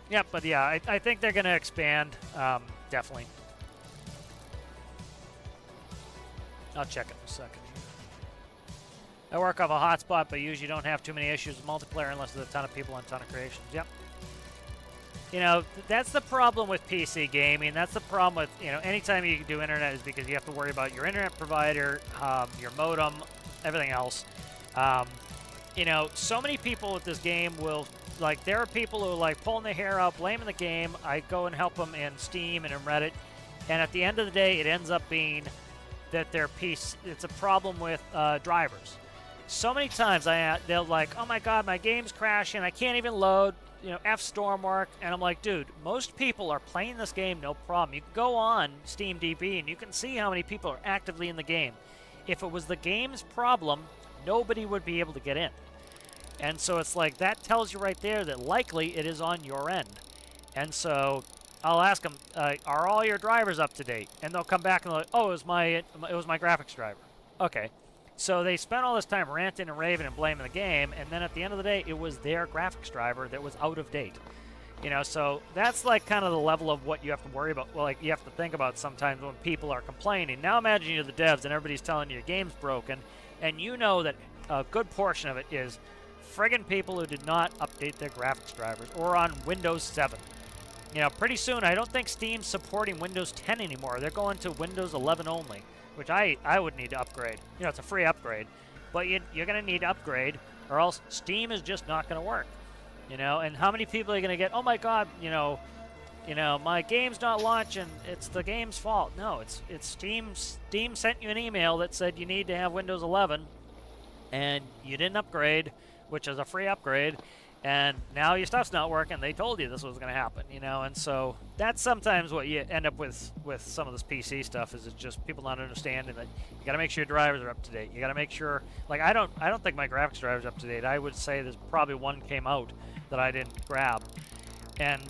Yeah, but yeah, I think they're going to expand, definitely. I'll check it in a second. I work off a hotspot, but usually don't have too many issues with multiplayer unless there's a ton of people and a ton of creations. Yep. You know, that's the problem with PC gaming. That's the problem with, you know, anytime you do internet is because you have to worry about your internet provider, your modem, everything else. You know, so many people with this game will, like, there are people who are, like, pulling their hair out, blaming the game. I go and help them in Steam and in Reddit. And at the end of the day, it ends up being that their PC, it's a problem with drivers. So many times they'll like, oh my god, my game's crashing, I can't even load, you know, F stormworks, and I'm like, dude, most people are playing this game no problem. You can go on SteamDB and you can see how many people are actively in the game. If it was the game's problem, nobody would be able to get in. And so it's like, that tells you right there that likely it is on your end. And so I'll ask them, are all your drivers up to date? And they'll come back and they're like, oh, it was my graphics driver. Okay. So they spent all this time ranting and raving and blaming the game, and then at the end of the day, it was their graphics driver that was out of date. You know, so that's like kind of the level of what you have to worry about. Well, like you have to think about sometimes when people are complaining. Now imagine you're the devs and everybody's telling you your game's broken, and you know that a good portion of it is friggin' people who did not update their graphics drivers or on Windows 7. You know, pretty soon, I don't think Steam's supporting Windows 10 anymore. They're going to Windows 11 only, which I would need to upgrade. You know, it's a free upgrade, but you're going to need to upgrade, or else Steam is just not going to work. You know, and how many people are going to get, oh my God, you know, my game's not launching. It's the game's fault. No, it's Steam. Steam sent you an email that said you need to have Windows 11, and you didn't upgrade, which is a free upgrade. And now your stuff's not working. They told you this was going to happen, you know, and so that's sometimes what you end up with some of this PC stuff is it's just people not understanding that you got to make sure your drivers are up to date. You got to make sure, like I don't think my graphics driver's up to date. I would say there's probably one came out that I didn't grab, and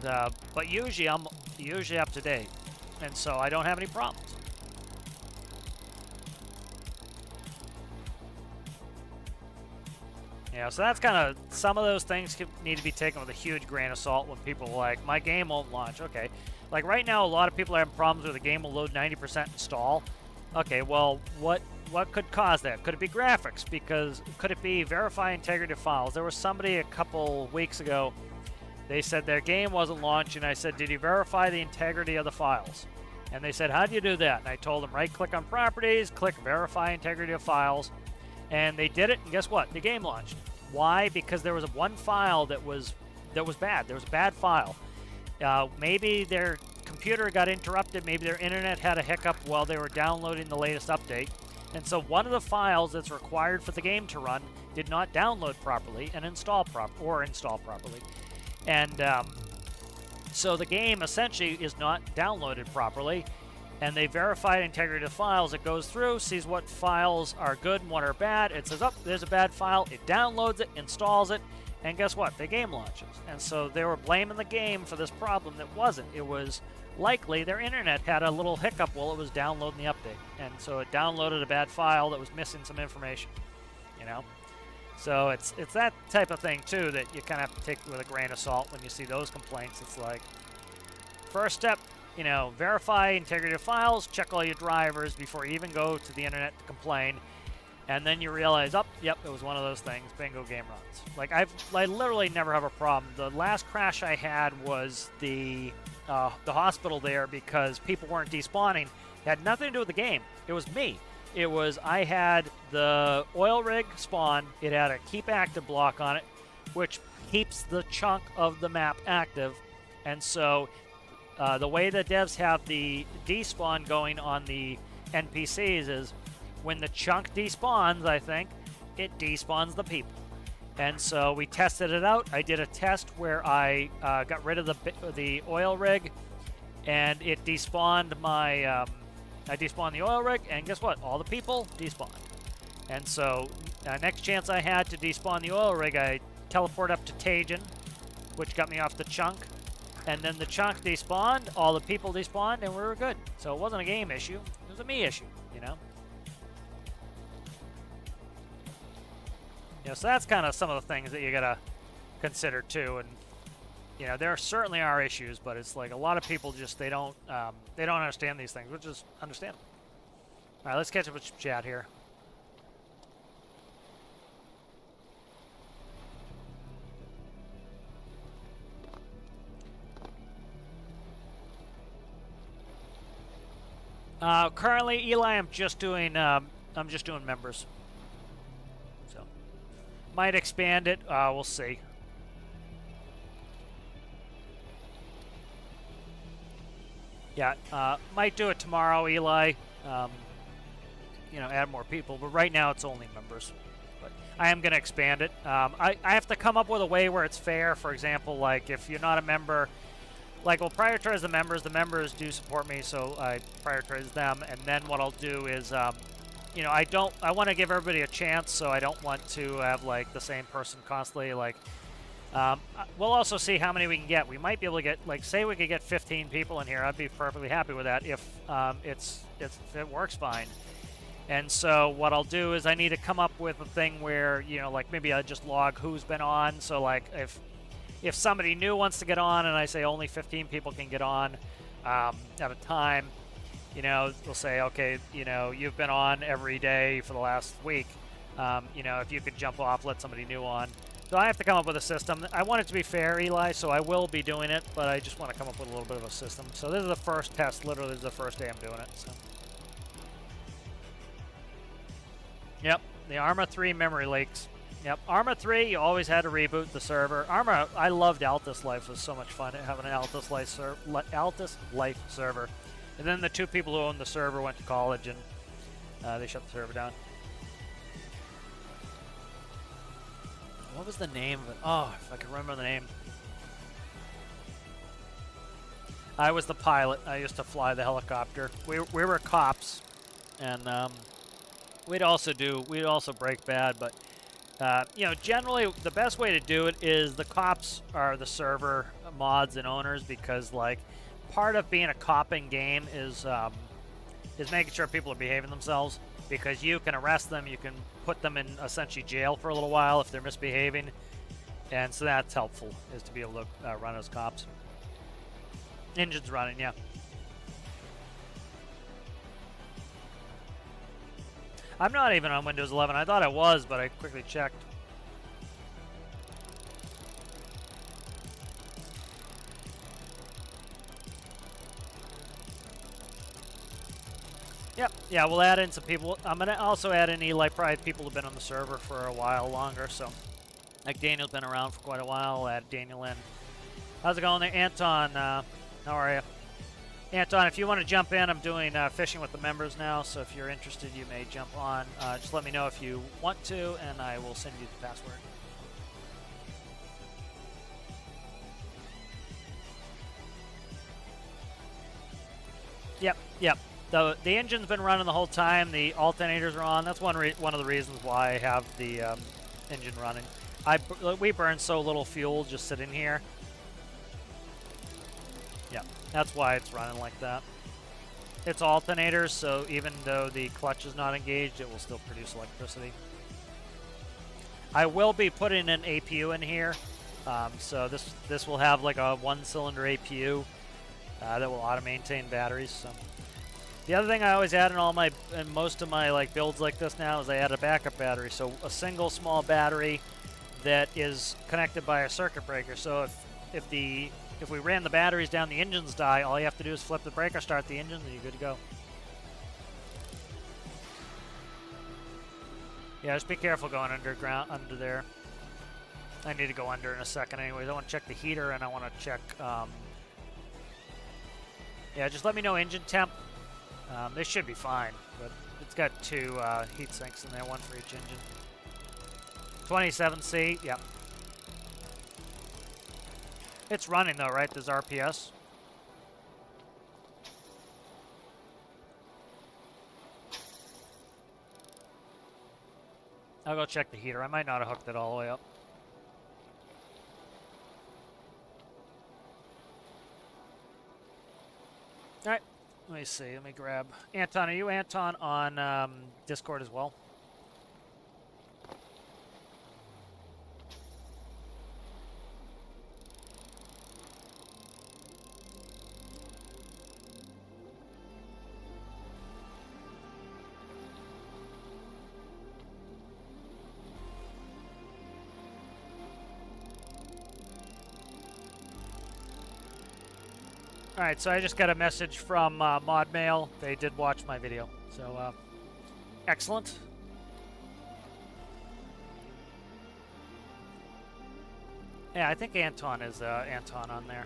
but usually I'm up to date, and so I don't have any problems. You know, so that's kind of, some of those things need to be taken with a huge grain of salt when people are like, my game won't launch. Okay, like right now, a lot of people are having problems where the game will load 90% install. Okay, well, what could cause that? Could it be graphics? Because could it be verify integrity of files? There was somebody a couple weeks ago, they said their game wasn't launching. I said, did you verify the integrity of the files? And they said, how do you do that? And I told them, right-click on properties, click verify integrity of files. And they did it, and guess what? The game launched. Why? Because there was one file that was bad. There was a bad file. Maybe their computer got interrupted. Maybe their internet had a hiccup while they were downloading the latest update. And so one of the files that's required for the game to run did not download properly and install properly. And so the game essentially is not downloaded properly. And they verified integrity of files. It goes through, sees what files are good and what are bad. It says, oh, there's a bad file. It downloads it, installs it, and guess what? The game launches. And so they were blaming the game for this problem that wasn't. It was likely their internet had a little hiccup while it was downloading the update. And so it downloaded a bad file that was missing some information, you know? So it's that type of thing, too, that you kind of have to take with a grain of salt when you see those complaints. It's like, first step, you know, verify integrity of files, check all your drivers before you even go to the internet to complain, and then you realize, oh, yep, it was one of those things, bingo, game runs. Like, I literally never have a problem. The last crash I had was the hospital there because people weren't despawning. It had nothing to do with the game. It was me. It was, I had the oil rig spawn. It had a keep active block on it, which keeps the chunk of the map active, and so the way the devs have the despawn going on the NPCs is when the chunk despawns, I think, it despawns the people. And so we tested it out. I did a test where I got rid of the oil rig, and it despawned my... I despawned the oil rig, and guess what? All the people despawned. And so next chance I had to despawn the oil rig, I teleport up to Tajin, which got me off the chunk. And then the chunk despawned, all the people despawned, and we were good. So it wasn't a game issue, it was a me issue, you know? You know, so that's kind of some of the things that you gotta consider too. And you know, there certainly are issues, but it's like a lot of people just they don't understand these things, which is understandable. All right, let's catch up with chat here. Currently, Eli, I'm just doing members. So, might expand it. We'll see. Yeah, might do it tomorrow, Eli. You know, add more people, but right now it's only members. But I am going to expand it. I have to come up with a way where it's fair. For example, like if you're not a member. Like, we'll prioritize the members. The members do support me, so I prioritize them. And then what I'll do is, you know, I want to give everybody a chance, so I don't want to have, like, the same person constantly. Like, we'll also see how many we can get. We might be able to get, like, say we could get 15 people in here. I'd be perfectly happy with that if it works fine. And so what I'll do is I need to come up with a thing where, you know, like, maybe I just log who's been on. So, like, if somebody new wants to get on and I say only 15 people can get on at a time, you know, we'll say, okay, you know, you've been on every day for the last week. You know, if you could jump off, let somebody new on. So I have to come up with a system. I want it to be fair, Eli, so I will be doing it, but I just want to come up with a little bit of a system. So this is the first test. Literally, this is the first day I'm doing it. So. Yep, the Arma 3 memory leaks. Yep, Arma 3, you always had to reboot the server. Arma, I loved Altus Life. It was so much fun having an Altus Life server. And then the 2 people who owned the server went to college, and they shut the server down. What was the name of it? Oh, if I can remember the name. I was the pilot. I used to fly the helicopter. We were cops, and we'd also break bad, but you know, generally the best way to do it is the cops are the server mods and owners, because like part of being a cop in game is making sure people are behaving themselves, because you can arrest them, you can put them in essentially jail for a little while if they're misbehaving, and so that's helpful, is to be able to run as cops. Engine's running, yeah. I'm not even on Windows 11. I thought I was, but I quickly checked. Yep, yeah, we'll add in some people. I'm going to also add in Eli Pride, people who've been on the server for a while longer, so. Like Daniel's been around for quite a while. I'll add Daniel in. How's it going there? Anton, how are you? Anton, if you want to jump in, I'm doing fishing with the members now, so if you're interested, you may jump on. Just let me know if you want to, and I will send you the password. Yep. The engine's been running the whole time. The alternators are on. That's one of the reasons why I have the engine running. We burn so little fuel just sitting here. Yeah, that's why it's running like that. It's alternators, so even though the clutch is not engaged, it will still produce electricity. I will be putting an APU in here, so this will have like a 1-cylinder APU that will auto-maintain batteries. So the other thing I always add in most of my like builds like this now is I add a backup battery, so a single small battery that is connected by a circuit breaker. So if we ran the batteries down, the engines die, all you have to do is flip the breaker, start the engine, and you're good to go. Yeah, just be careful going underground, under there. I need to go under in a second anyways. I want to check the heater, and I want to check, yeah, just let me know engine temp. They should be fine, but it's got 2 heat sinks in there, one for each engine. 27C, yep. It's running though, right? There's RPS. I'll go check the heater. I might not have hooked it all the way up. Alright, let me see. Let me grab... Anton, are you Anton on Discord as well? Alright, so I just got a message from ModMail. They did watch my video, so excellent. Yeah, I think Anton is Anton on there.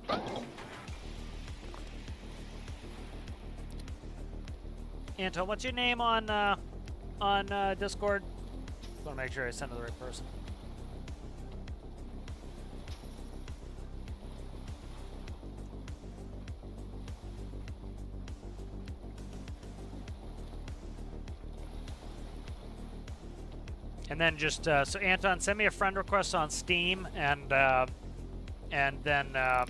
Let me check. Anton, what's your name on Discord? Just want to make sure I send to the right person. And then just so Anton, send me a friend request on Steam, and then I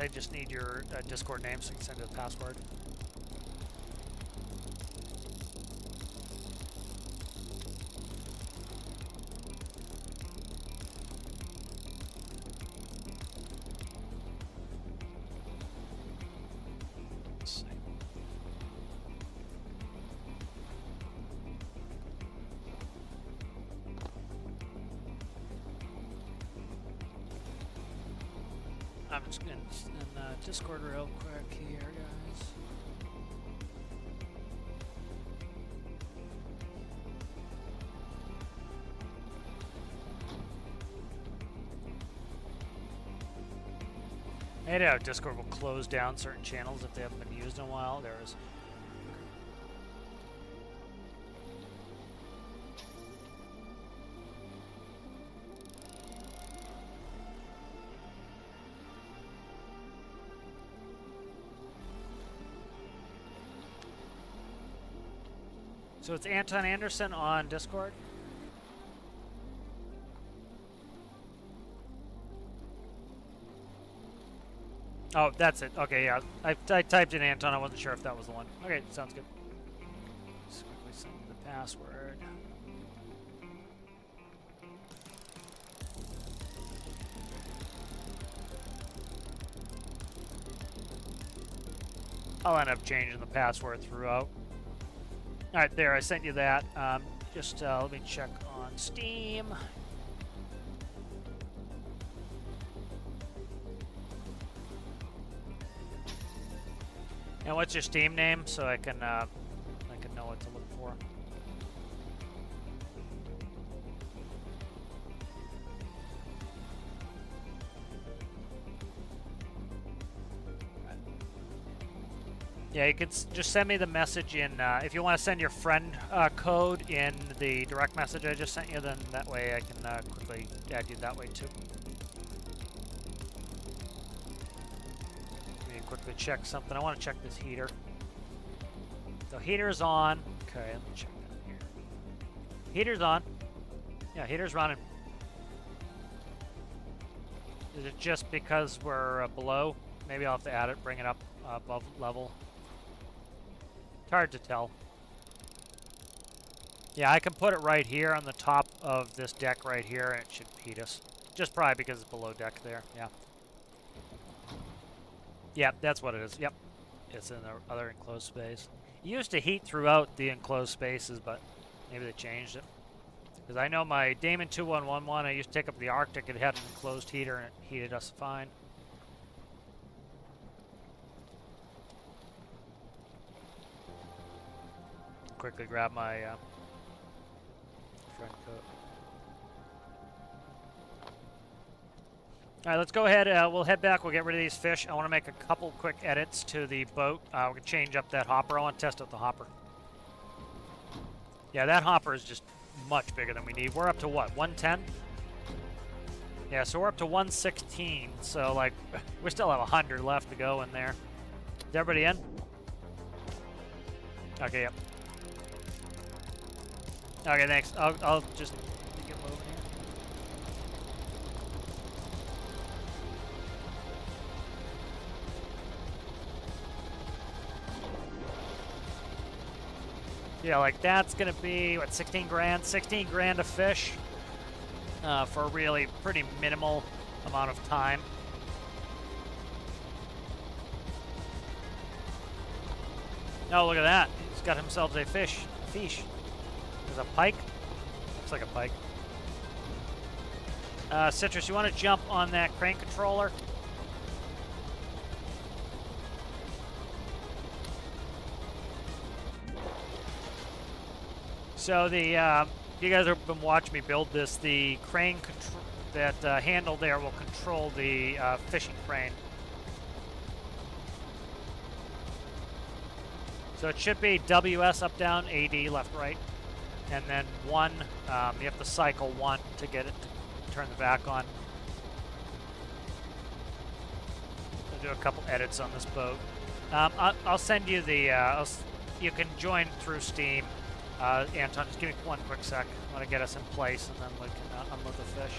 just need your Discord name so you can send you the password. I'm just gonna in Discord real quick here, guys. I know Discord will close down certain channels if they haven't been used in a while. There is. So it's Anton Anderson on Discord. Oh, that's it. Okay, yeah. I typed in Anton. I wasn't sure if that was the one. Okay, sounds good. Just quickly send the password. I'll end up changing the password throughout. All right, there. I sent you that. Just let me check on Steam. And what's your Steam name so I can know what to look for? Yeah, you can just send me the message in, if you want to send your friend code in the direct message I just sent you, then that way I can quickly add you that way too. Let me quickly check something. I want to check this heater. The heater's on. Okay, let me check that here. Heater's on. Yeah, heater's running. Is it just because we're below? Maybe I'll have to add it, bring it up above level. Hard to tell. Yeah, I can put it right here on the top of this deck right here, and it should heat us. Just probably because it's below deck there. Yeah. Yep, that's what it is. Yep. It's in the other enclosed space. It used to heat throughout the enclosed spaces, but maybe they changed it. Because I know my Damon 2111, I used to take up the Arctic, it had an enclosed heater, and it heated us fine. Quickly grab my friend coat. All right, let's go ahead. We'll head back. We'll get rid of these fish. I want to make a couple quick edits to the boat. We're going to change up that hopper. I want to test out the hopper. Yeah, that hopper is just much bigger than we need. We're up to what, 110? Yeah, so we're up to 116. So, like, we still have 100 left to go in there. Is everybody in? Okay, yep. Okay, thanks. I'll just get moving here. Yeah, like that's gonna be what, 16 grand? 16 grand a fish for a really pretty minimal amount of time. Oh, look at that! He's got himself a fish. There's a pike. Looks like a pike. Citrus, you want to jump on that crane controller? So the you guys have been watching me build this. The crane that handle there will control the fishing crane. So it should be WS up, down, AD left, right. And then one, you have to cycle one to get it to turn the vac on. I'll do a couple edits on this boat. I'll send you the, you can join through Steam. Anton, just give me one quick sec. I want to get us in place and then we can unload the fish.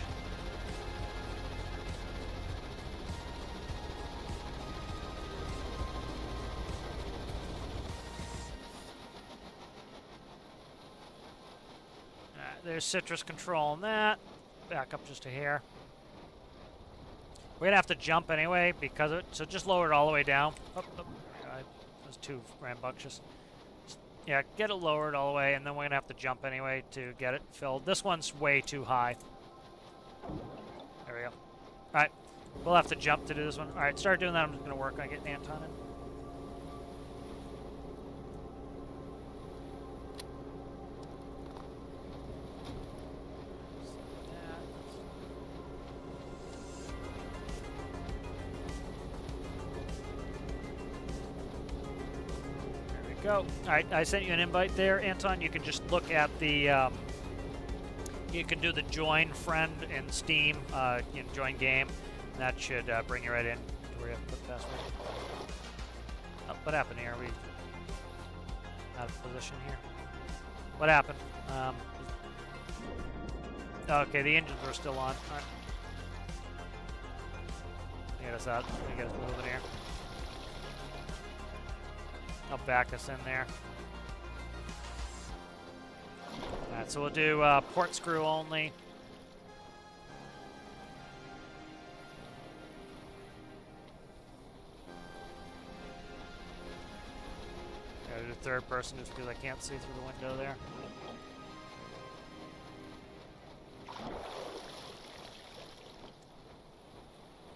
There's Citrus controlling that. Back up just a hair. We're gonna have to jump anyway because of it, so just lower it all the way down. Oh, that's too rambunctious. Yeah, get it lowered all the way, and then we're gonna have to jump anyway to get it filled. This one's way too high. There we go. All right, We'll have to jump to do this one. All right, start doing that. I'm just going to work on getting Anton in. Go. All right, I sent you an invite there, Anton. You can just look at the, you can do the join friend in Steam, join game. That should bring you right in to where you have to put the password. Oh, what happened here? Are we out of position here? What happened? Okay, the engines were still on. All right. Get us out. Get us moving here. I'll back us in there. Alright, so we'll do port screw only. Gotta do third person just because I can't see through the window there.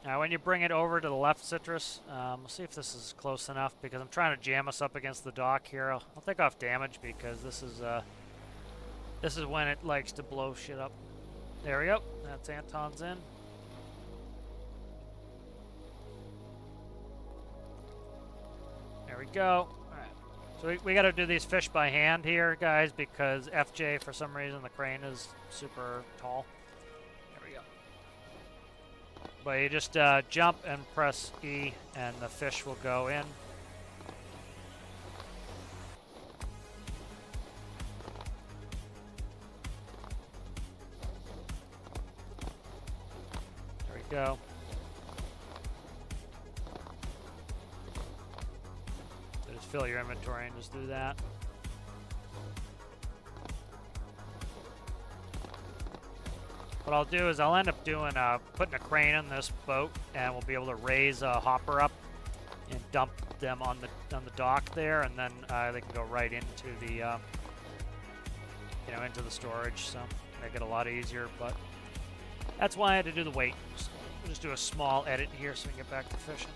Now, when you bring it over to the left, Citrus, we'll see if this is close enough because I'm trying to jam us up against the dock here. I'll take off damage because this is when it likes to blow shit up. There we go. That's Anton's in. There we go. All right. So we got to do these fish by hand here, guys, because FJ, for some reason, the crane is super tall. But you just jump and press E, and the fish will go in. There we go. So just fill your inventory and just do that. What I'll do is I'll end up doing putting a crane in this boat, and we'll be able to raise a hopper up and dump them on the dock there, and then they can go right into the into the storage. So make it a lot easier. But that's why I had to do the weight. So we'll just do a small edit here so we can get back to fishing.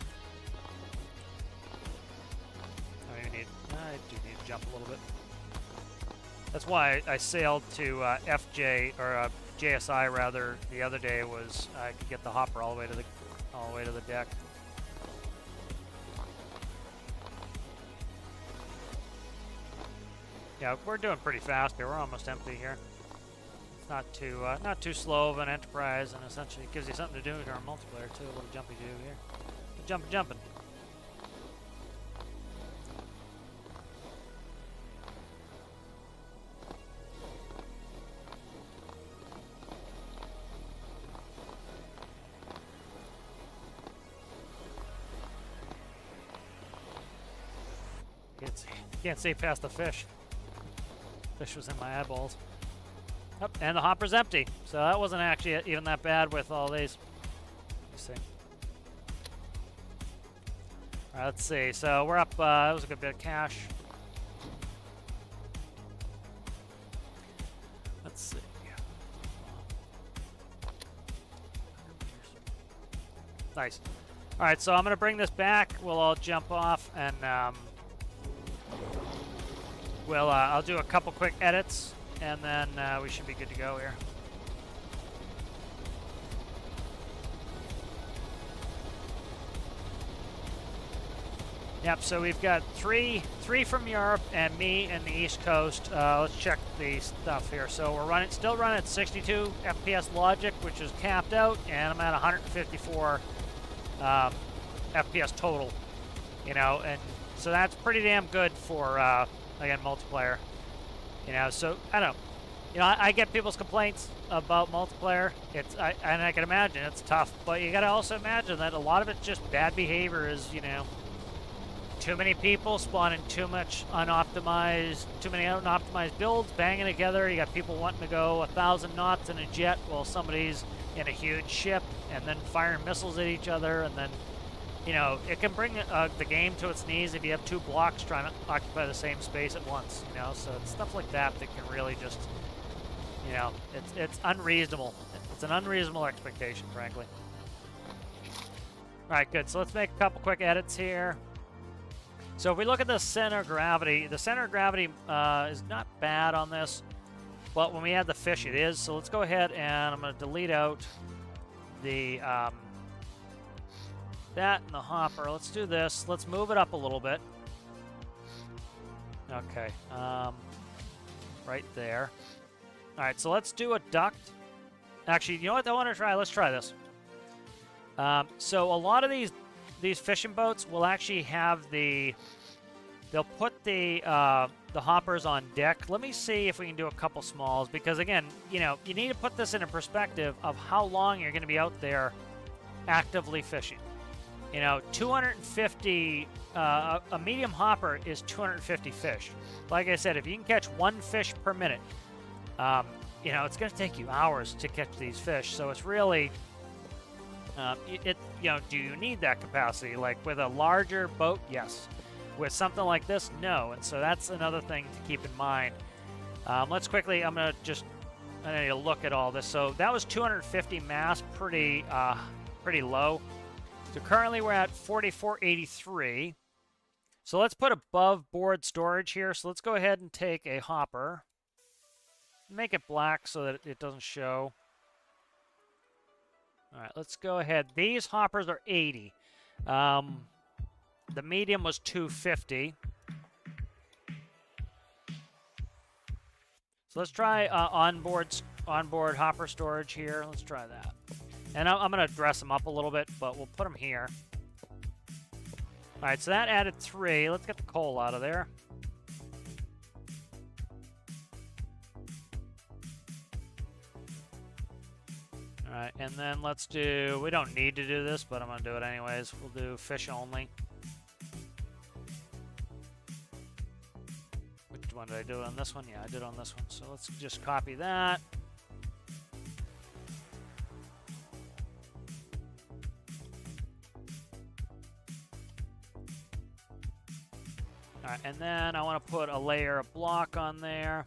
I do need to jump a little bit. That's why I sailed to FJ or JSI rather the other day. Was I could get the hopper all the way to the deck. Yeah, we're doing pretty fast here. We're almost empty here. It's not too slow of an enterprise, and essentially it gives you something to do during multiplayer too. A little jumpy do here. Jumping. Can't see past the fish. Fish was in my eyeballs. Oh, and the hopper's empty. So that wasn't actually even that bad with all these. Let's see. All right, let's see. So we're up. That was a good bit of cash. Let's see. Nice. All right, so I'm going to bring this back. We'll all jump off, and I'll do a couple quick edits, and then we should be good to go here. Yep, so we've got three from Europe and me in the East Coast. Let's check the stuff here. So we're still running at 62 FPS logic, which is capped out, and I'm at 154 FPS total. You know, and so that's pretty damn good for again multiplayer. You know, so I don't know. You know, I get people's complaints about multiplayer. And I can imagine it's tough, but you got to also imagine that a lot of it's just bad behavior. Is, you know, too many people spawning too many unoptimized builds, banging together. You got people wanting to go 1,000 knots in a jet while somebody's in a huge ship, and then firing missiles at each other, and then, you know, it can bring the game to its knees if you have two blocks trying to occupy the same space at once. You know, so it's stuff like that that can really just, you know, it's unreasonable. It's an unreasonable expectation, frankly. All right, good. So let's make a couple quick edits here. So if we look at the center of gravity is not bad on this, but when we add the fish, it is. So let's go ahead and I'm going to delete out the that and the hopper. Let's do this. Let's move it up a little bit. Okay, right there. All right, so let's do a duct. Actually, you know what I want to try? Let's try this. So a lot of these fishing boats will actually have they'll put the hoppers on deck. Let me see if we can do a couple smalls, because again, you know, you need to put this in a perspective of how long you're going to be out there actively fishing. You know, 250, a medium hopper is 250 fish. Like I said, if you can catch one fish per minute, you know, it's going to take you hours to catch these fish. So it's really, you know, do you need that capacity? Like with a larger boat, yes. With something like this, no. And so that's another thing to keep in mind. Let's quickly, I need to look at all this. So that was 250 mass, pretty low. So currently we're at 4483. So let's put above board storage here. So let's go ahead and take a hopper. Make it black so that it doesn't show. All right, let's go ahead. These hoppers are 80. The medium was 250. So let's try onboard hopper storage here. Let's try that. And I'm going to dress them up a little bit, but we'll put them here. All right, so that added 3. Let's get the coal out of there. All right, and then let's do, we don't need to do this, but I'm going to do it anyways. We'll do fish only. Which one did I do on this one? Yeah, I did on this one. So let's just copy that. All right, and then I want to put a layer of block on there.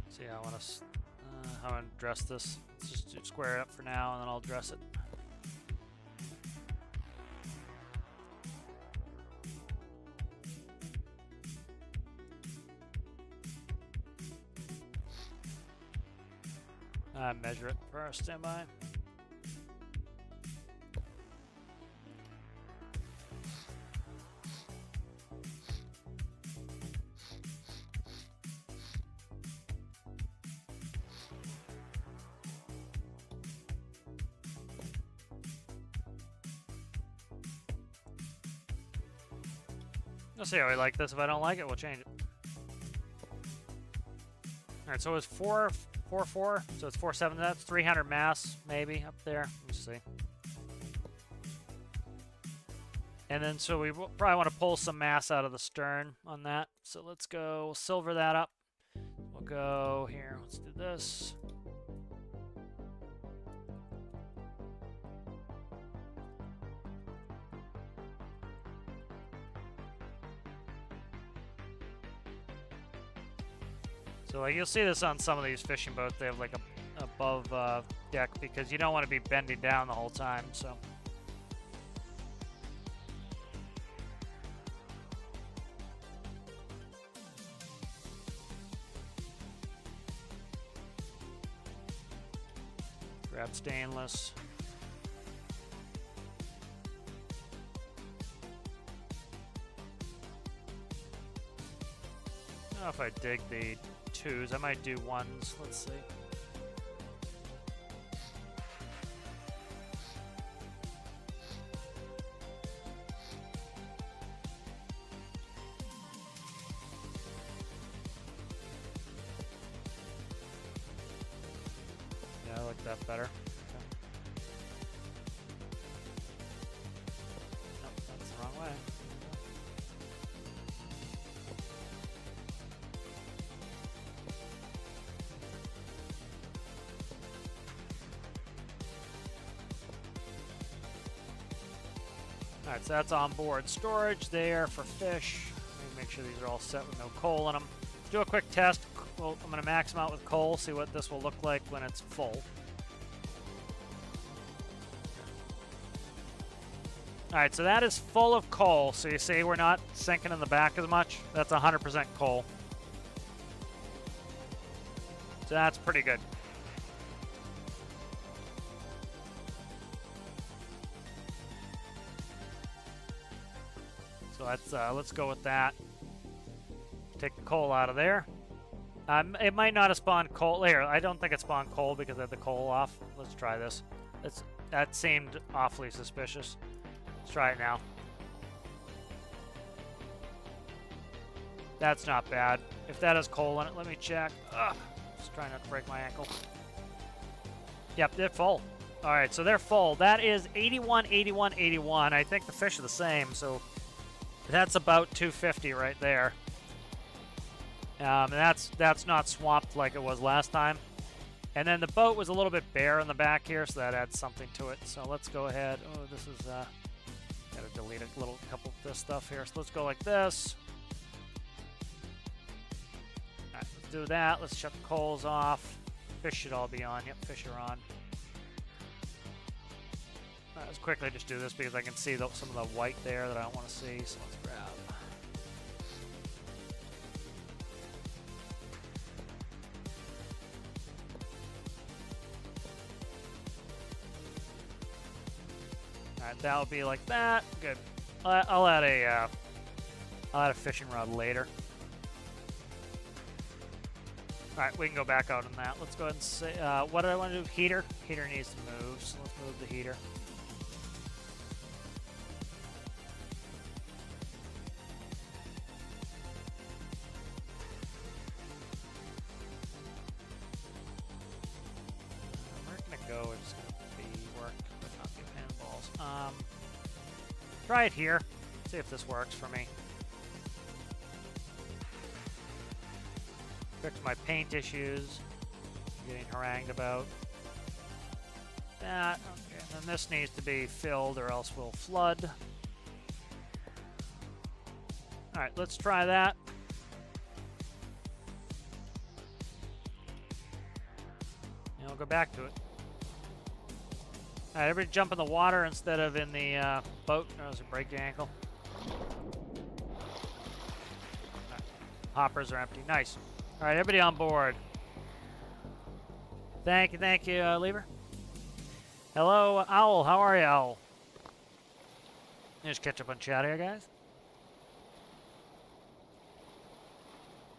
See, I want to dress this. Let's just square it up for now, and then I'll dress it. Measure it first, standby. We'll see how we like this. If I don't like it, we'll change it. All right, so it was 444, so it's 470. That's 300 mass, maybe, up there. Let me see. And then, so we probably want to pull some mass out of the stern on that. So let's go, we'll silver that up. We'll go here, let's do this. So like you'll see this on some of these fishing boats. They have like a above deck because you don't want to be bending down the whole time. So grab stainless. I don't know if I dig the twos. I might do ones. Let's see. Yeah, I like that better. Okay. Nope, that's the away. Alright, so that's onboard storage there for fish. Let me make sure these are all set with no coal in them. Do a quick test. Well, I'm going to max them out with coal, see what this will look like when it's full. Alright, so that is full of coal. So you see we're not sinking in the back as much. That's 100% coal. So that's pretty good. So let's go with that. Take the coal out of there. It might not have spawned coal. Here, I don't think it spawned coal because I had the coal off. Let's try this. That seemed awfully suspicious. Let's try it now. That's not bad. If that has coal in it, let me check. Ugh, just trying not to break my ankle. Yep, they're full. All right, so they're full. That is 81, 81, 81. I think the fish are the same, so that's about 250 right there. That's not swamped like it was last time. And then the boat was a little bit bare in the back here, so that adds something to it. So let's go ahead. Oh, this is gotta delete a little couple of this stuff here. So let's go like this. All right, let's do that. Let's shut the coals off. Fish should all be on. Yep, fish are on. All right, let's quickly just do this because I can see some of the white there that I don't want to see. So let's grab. Alright, that'll be like that. Good. I'll add a fishing rod later. Alright, we can go back out on that. Let's go ahead and say, what do I want to do? Heater? Heater needs to move, so let's move the heater. Where can it go? It's going to be work, but not be pinballs. Try it here. See if this works for me. Fix my paint issues. I'm getting harangued about that. Okay, and then this needs to be filled or else we'll flood. Alright, let's try that. And we'll go back to it. Alright, everybody jump in the water instead of in the boat. Or else you break your ankle. Right. Hoppers are empty. Nice. Alright, everybody on board. Thank you, Lever. Hello, Owl. How are you, Owl? Just catch up on chat here, guys.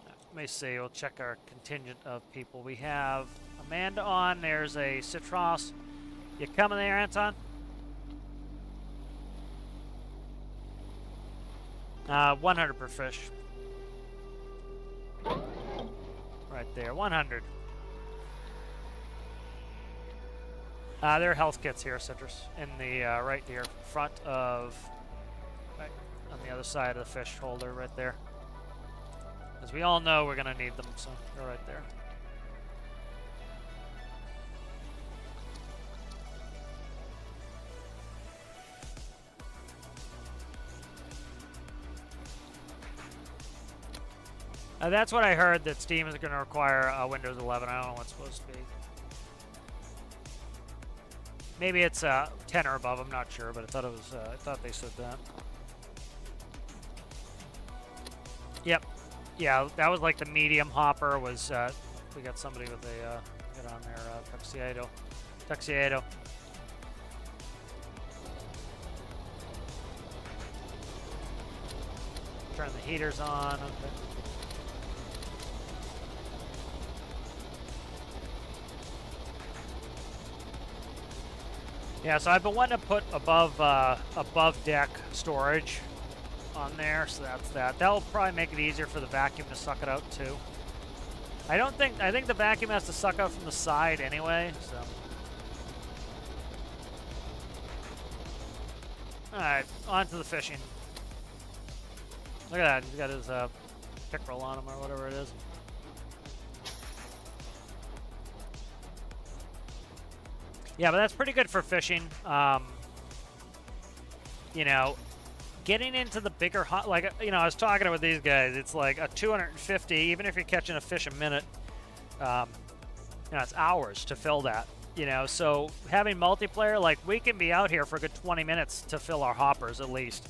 Let me see. We'll check our contingent of people. We have Amanda on. There's a Citros. You coming there, Anton? 100 per fish. Right there, 100. There are health kits here, Citrus, in the right here, front of, right on the other side of the fish holder, right there. As we all know, we're gonna need them, so they're right there. That's what I heard, that Steam is going to require Windows 11. I don't know what it's supposed to be. Maybe it's 10 or above. I'm not sure, but I thought it was. I thought they said that. Yep. Yeah, that was like the medium hopper. Was we got somebody with a get on there tuxedo. Turn the heaters on. Okay. Yeah, so I've been wanting to put above deck storage on there, so that's that. That'll probably make it easier for the vacuum to suck it out too. I think the vacuum has to suck out from the side anyway, so. Alright, on to the fishing. Look at that. He's got his pickerel on him or whatever it is. Yeah, but that's pretty good for fishing. You know, getting into the bigger like, you know, I was talking with these guys. It's like a 250, even if you're catching a fish a minute, you know, it's hours to fill that. You know, so having multiplayer, like, we can be out here for a good 20 minutes to fill our hoppers at least.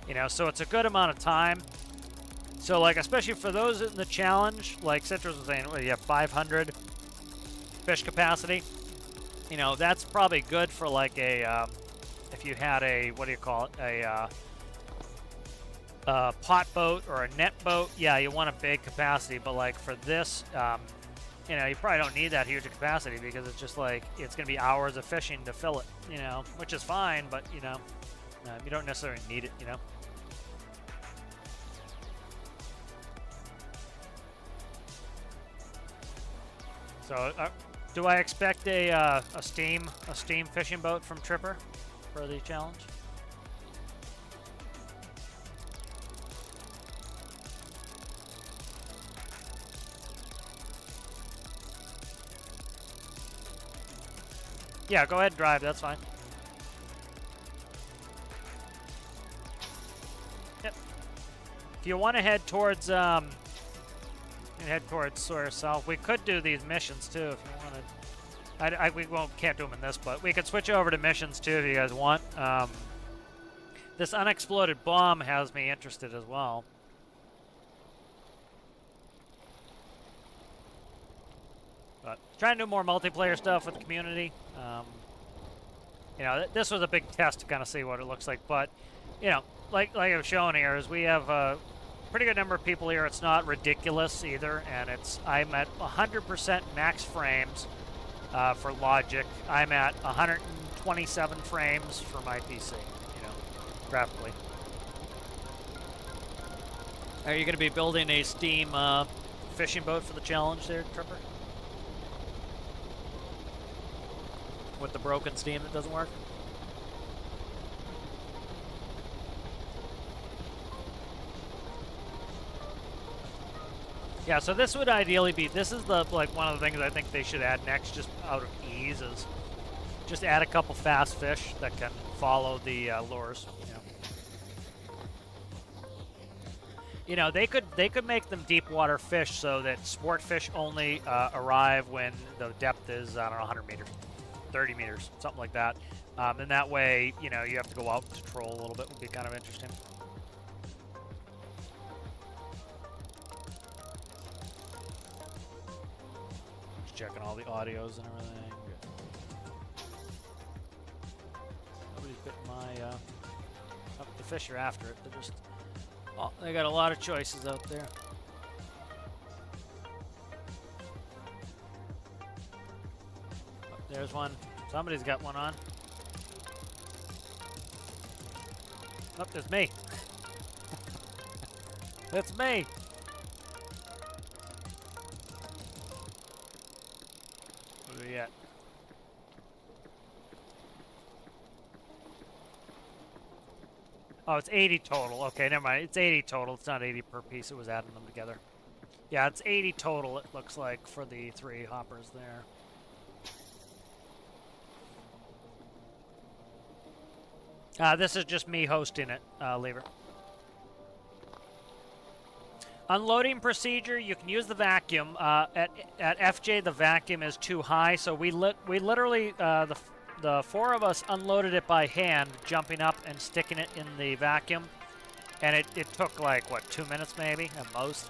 You know, so it's a good amount of time. So, like, especially for those in the challenge, like Citrus was saying, well, you have 500 fish capacity. You know, that's probably good for, like, a, if you had a, what do you call it, a pot boat or a net boat. Yeah, you want a big capacity, but, like, for this, you know, you probably don't need that huge a capacity because it's just, like, it's going to be hours of fishing to fill it, you know, which is fine, but, you know, you don't necessarily need it, you know. So, do I expect a steam fishing boat from Tripper for the challenge? Yeah, go ahead and drive. That's fine. Yep. If you want to head towards Sawyer South. We could do these missions too if you wanted. We can't do them in this, but we could switch over to missions too if you guys want. This unexploded bomb has me interested as well. But trying to do more multiplayer stuff with the community. You know, this was a big test to kind of see what it looks like. But you know, like I've shown here, is we have pretty good number of people here. It's not ridiculous either, and I'm at 100% max frames for logic. I'm at 127 frames for my PC, you know, graphically. Are you going to be building a Steam fishing boat for the challenge there, Tripper? With the broken Steam that doesn't work? Yeah, so this would ideally be, this is the, like, one of the things I think they should add next, just out of ease, is just add a couple fast fish that can follow the lures. You know, they could make them deep water fish so that sport fish only arrive when the depth is, I don't know, 100 meters, 30 meters, something like that. And that way, you know, you have to go out to troll a little bit, would be kind of interesting. Checking all the audios and everything. Nobody's bitten my, the fish are after it. They're just, oh, they got a lot of choices out there. Oh, there's one. Somebody's got one on. Oh, there's me. That's me. Yet. Oh, it's 80 total. Okay, never mind. It's 80 total. It's not 80 per piece. It was adding them together. Yeah, it's 80 total, it looks like, for the 3 hoppers there. This is just me hosting it, Lever. Unloading procedure, you can use the vacuum. At FJ, the vacuum is too high, so we literally, the 4 of us unloaded it by hand, jumping up and sticking it in the vacuum. And it took, like, what, 2 minutes maybe, at most?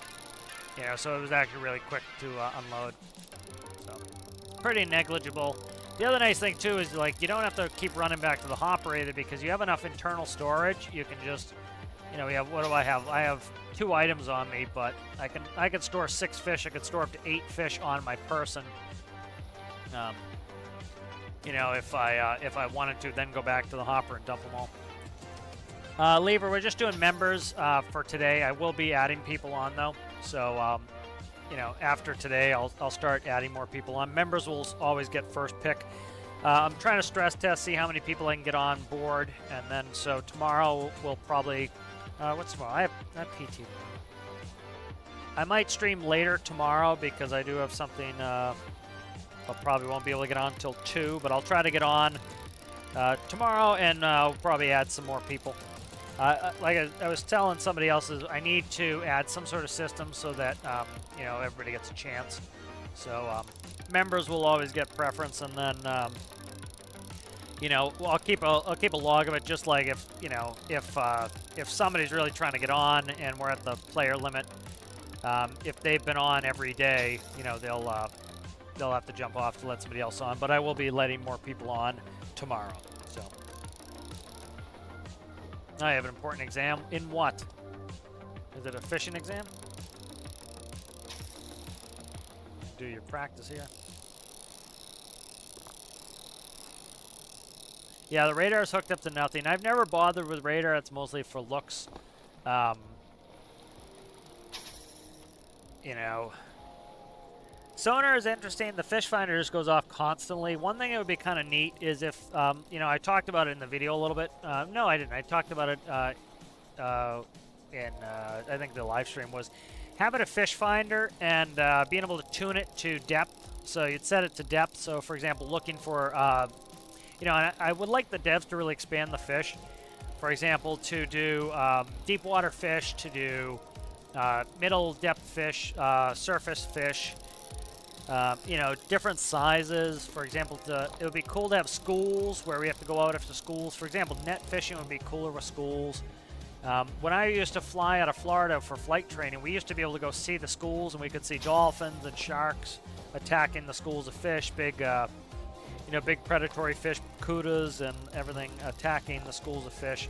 You know, so it was actually really quick to unload. So, pretty negligible. The other nice thing, too, is, like, you don't have to keep running back to the hopper either, because you have enough internal storage. You can just, you know, we have, what do I have? I have 2 items on me, but I can store 6 fish. I could store up to 8 fish on my person. You know, if I wanted to, then go back to the hopper and dump them all. Lever, we're just doing members for today. I will be adding people on though, so you know, after today, I'll start adding more people on. Members will always get first pick. I'm trying to stress test, see how many people I can get on board, and then so tomorrow we'll probably What's tomorrow? I have PT. I might stream later tomorrow because I do have something. I probably won't be able to get on until 2, but I'll try to get on tomorrow, and I'll probably add some more people. Like I was telling somebody else, I need to add some sort of system so that you know, everybody gets a chance. So members will always get preference, and then you know, I'll keep a log of it, just like if, you know, if somebody's really trying to get on and we're at the player limit, if they've been on every day, you know, they'll have to jump off to let somebody else on. But I will be letting more people on tomorrow. So I have an important exam. In what? Is it a fishing exam? Do your practice here. Yeah, the radar's hooked up to nothing. I've never bothered with radar. It's mostly for looks. You know, sonar is interesting. The fish finder just goes off constantly. One thing that would be kind of neat is if, you know, I talked about it in the video a little bit. No, I didn't. I talked about it in, I think the live stream was having a fish finder and being able to tune it to depth. So you'd set it to depth. So, for example, looking for, you know, and I would like the devs to really expand the fish. For example, to do deep water fish, to do middle depth fish, surface fish, you know, different sizes. For example, it would be cool to have schools where we have to go out after schools. For example, net fishing would be cooler with schools. When I used to fly out of Florida for flight training, we used to be able to go see the schools, and we could see dolphins and sharks attacking the schools of fish, big, you know, big predatory fish, kudas and everything attacking the schools of fish.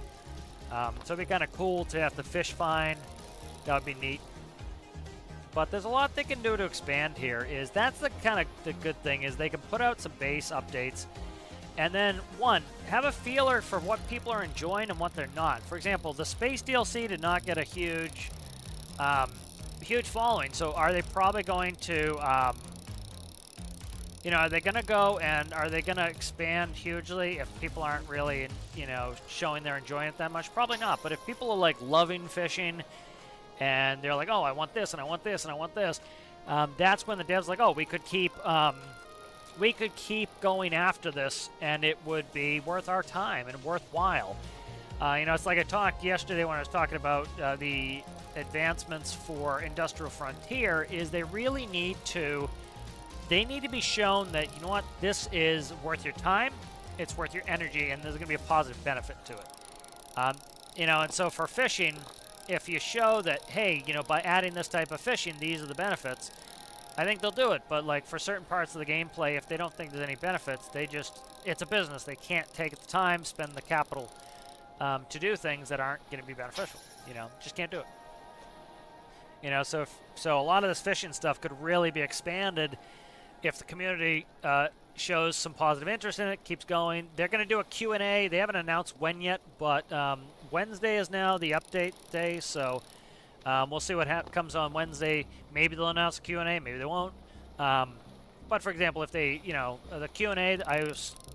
So it'd be kind of cool to have the fish find. That would be neat. But there's a lot they can do to expand here. That's the kind of the good thing, is they can put out some base updates, and then one, have a feeler for what people are enjoying and what they're not. For example, the space DLC did not get a huge following. So are they probably going to you know, are they going to go and are they going to expand hugely if people aren't really, you know, showing they're enjoying it that much? Probably not. But if people are like loving fishing and they're like, oh, I want this and I want this and I want this, that's when the devs like, oh, we could keep going after this, and it would be worth our time and worthwhile. You know, it's like I talked yesterday when I was talking about the advancements for Industrial Frontier, is they really need to be shown that, you know what, this is worth your time, it's worth your energy, and there's going to be a positive benefit to it. You know, and so for fishing, if you show that, hey, you know, by adding this type of fishing, these are the benefits, I think they'll do it. But like for certain parts of the gameplay, if they don't think there's any benefits, it's a business. They can't take the time, spend the capital to do things that aren't going to be beneficial. You know, just can't do it. You know, so a lot of this fishing stuff could really be expanded if the community shows some positive interest in it, keeps going. They're going to do a Q&A. They haven't announced when yet, but Wednesday is now the update day, so we'll see what comes on Wednesday. Maybe they'll announce a Q&A, maybe they won't. But for example, if they, you know, the Q&A,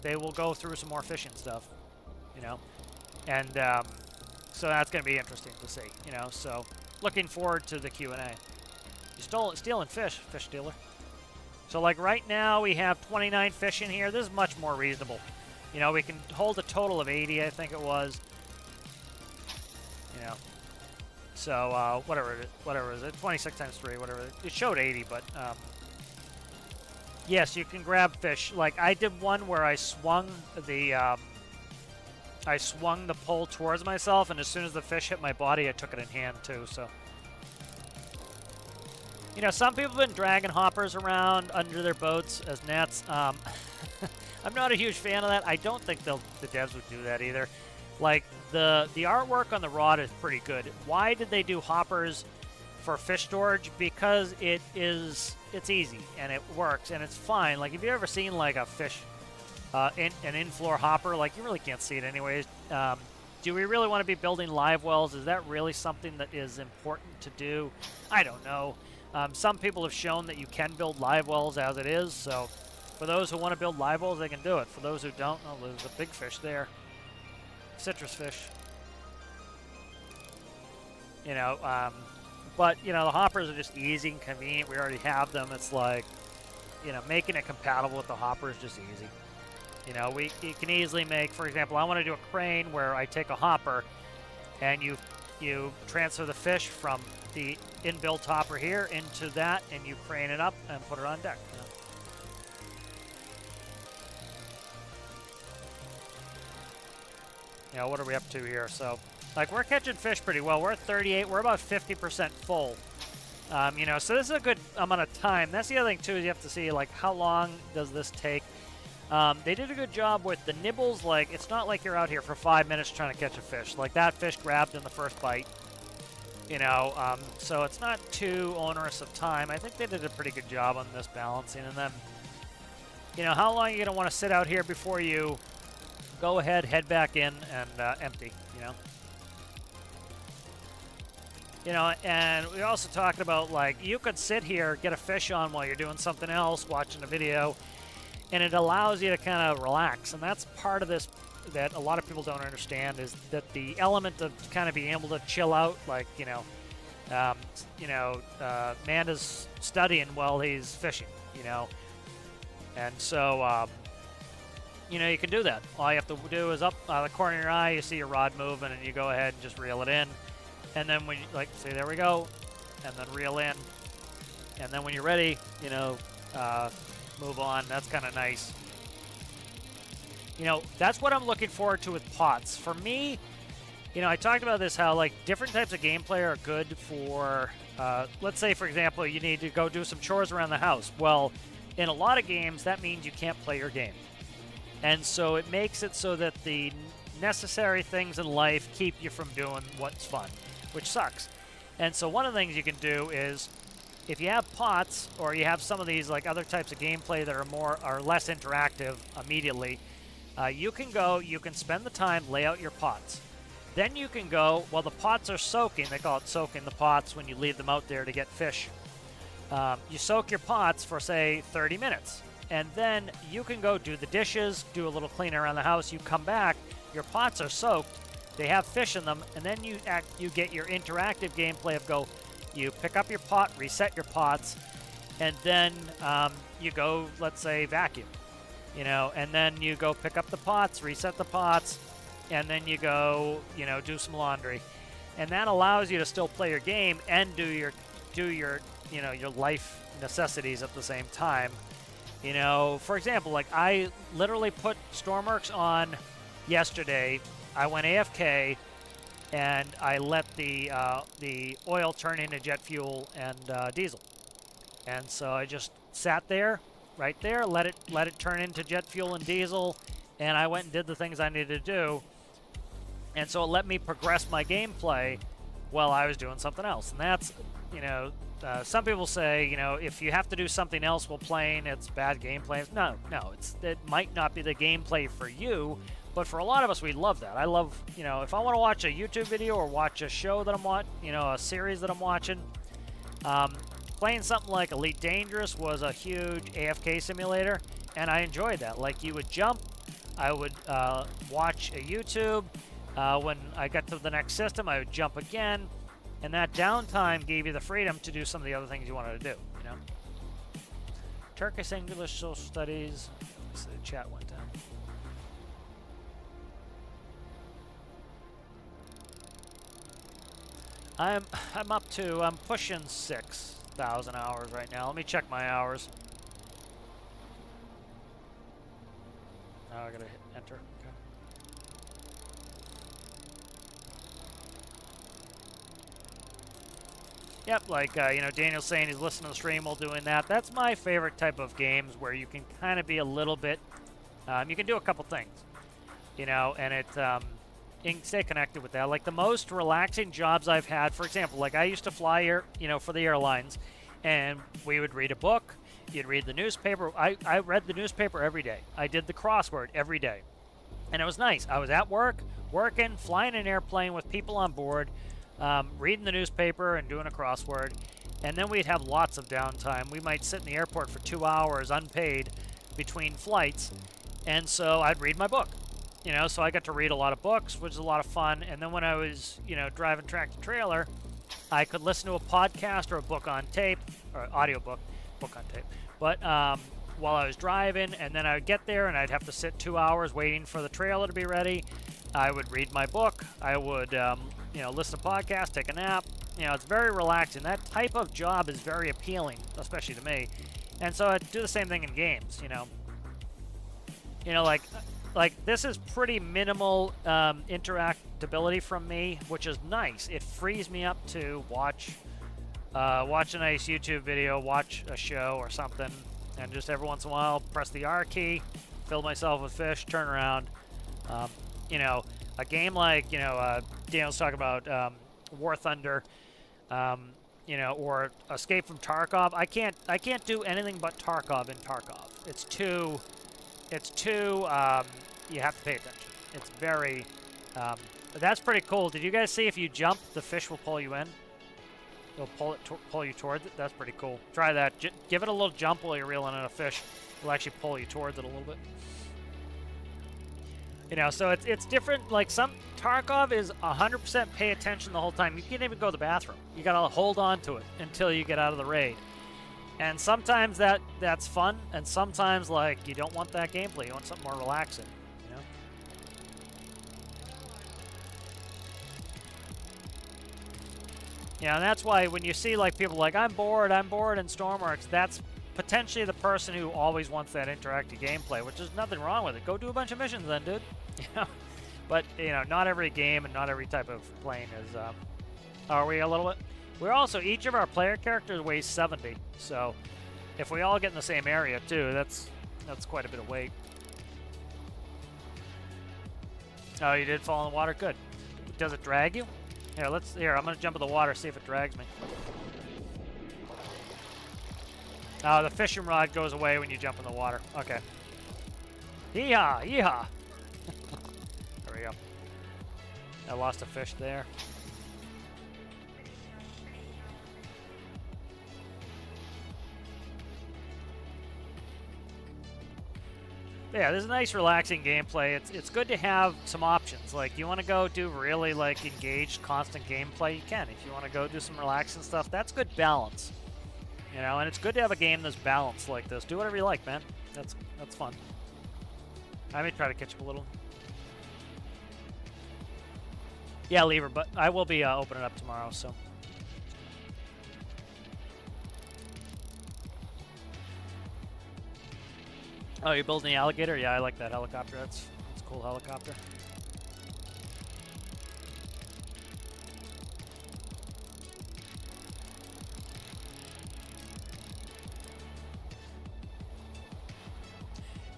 they will go through some more fishing stuff, you know, and so that's going to be interesting to see, you know. So looking forward to the Q&A. You stealing fish dealer. So like right now we have 29 fish in here. This is much more reasonable. You know, we can hold a total of 80, I think it was. You know, so whatever is it, 26 times 3, whatever. It showed 80, but yes, you can grab fish. Like I did one where I swung the pole towards myself, and as soon as the fish hit my body, I took it in hand too. So. You know, some people have been dragging hoppers around under their boats as nets. I'm not a huge fan of that. I don't think the devs would do that either. Like, the artwork on the rod is pretty good. Why did they do hoppers for fish storage? Because it's easy, and it works, and it's fine. Like, have you ever seen, like, a fish, an in-floor hopper? Like, you really can't see it anyways. Do we really want to be building live wells? Is that really something that is important to do? I don't know. Some people have shown that you can build live wells as it is, so for those who want to build live wells, they can do it. For those who don't, oh, there's a big fish there. Citrus fish. You know, but you know, the hoppers are just easy and convenient. We already have them. It's like, you know, making it compatible with the hopper is just easy. You know, you can easily make, for example, I want to do a crane where I take a hopper and you transfer the fish from the inbuilt hopper here into that, and you crane it up and put it on deck. You know? You know, what are we up to here? So, like, we're catching fish pretty well. We're at 38. We're about 50% full. You know, so this is a good amount of time. That's the other thing, too, is you have to see, like, how long does this take? They did a good job with the nibbles. Like, it's not like you're out here for 5 minutes trying to catch a fish. Like, that fish grabbed in the first bite. You know, so it's not too onerous of time. I think they did a pretty good job on this balancing. And then, you know, how long are you going to want to sit out here before you go ahead, head back in, and empty, you know? You know, and we also talked about, like, you could sit here, get a fish on while you're doing something else, watching a video, and it allows you to kind of relax. And that's part of this that a lot of people don't understand, is that the element of kind of being able to chill out, like, Amanda's studying while he's fishing, you know. And so, you know, you can do that. All you have to do is up the corner of your eye, you see your rod moving, and you go ahead and just reel it in. And then when you, like, see, there we go, and then reel in. And then when you're ready, you know, move on. That's kind of nice. You know, that's what I'm looking forward to with pots. For me, you know, I talked about this, how, like, different types of gameplay are good for, let's say, for example, you need to go do some chores around the house. Well, in a lot of games, that means you can't play your game. And so it makes it so that the necessary things in life keep you from doing what's fun, which sucks. And so one of the things you can do is, if you have pots, or you have some of these, like, other types of gameplay that are less interactive immediately, you can spend the time, lay out your pots. Then you can go, while the pots are soaking, they call it soaking the pots when you leave them out there to get fish. You soak your pots for, say, 30 minutes. And then you can go do the dishes, do a little cleaning around the house. You come back, your pots are soaked, they have fish in them, and then you get your interactive gameplay of you pick up your pot, reset your pots, and then you go, let's say, vacuum. You know, and then you go pick up the pots, reset the pots, and then you go, you know, do some laundry. And that allows you to still play your game and do your you know, your life necessities at the same time. You know, for example, like, I literally put Stormworks on yesterday. I went AFK, and I let the oil turn into jet fuel and diesel. And so I just sat there, right there, let it turn into jet fuel and diesel, and I went and did the things I needed to do. And so it let me progress my gameplay while I was doing something else. And that's, you know, some people say, you know, if you have to do something else while playing, it's bad gameplay. No, it might not be the gameplay for you, but for a lot of us, we love that. I love, you know, if I want to watch a YouTube video or watch a show that I'm watching, you know, a series that I'm watching, playing something like Elite Dangerous was a huge AFK simulator, and I enjoyed that. Like, you would jump, I would watch a YouTube. When I got to the next system, I would jump again. And that downtime gave you the freedom to do some of the other things you wanted to do, you know? Turkish English Social Studies. Let's see, the chat went down. I'm pushing 6,000 hours right now. Let me check my hours. Oh, I gotta hit enter. Okay. Yep, like, you know, Daniel's saying he's listening to the stream while doing that. That's my favorite type of games, where you can kind of be a little bit, you can do a couple things, you know, and you can stay connected with that. Like, the most relaxing jobs I've had, for example, like, I used to fly you know, for the airlines, and we would read a book, you'd read the newspaper. I read the newspaper every day. I did the crossword every day. And it was nice. I was at work, working, flying an airplane with people on board, reading the newspaper and doing a crossword, and then we'd have lots of downtime. We might sit in the airport for 2 hours unpaid between flights, and so I'd read my book. You know, so I got to read a lot of books, which is a lot of fun. And then when I was, you know, driving tractor trailer, I could listen to a podcast or a book on tape, or audiobook, book on tape. But while I was driving, and then I would get there and I'd have to sit 2 hours waiting for the trailer to be ready. I would read my book. I would, listen to podcasts, take a nap. It's very relaxing. That type of job is very appealing, especially to me. And so I do the same thing in games. Like this is pretty minimal interactability from me, which is nice. It frees me up to watch a nice YouTube video, watch a show or something, and just every once in a while press the R key, fill myself with fish, turn around. A game like Daniel's talking about War Thunder, or Escape from Tarkov. I can't do anything but Tarkov in Tarkov. It's too. You have to pay attention. It's very. But that's pretty cool. Did you guys see if you jump, the fish will pull you in? It'll pull you towards it. That's pretty cool. Try that. Give it a little jump while you're reeling in a fish. It'll actually pull you towards it a little bit. So it's different. Like some Tarkov is 100% pay attention the whole time. You can't even go to the bathroom. You gotta hold on to it until you get out of the raid. And sometimes that's fun, and sometimes like you don't want that gameplay. You want something more relaxing. And that's why when you see like people like I'm bored in Stormworks, that's potentially the person who always wants that interactive gameplay, which is nothing wrong with it. Go do a bunch of missions then, dude. But not every game and not every type of plane is. Are we a little bit? We're also, each of our player characters weighs 70, so if we all get in the same area too, that's quite a bit of weight. Oh, you did fall in the water. Good. Does it drag you? Here, I'm gonna jump in the water, see if it drags me. Oh, the fishing rod goes away when you jump in the water. Okay. Yee-haw! Yee-haw! There we go. I lost a fish there. Yeah, this is nice, relaxing gameplay. It's good to have some options. Like, you want to go do really, like, engaged, constant gameplay, you can. If you want to go do some relaxing stuff, that's good balance. And it's good to have a game that's balanced like this. Do whatever you like, man. That's fun. I may try to catch up a little. Yeah, Lever, but I will be opening up tomorrow, so. Oh, you're building the alligator? Yeah, I like that helicopter. That's a cool helicopter.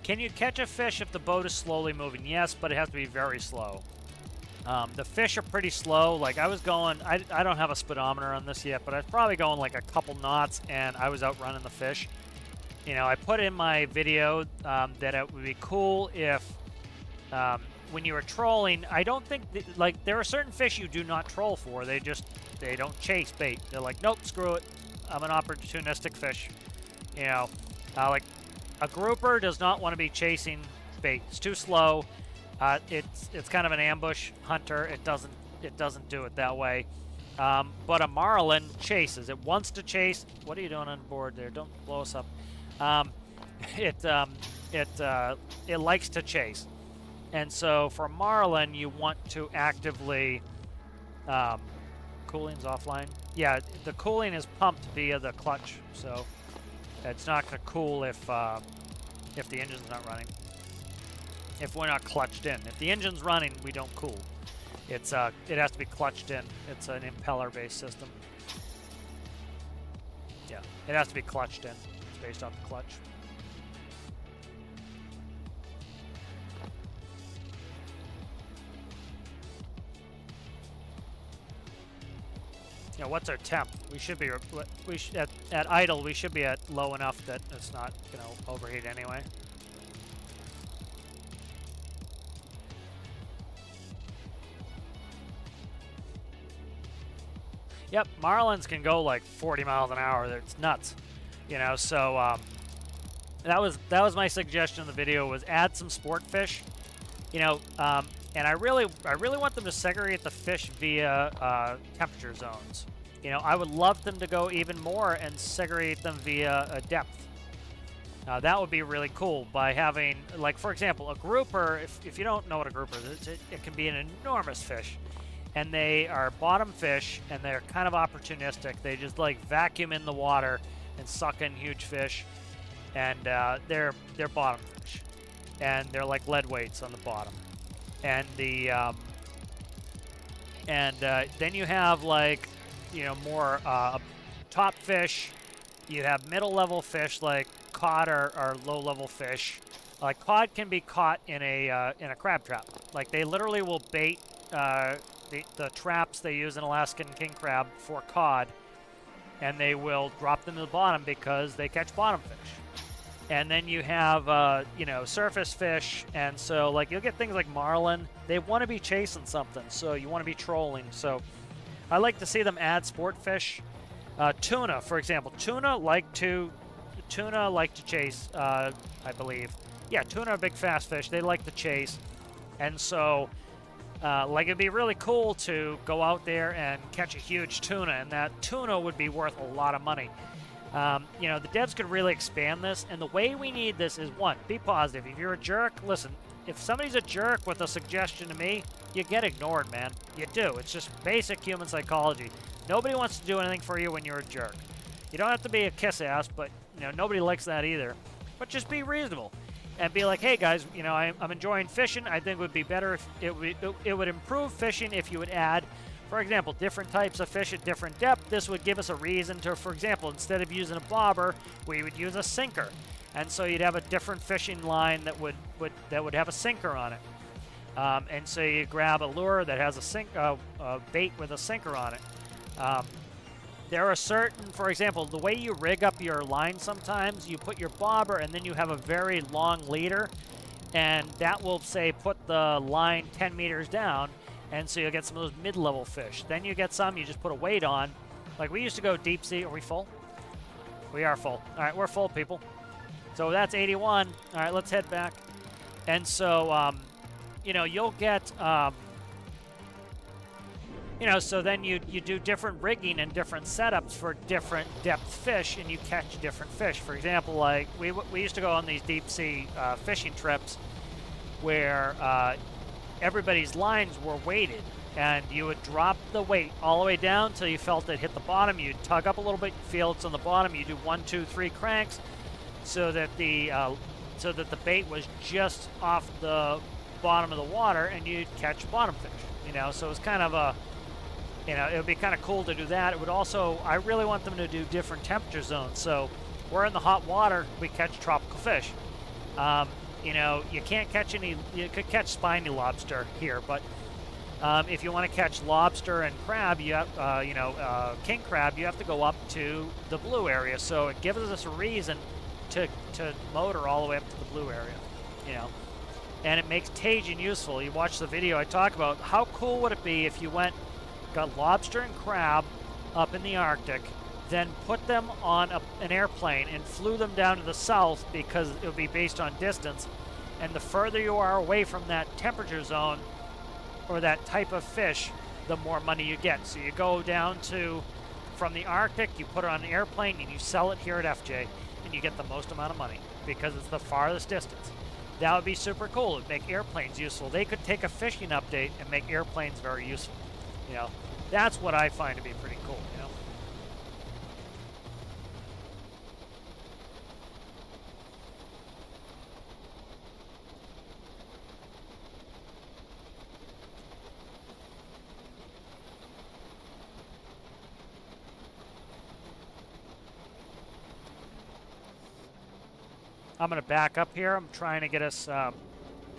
Can you catch a fish if the boat is slowly moving? Yes, but it has to be very slow. The fish are pretty slow. Like I was going, I don't have a speedometer on this yet, but I was probably going like a couple knots, and I was outrunning the fish. I put in my video that it would be cool if when you were trolling, I don't think, like, there are certain fish you do not troll for. They don't chase bait. They're like, nope, screw it. I'm an opportunistic fish. Like, a grouper does not want to be chasing bait. It's too slow. It's kind of an ambush hunter. It doesn't do it that way. But a marlin chases. It wants to chase. What are you doing on board there? Don't blow us up. It likes to chase, and so for marlin you want to actively cooling's offline. Yeah, the cooling is pumped via the clutch, so it's not going to cool if the engine's not running. If we're not clutched in, if the engine's running, we don't cool. It has to be clutched in. It's an impeller-based system. Yeah, it has to be clutched in. Based off the clutch. What's our temp? We should be at idle. We should be at low enough that it's not going to overheat anyway. Yep, marlins can go like 40 miles an hour. It's nuts. So that was my suggestion in the video, was add some sport fish, and I really want them to segregate the fish via temperature zones, You know, I would love them to go even more and segregate them via a depth. That would be really cool by having, like, for example, a grouper. If you don't know what a grouper is, it can be an enormous fish. And they are bottom fish, and they're kind of opportunistic. They just, like, vacuum in the water and suck in huge fish. And they're bottom fish. And they're like lead weights on the bottom. And then you have, like, you know, more top fish. You have middle level fish like cod are low level fish. Like cod can be caught in a crab trap. Like they literally will bait the traps they use in Alaskan king crab for cod, and they will drop them to the bottom because they catch bottom fish. And then you have you know, surface fish, and so like you'll get things like marlin. They want to be chasing something, so you want to be trolling. So I like to see them add sport fish. Tuna, for example. Tuna like to chase, I believe. Yeah, tuna are big fast fish. They like to chase. And so, like, it'd be really cool to go out there and catch a huge tuna, and that tuna would be worth a lot of money. You know, the devs could really expand this, and the way we need this is, one, be positive. If you're a jerk, listen, if somebody's a jerk with a suggestion to me, you get ignored, man. You do. It's just basic human psychology. Nobody wants to do anything for you when you're a jerk. You don't have to be a kiss-ass, but, you know, nobody likes that either. But just be reasonable and be like, hey, guys, you know, I'm enjoying fishing. I think it would be better if it would improve fishing if you would add, for example, different types of fish at different depth. This would give us a reason to, for example, instead of using a bobber, we would use a sinker. And so you'd have a different fishing line that would have a sinker on it. And so you grab a lure that has a bait with a sinker on it. There are certain, for example, the way you rig up your line sometimes, you put your bobber and then you have a very long leader, and that will, say, put the line 10 meters down, and so you'll get some of those mid-level fish. Then you get some, you just put a weight on. Like we used to go deep sea. Are we full? We are full. All right, we're full, people. So that's 81. All right, let's head back. And so, you know, you'll get... you know, so then you do different rigging and different setups for different depth fish, and you catch different fish. For example, like we used to go on these deep sea fishing trips where everybody's lines were weighted, and you would drop the weight all the way down till you felt it hit the bottom. You'd tug up a little bit, feel it's on the bottom. You do 1, 2, 3 cranks, so that the bait was just off the bottom of the water, and you'd catch bottom fish. You know, so it's kind of a, you know, it would be kind of cool to do that. It would also, I really want them to do different temperature zones. So we're in the hot water, we catch tropical fish. You know, you can't catch any, you could catch spiny lobster here, but if you want to catch lobster and crab, you have, you know, king crab, you have to go up to the blue area. So it gives us a reason to motor all the way up to the blue area, you know. And it makes Tajin useful. You watch the video I talk about, how cool would it be if you got lobster and crab up in the Arctic, then put them on an airplane and flew them down to the south, because it would be based on distance, and the further you are away from that temperature zone or that type of fish, the more money you get. So you go down from the Arctic, you put it on an airplane, and you sell it here at FJ, and you get the most amount of money because it's the farthest distance. That would be super cool. It would make airplanes useful. They could take a fishing update and make airplanes very useful. You know, that's what I find to be pretty cool, you know. I'm going to back up here. I'm trying to get us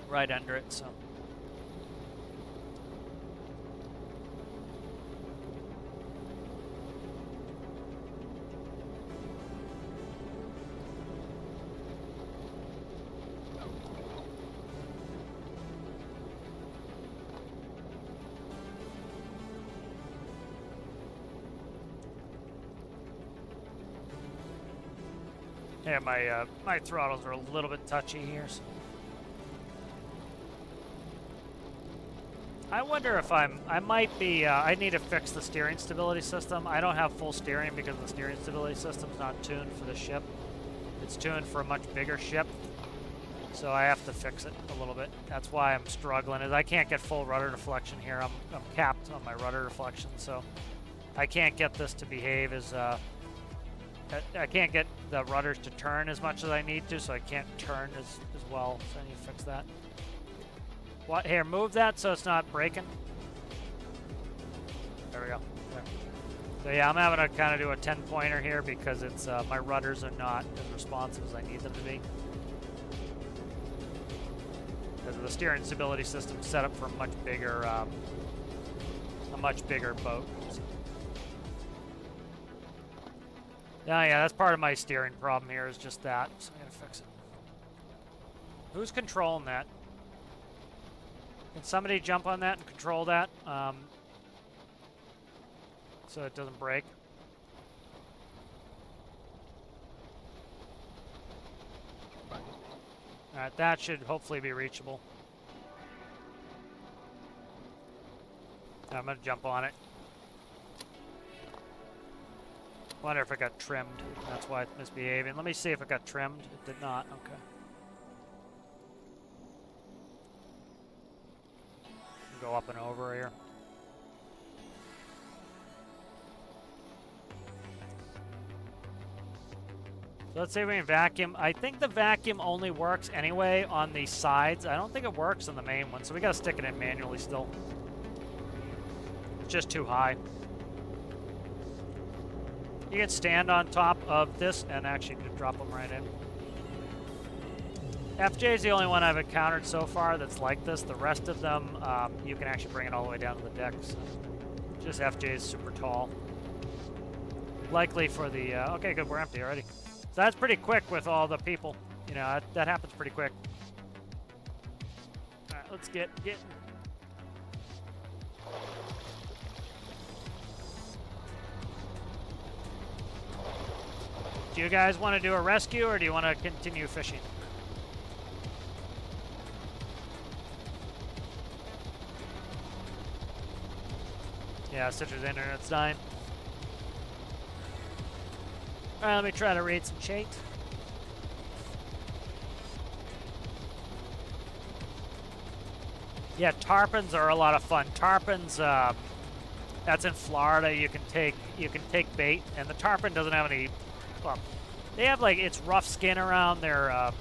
right under it, so. Yeah, my throttles are a little bit touchy here. So. I wonder if I might be, I need to fix the steering stability system. I don't have full steering because the steering stability system's not tuned for the ship. It's tuned for a much bigger ship. So I have to fix it a little bit. That's why I'm struggling, is I can't get full rudder deflection here. I'm capped on my rudder deflection, so I can't get this to behave as, I can't get the rudders to turn as much as I need to, so I can't turn as well, so I need to fix that. What, here, move that so it's not breaking. There we go. There. So yeah, I'm having to kind of do a 10-pointer here because it's, my rudders are not as responsive as I need them to be. Because the steering stability system is set up for a much bigger boat. So. Yeah, that's part of my steering problem here is just that. So I gotta fix it. Who's controlling that? Can somebody jump on that and control that so it doesn't break? Alright, that should hopefully be reachable. I'm gonna jump on it. Wonder if it got trimmed. That's why it's misbehaving. Let me see if it got trimmed. It did not. Okay. Go up and over here. So let's see if we can vacuum. I think the vacuum only works anyway on the sides. I don't think it works on the main one, so we gotta stick it in manually still. It's just too high. You can stand on top of this and actually drop them right in. FJ is the only one I've encountered so far that's like this. The rest of them, you can actually bring it all the way down to the deck. So just FJ is super tall. Likely for the, okay, good, we're empty already. So that's pretty quick with all the people. You know, that happens pretty quick. All right, let's get. Do you guys want to do a rescue or do you want to continue fishing? Yeah, Citra's internet's dying. All right, let me try to read some chat. Yeah, tarpons are a lot of fun. Tarpons, that's in Florida. You can take bait, and the tarpon doesn't have any. Well, they have like it's rough skin around their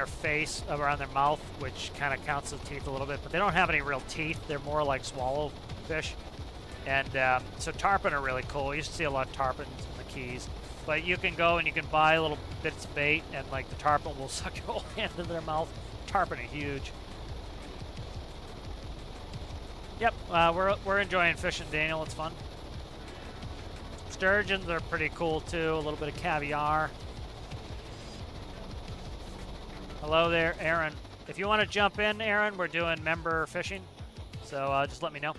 face, around their mouth, which kind of counts as teeth a little bit. But they don't have any real teeth. They're more like swallow fish, and so tarpon are really cool. You used to see a lot of tarpons in the Keys. But you can go and you can buy little bits of bait, and like the tarpon will suck your whole hand into their mouth. Tarpon are huge. Yep, we're enjoying fishing, Daniel. It's fun. Sturgeons are pretty cool too. A little bit of caviar. Hello there, Aaron. If you want to jump in, Aaron, we're doing member fishing, so just let me know.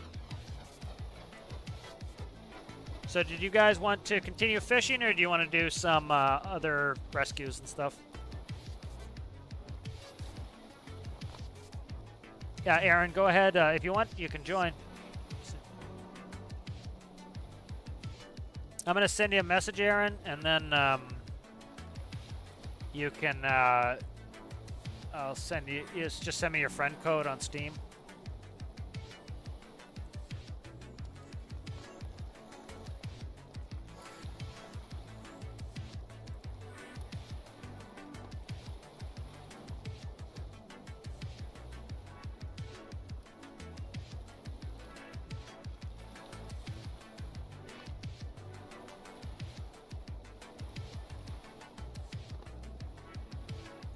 So did you guys want to continue fishing, or do you want to do some other rescues and stuff? Yeah, Aaron, go ahead. If you want, you can join. I'm going to send you a message, Aaron, and then you can... I'll send you... Just send me your friend code on Steam.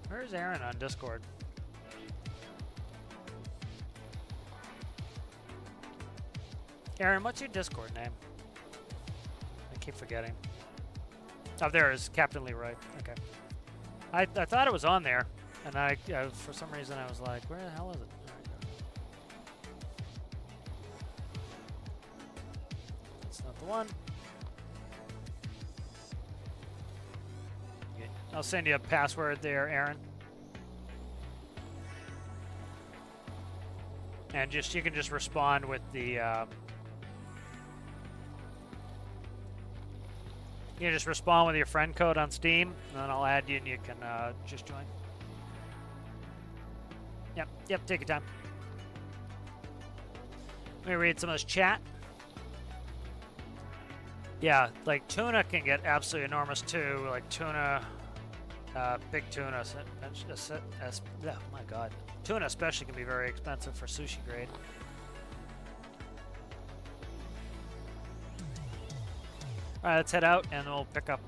Where's Aaron on Discord? Aaron, what's your Discord name? I keep forgetting. Oh, there is Captain Leroy. Okay. I thought it was on there, and I for some reason I was like, where the hell is it? That's not the one. I'll send you a password there, Aaron. And you can just respond with the you can just respond with your friend code on Steam, and then I'll add you, and you can just join. Yep, take your time. Let me read some of this chat. Yeah, like tuna can get absolutely enormous too. Like tuna, big tuna. Oh my god, tuna especially can be very expensive for sushi grade. All right, let's head out and we'll pick up.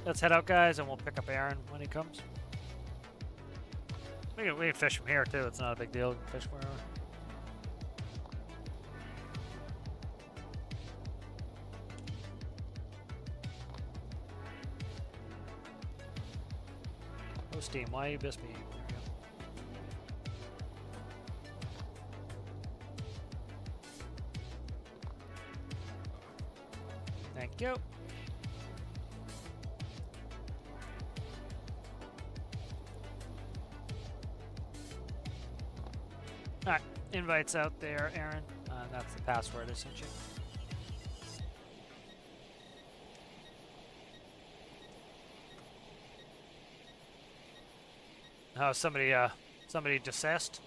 Let's head out, guys, and we'll pick up Aaron when he comes. We can fish from here too. It's not a big deal. We can fish wherever. Oh, Steam, why you miss me? There we go. Thank you. All right, invites out there, Aaron. That's the password I sent you. Oh, somebody deceased.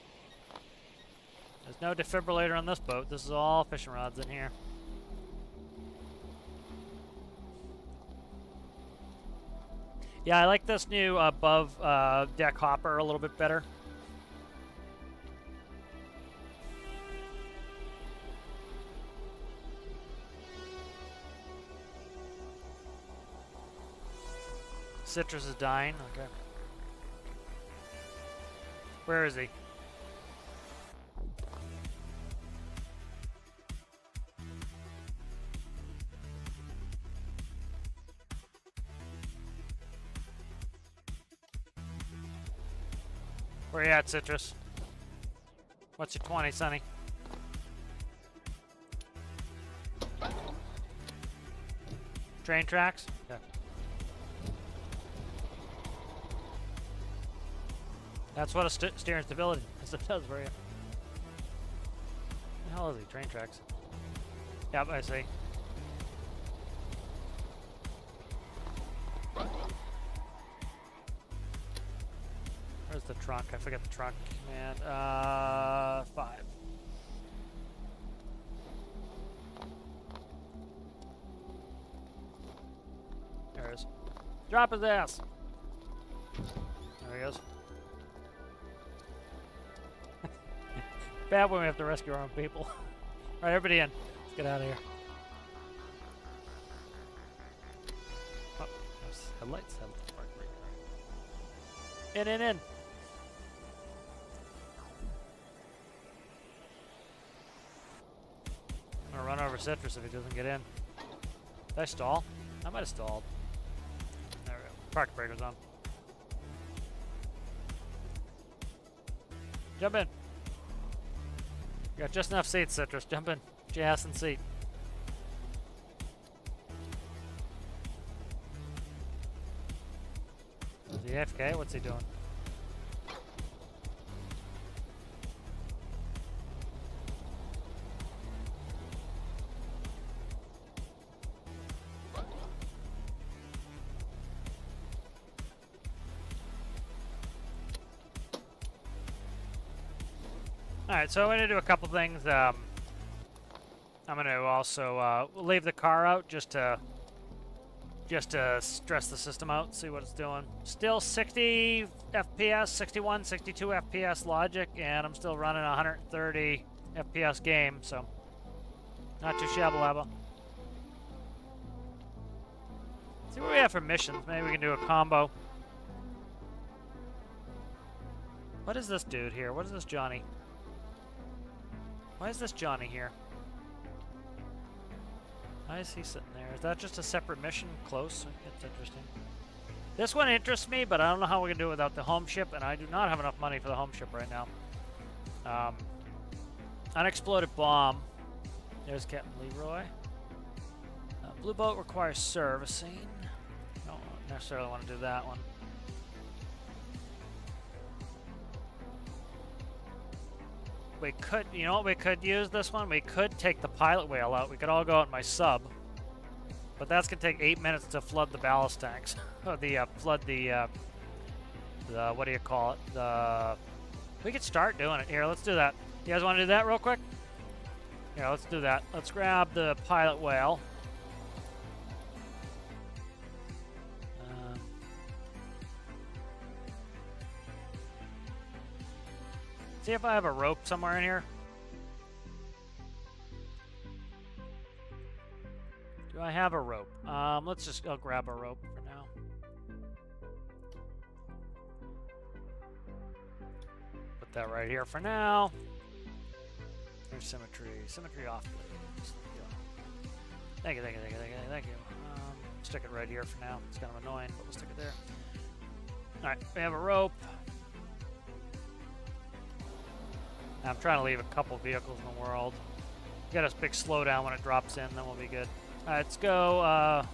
There's no defibrillator on this boat. This is all fishing rods in here. Yeah, I like this new above deck hopper a little bit better. Citrus is dying. Okay. Where is he? Where you at, Citrus? What's your 20, Sonny? Train tracks? Okay. That's what a steering stability does for you. The hell is he? Train tracks. Yep, I see. Where's the trunk? I forget the trunk. Man, 5. There it is. Drop his ass. There he goes. Bad when we have to rescue our own people. Alright, everybody in. Let's get out of here. Oh, there's headlights. In. I'm gonna run over Citrus if he doesn't get in. Did I stall? I might have stalled. There we go. Park breaker's on. Jump in. You got just enough seats, Citrus. Jump in. Get your ass in seat. Is he AFK? What's he doing? Alright, so I'm going to do a couple things. I'm going to also leave the car out just to stress the system out, see what it's doing. Still 60 FPS, 61, 62 FPS logic, and I'm still running a 130 FPS game, so not too shabba-labba. See what we have for missions. Maybe we can do a combo. What is this dude here? What is this Johnny? Why is this Johnny here? Why is he sitting there? Is that just a separate mission? Close? That's interesting. This one interests me, but I don't know how we can do it without the home ship, and I do not have enough money for the home ship right now. Unexploded bomb. There's Captain Leroy. Blue boat requires servicing. Don't necessarily want to do that one. We could, you know what we could use this one? We could take the pilot whale out. We could all go out in my sub. But that's going to take 8 minutes to flood the ballast tanks. Or flood the, what do you call it? We could start doing it. Here, let's do that. You guys want to do that real quick? Yeah, let's do that. Let's grab the pilot whale. See if I have a rope somewhere in here. Do I have a rope? I'll grab a rope for now. Put that right here for now. There's symmetry. Symmetry off, please. Thank you. Stick it right here for now. It's kind of annoying, but we'll stick it there. Alright, we have a rope. I'm trying to leave a couple vehicles in the world. Get a big slowdown when it drops in, then we'll be good. Alright, let's go.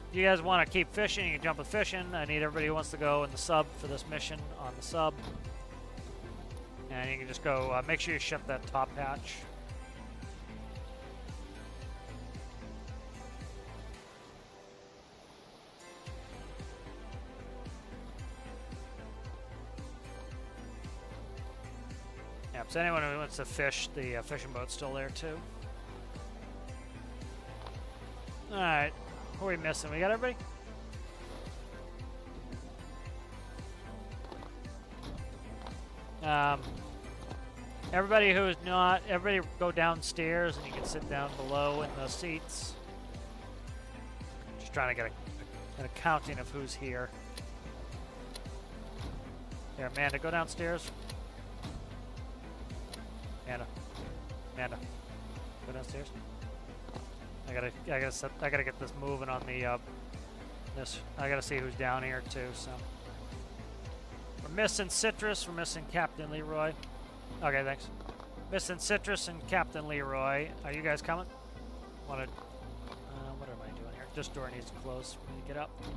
If you guys want to keep fishing, you can jump with fishing. I need everybody who wants to go in the sub for this mission on the sub. And you can just go, make sure you shut that top hatch. Yep, so anyone who wants to fish, the fishing boat's still there too. Alright, who are we missing? We got everybody? Everybody who's not, everybody go downstairs and you can sit down below in the seats. Just trying to get an accounting of who's here. Here, Amanda, go downstairs. Amanda, go downstairs. I gotta get this moving on the I gotta see who's down here too. So we're missing Citrus. We're missing Captain Leroy. Okay, thanks. Missing Citrus and Captain Leroy. Are you guys coming? What am I doing here? This door needs to close for me to get up. Okay.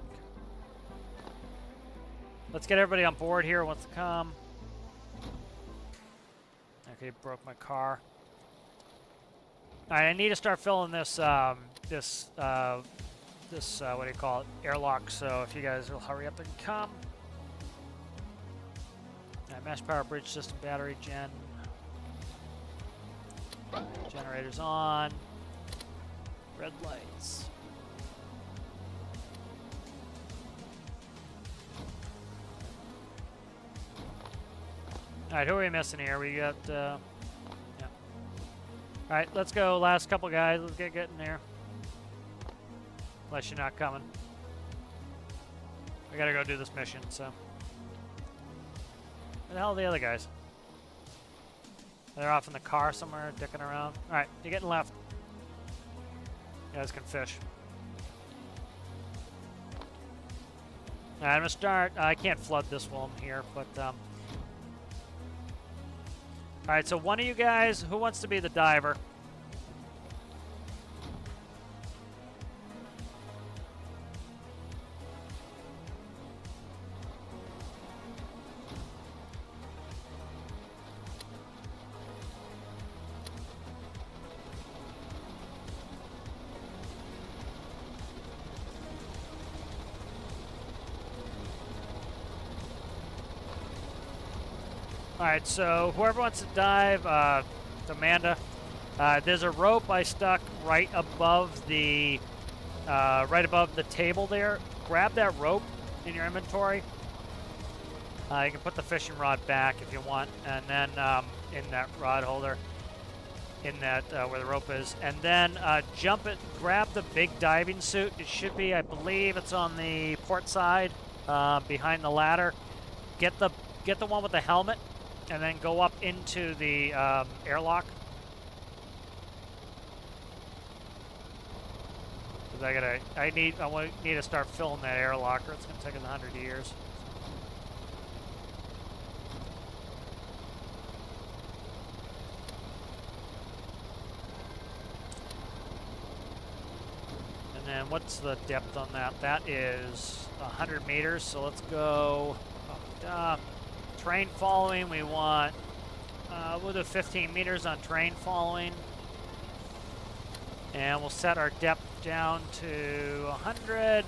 Let's get everybody on board here who wants to come. Okay, broke my car. Alright, I need to start filling this, what do you call it, airlock, so if you guys will hurry up and come. Alright, mass power bridge system battery gen. Generators on. Red lights. Alright, who are we missing here? We got, yeah. Alright, let's go. Last couple guys. Let's get in there. Unless you're not coming. I gotta go do this mission, so. Where the hell are the other guys? They're off in the car somewhere, dicking around. Alright, you're getting left. You guys can fish. Alright, I'm gonna start. I can't flood this while I'm here, but, Alright, so one of you guys, who wants to be the diver? Alright, so whoever wants to dive, it's Amanda. There's a rope I stuck right above the table there. Grab that rope in your inventory. You can put the fishing rod back if you want, and then in that rod holder, in that where the rope is, and then jump it. Grab the big diving suit. It should be, I believe, it's on the port side, behind the ladder. Get the one with the helmet. And then go up into the airlock. Cause I need to start filling that airlock, or it's gonna take 100 years. And then what's the depth on that? That is 100 meters. So let's go. Terrain following, we want We'll do 15 meters on terrain following. And we'll set our depth down to 100.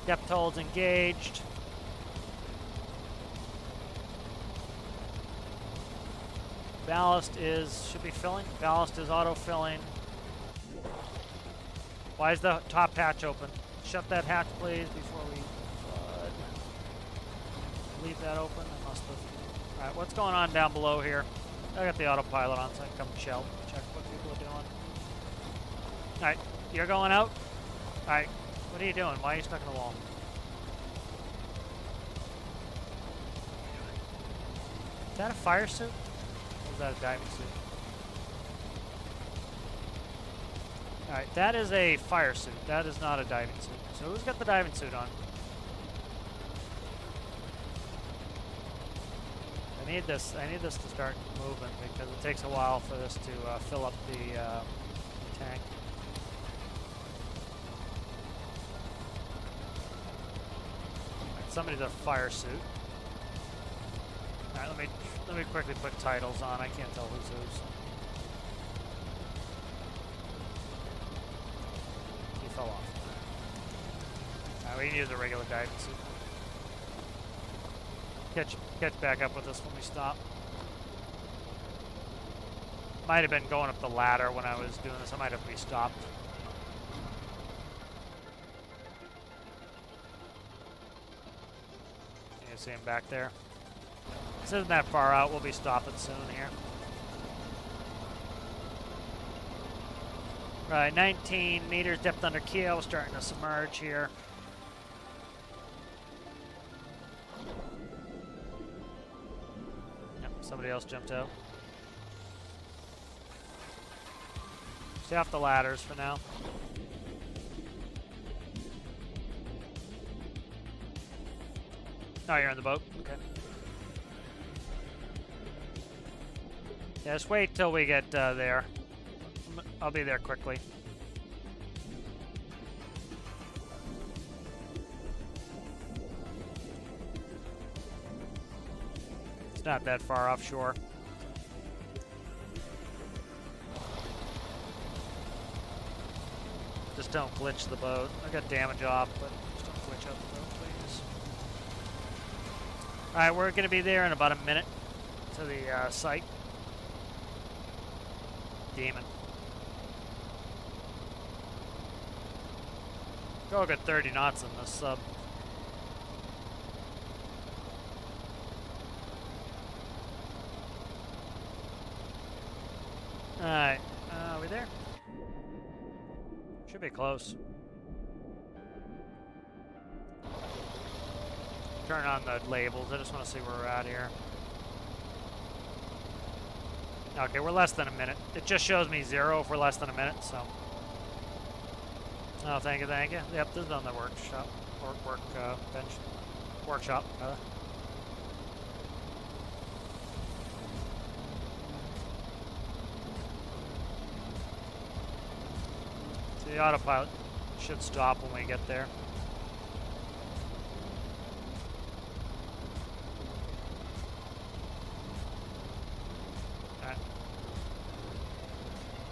Depth holds engaged. Ballast should be filling. Ballast is auto-filling. Why is the top hatch open? Shut that hatch, please, before we flood. Leave that open. I must have. All right, what's going on down below here? I got the autopilot on, so I can come check what people are doing. All right, you're going out? All right, what are you doing? Why are you stuck in the wall? Is that a fire suit? Or is that a diving suit? Alright, that is a fire suit. That is not a diving suit. So who's got the diving suit on? I need this to start moving because it takes a while for this to fill up the tank. Alright, somebody's a fire suit. Alright, let me quickly put titles on. I can't tell who's whose. He fell off. Alright, we can use a regular diving suit. Catch back up with us when we stop. Might have been going up the ladder when I was doing this. I might have re-stopped. You see him back there? This isn't that far out. We'll be stopping soon here. Right, 19 meters depth under keel. Starting to submerge here. Yep, somebody else jumped out. Stay off the ladders for now. Oh, you're in the boat? Okay. Yeah, just wait till we get there. I'll be there quickly. It's not that far offshore. Just don't glitch the boat. I got damage off, but just don't glitch out the boat, please. Alright, we're going to be there in about a minute to the site. Demon. Go a good 30 knots in this sub. Alright, are we there? Should be close. Turn on the labels. I just want to see where we're at here. Okay, we're less than a minute. It just shows me 0 if we're less than a minute, so. Oh, thank you, thank you. Yep, this is on the workshop. Bench. Workshop, rather. So the autopilot should stop when we get there.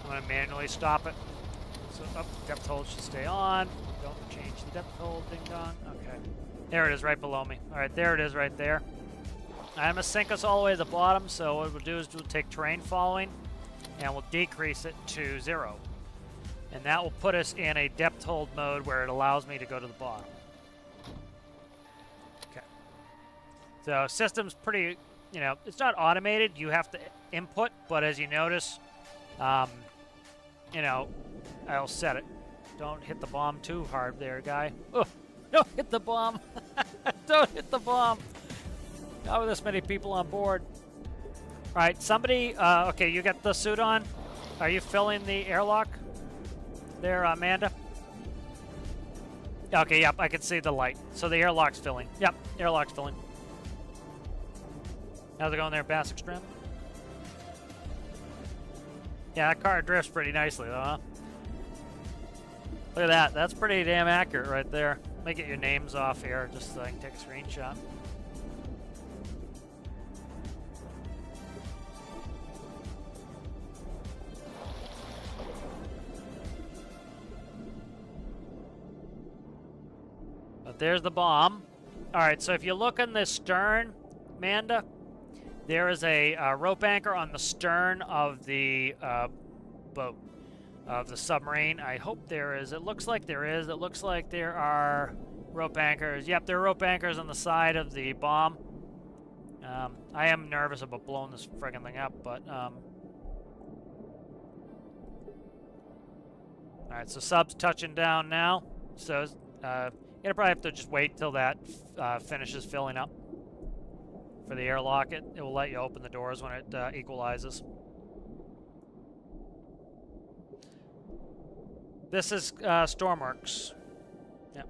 I'm going to manually stop it. So up, depth hold should stay on. Don't change the depth hold, ding dong. Okay. There it is right below me. Alright, there it is right there. I'm going to sink us all the way to the bottom, so what we'll do is we'll take terrain following and we'll decrease it to 0. And that will put us in a depth hold mode where it allows me to go to the bottom. Okay. So system's pretty, you know, it's not automated. You have to input, but as you notice, you know, I'll set it. Don't hit the bomb too hard there, guy. Oh, don't hit the bomb. Don't hit the bomb. Not with this many people on board. All right, somebody, okay, you got the suit on. Are you filling the airlock there, Amanda? Okay, yep, I can see the light. So the airlock's filling. Yep, airlock's filling. How's it going there, Bass Extreme? Yeah, that car drifts pretty nicely, though, huh? Look at that. That's pretty damn accurate right there. Let me get your names off here just so I can take a screenshot. But there's the bomb. All right, so if you look on the stern, Manda, there is a rope anchor on the stern of the boat, of the submarine. I hope there is. It looks like there is. It looks like there are rope anchors. Yep, there are rope anchors on the side of the bomb. I am nervous about blowing this friggin' thing up, but Alright, so sub's touching down now. So you're gonna probably have to just wait till that finishes filling up for the airlock. It will let you open the doors when it equalizes. This is stormworks. Yep.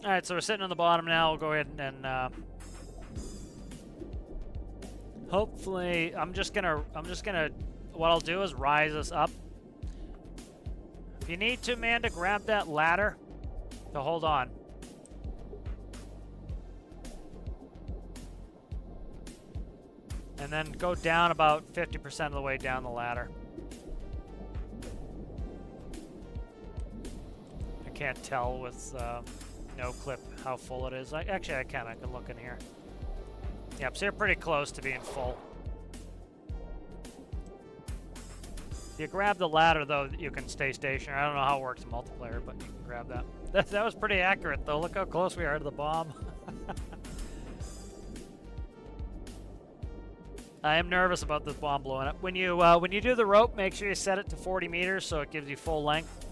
Alright, so we're sitting on the bottom now. We'll go ahead and hopefully I'm just gonna what I'll do is rise us up. If you need to, Amanda, grab that ladder to hold on. And then go down about 50% of the way down the ladder. I can't tell with no clip how full it is. Actually, I can look in here. Yep, so you're pretty close to being full. If you grab the ladder, though, you can stay stationary. I don't know how it works in multiplayer, but you can grab that. That was pretty accurate, though. Look how close we are to the bomb. I am nervous about this bomb blowing up. When you do the rope, make sure you set it to 40 meters so it gives you full length.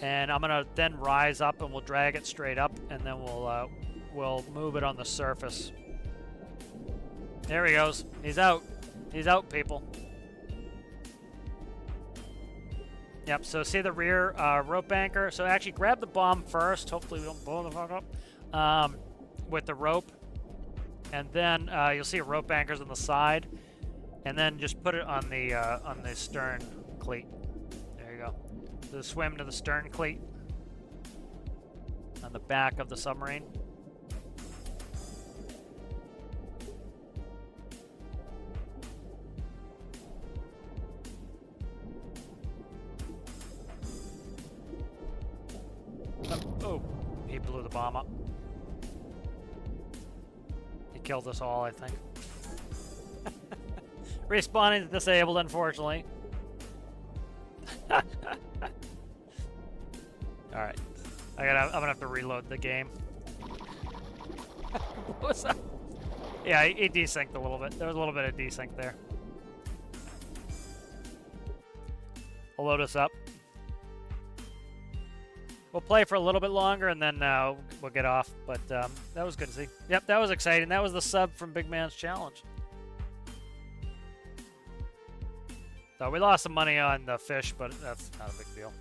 And I'm gonna then rise up and we'll drag it straight up, and then we'll move it on the surface. There he goes. He's out. He's out, people. Yep, so see the rear rope anchor? So actually grab the bomb first. Hopefully we don't blow the fuck up. With the rope. And then you'll see rope anchors on the side. And then just put it on the stern cleat. There you go. So swim to the stern cleat. On the back of the submarine. Oh, he blew the bomb up. He killed us all, I think. Respawning is disabled, unfortunately. Alright. I'm gonna have to reload the game. What was that? Yeah, he desynced a little bit. There was a little bit of desync there. I'll load us up. We'll play for a little bit longer, and then we'll get off. But that was good to see. Yep, that was exciting. That was the sub from Big Man's Challenge. So we lost some money on the fish, but that's not a big deal.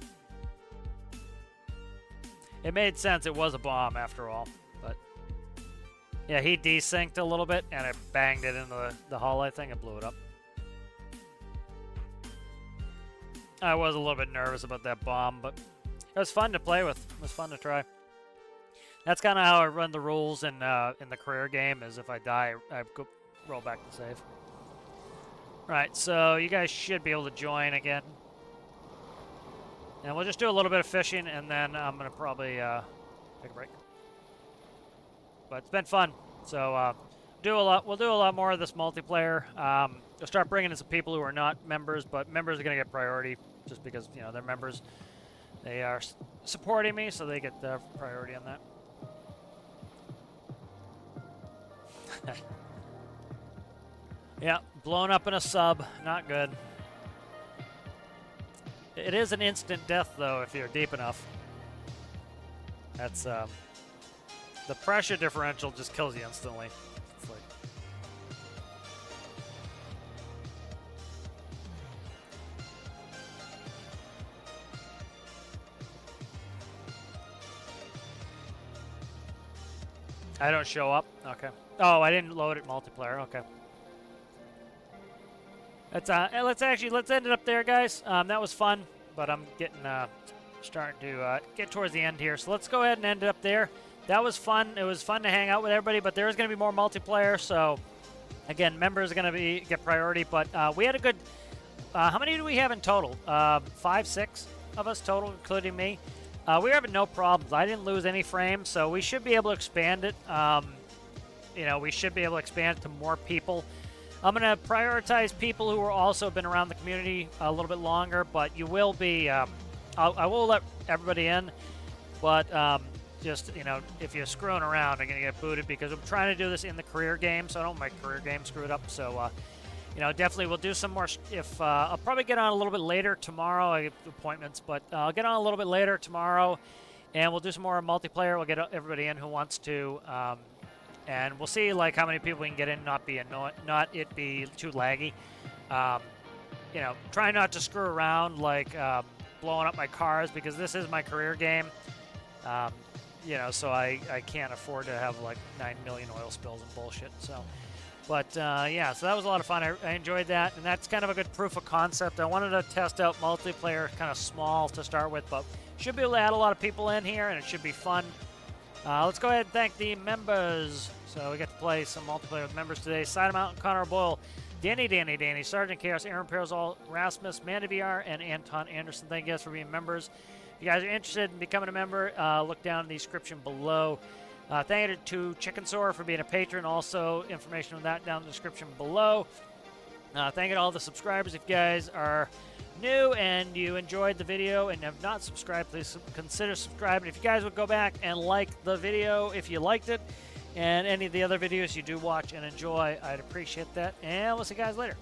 It made sense. It was a bomb, after all. But yeah, he desynced a little bit, and it banged it into the hull, I think, and blew it up. I was a little bit nervous about that bomb, but it was fun to play with. It was fun to try. That's kind of how I run the rules in the career game, is if I die, I go roll back to save. Right, so you guys should be able to join again. And we'll just do a little bit of fishing, and then I'm going to probably take a break. But it's been fun. So we'll do a lot more of this multiplayer. We'll start bringing in some people who are not members, but members are going to get priority just because, you know, they're members. They are supporting me, so they get the priority on that. Yeah, blown up in a sub. Not good. It is an instant death, though, if you're deep enough. That's, the pressure differential just kills you instantly. It's like... I don't show up? Okay. Oh, I didn't load it multiplayer. Okay. Let's end it up there, guys. That was fun, but I'm getting starting to get towards the end here. So let's go ahead and end it up there. That was fun. It was fun to hang out with everybody, but there is going to be more multiplayer. So again, members are going to get priority. But we had a good. How many do we have in total? 5, 6. of us total, including me. We were having no problems. I didn't lose any frames, so we should be able to expand it. You know, we should be able to expand it to more people. I'm going to prioritize people who are also been around the community a little bit longer, but you will be, I will let everybody in, but just, you know, if you're screwing around, I'm going to get booted because I'm trying to do this in the career game, so I don't want my career game screwed up. So, you know, definitely we'll do some more. If I'll probably get on a little bit later tomorrow. I have appointments, but I'll get on a little bit later tomorrow, and we'll do some more multiplayer. We'll get everybody in who wants to. And we'll see like how many people we can get in, not it be too laggy. You know, try not to screw around like blowing up my cars because this is my career game. You know, so I can't afford to have like 9 million oil spills and bullshit. So, but yeah, so that was a lot of fun. I enjoyed that, and that's kind of a good proof of concept. I wanted to test out multiplayer, kind of small to start with, but should be able to add a lot of people in here, and it should be fun. Let's go ahead and thank the members. So we get to play some multiplayer with members today. Side Mountain, Connor Boyle, Danny, Sergeant Chaos, Aaron Pearsall, Rasmus, Manda VR, and Anton Anderson. Thank you guys for being members. If you guys are interested in becoming a member, look down in the description below. Thank you to Chicken Sore for being a patron. Also, information on that down in the description below. Thank you to all the subscribers. If you guys are new and you enjoyed the video and have not subscribed, please consider subscribing. If you guys would go back and like the video if you liked it, and any of the other videos you do watch and enjoy, I'd appreciate that. And we'll see you guys later.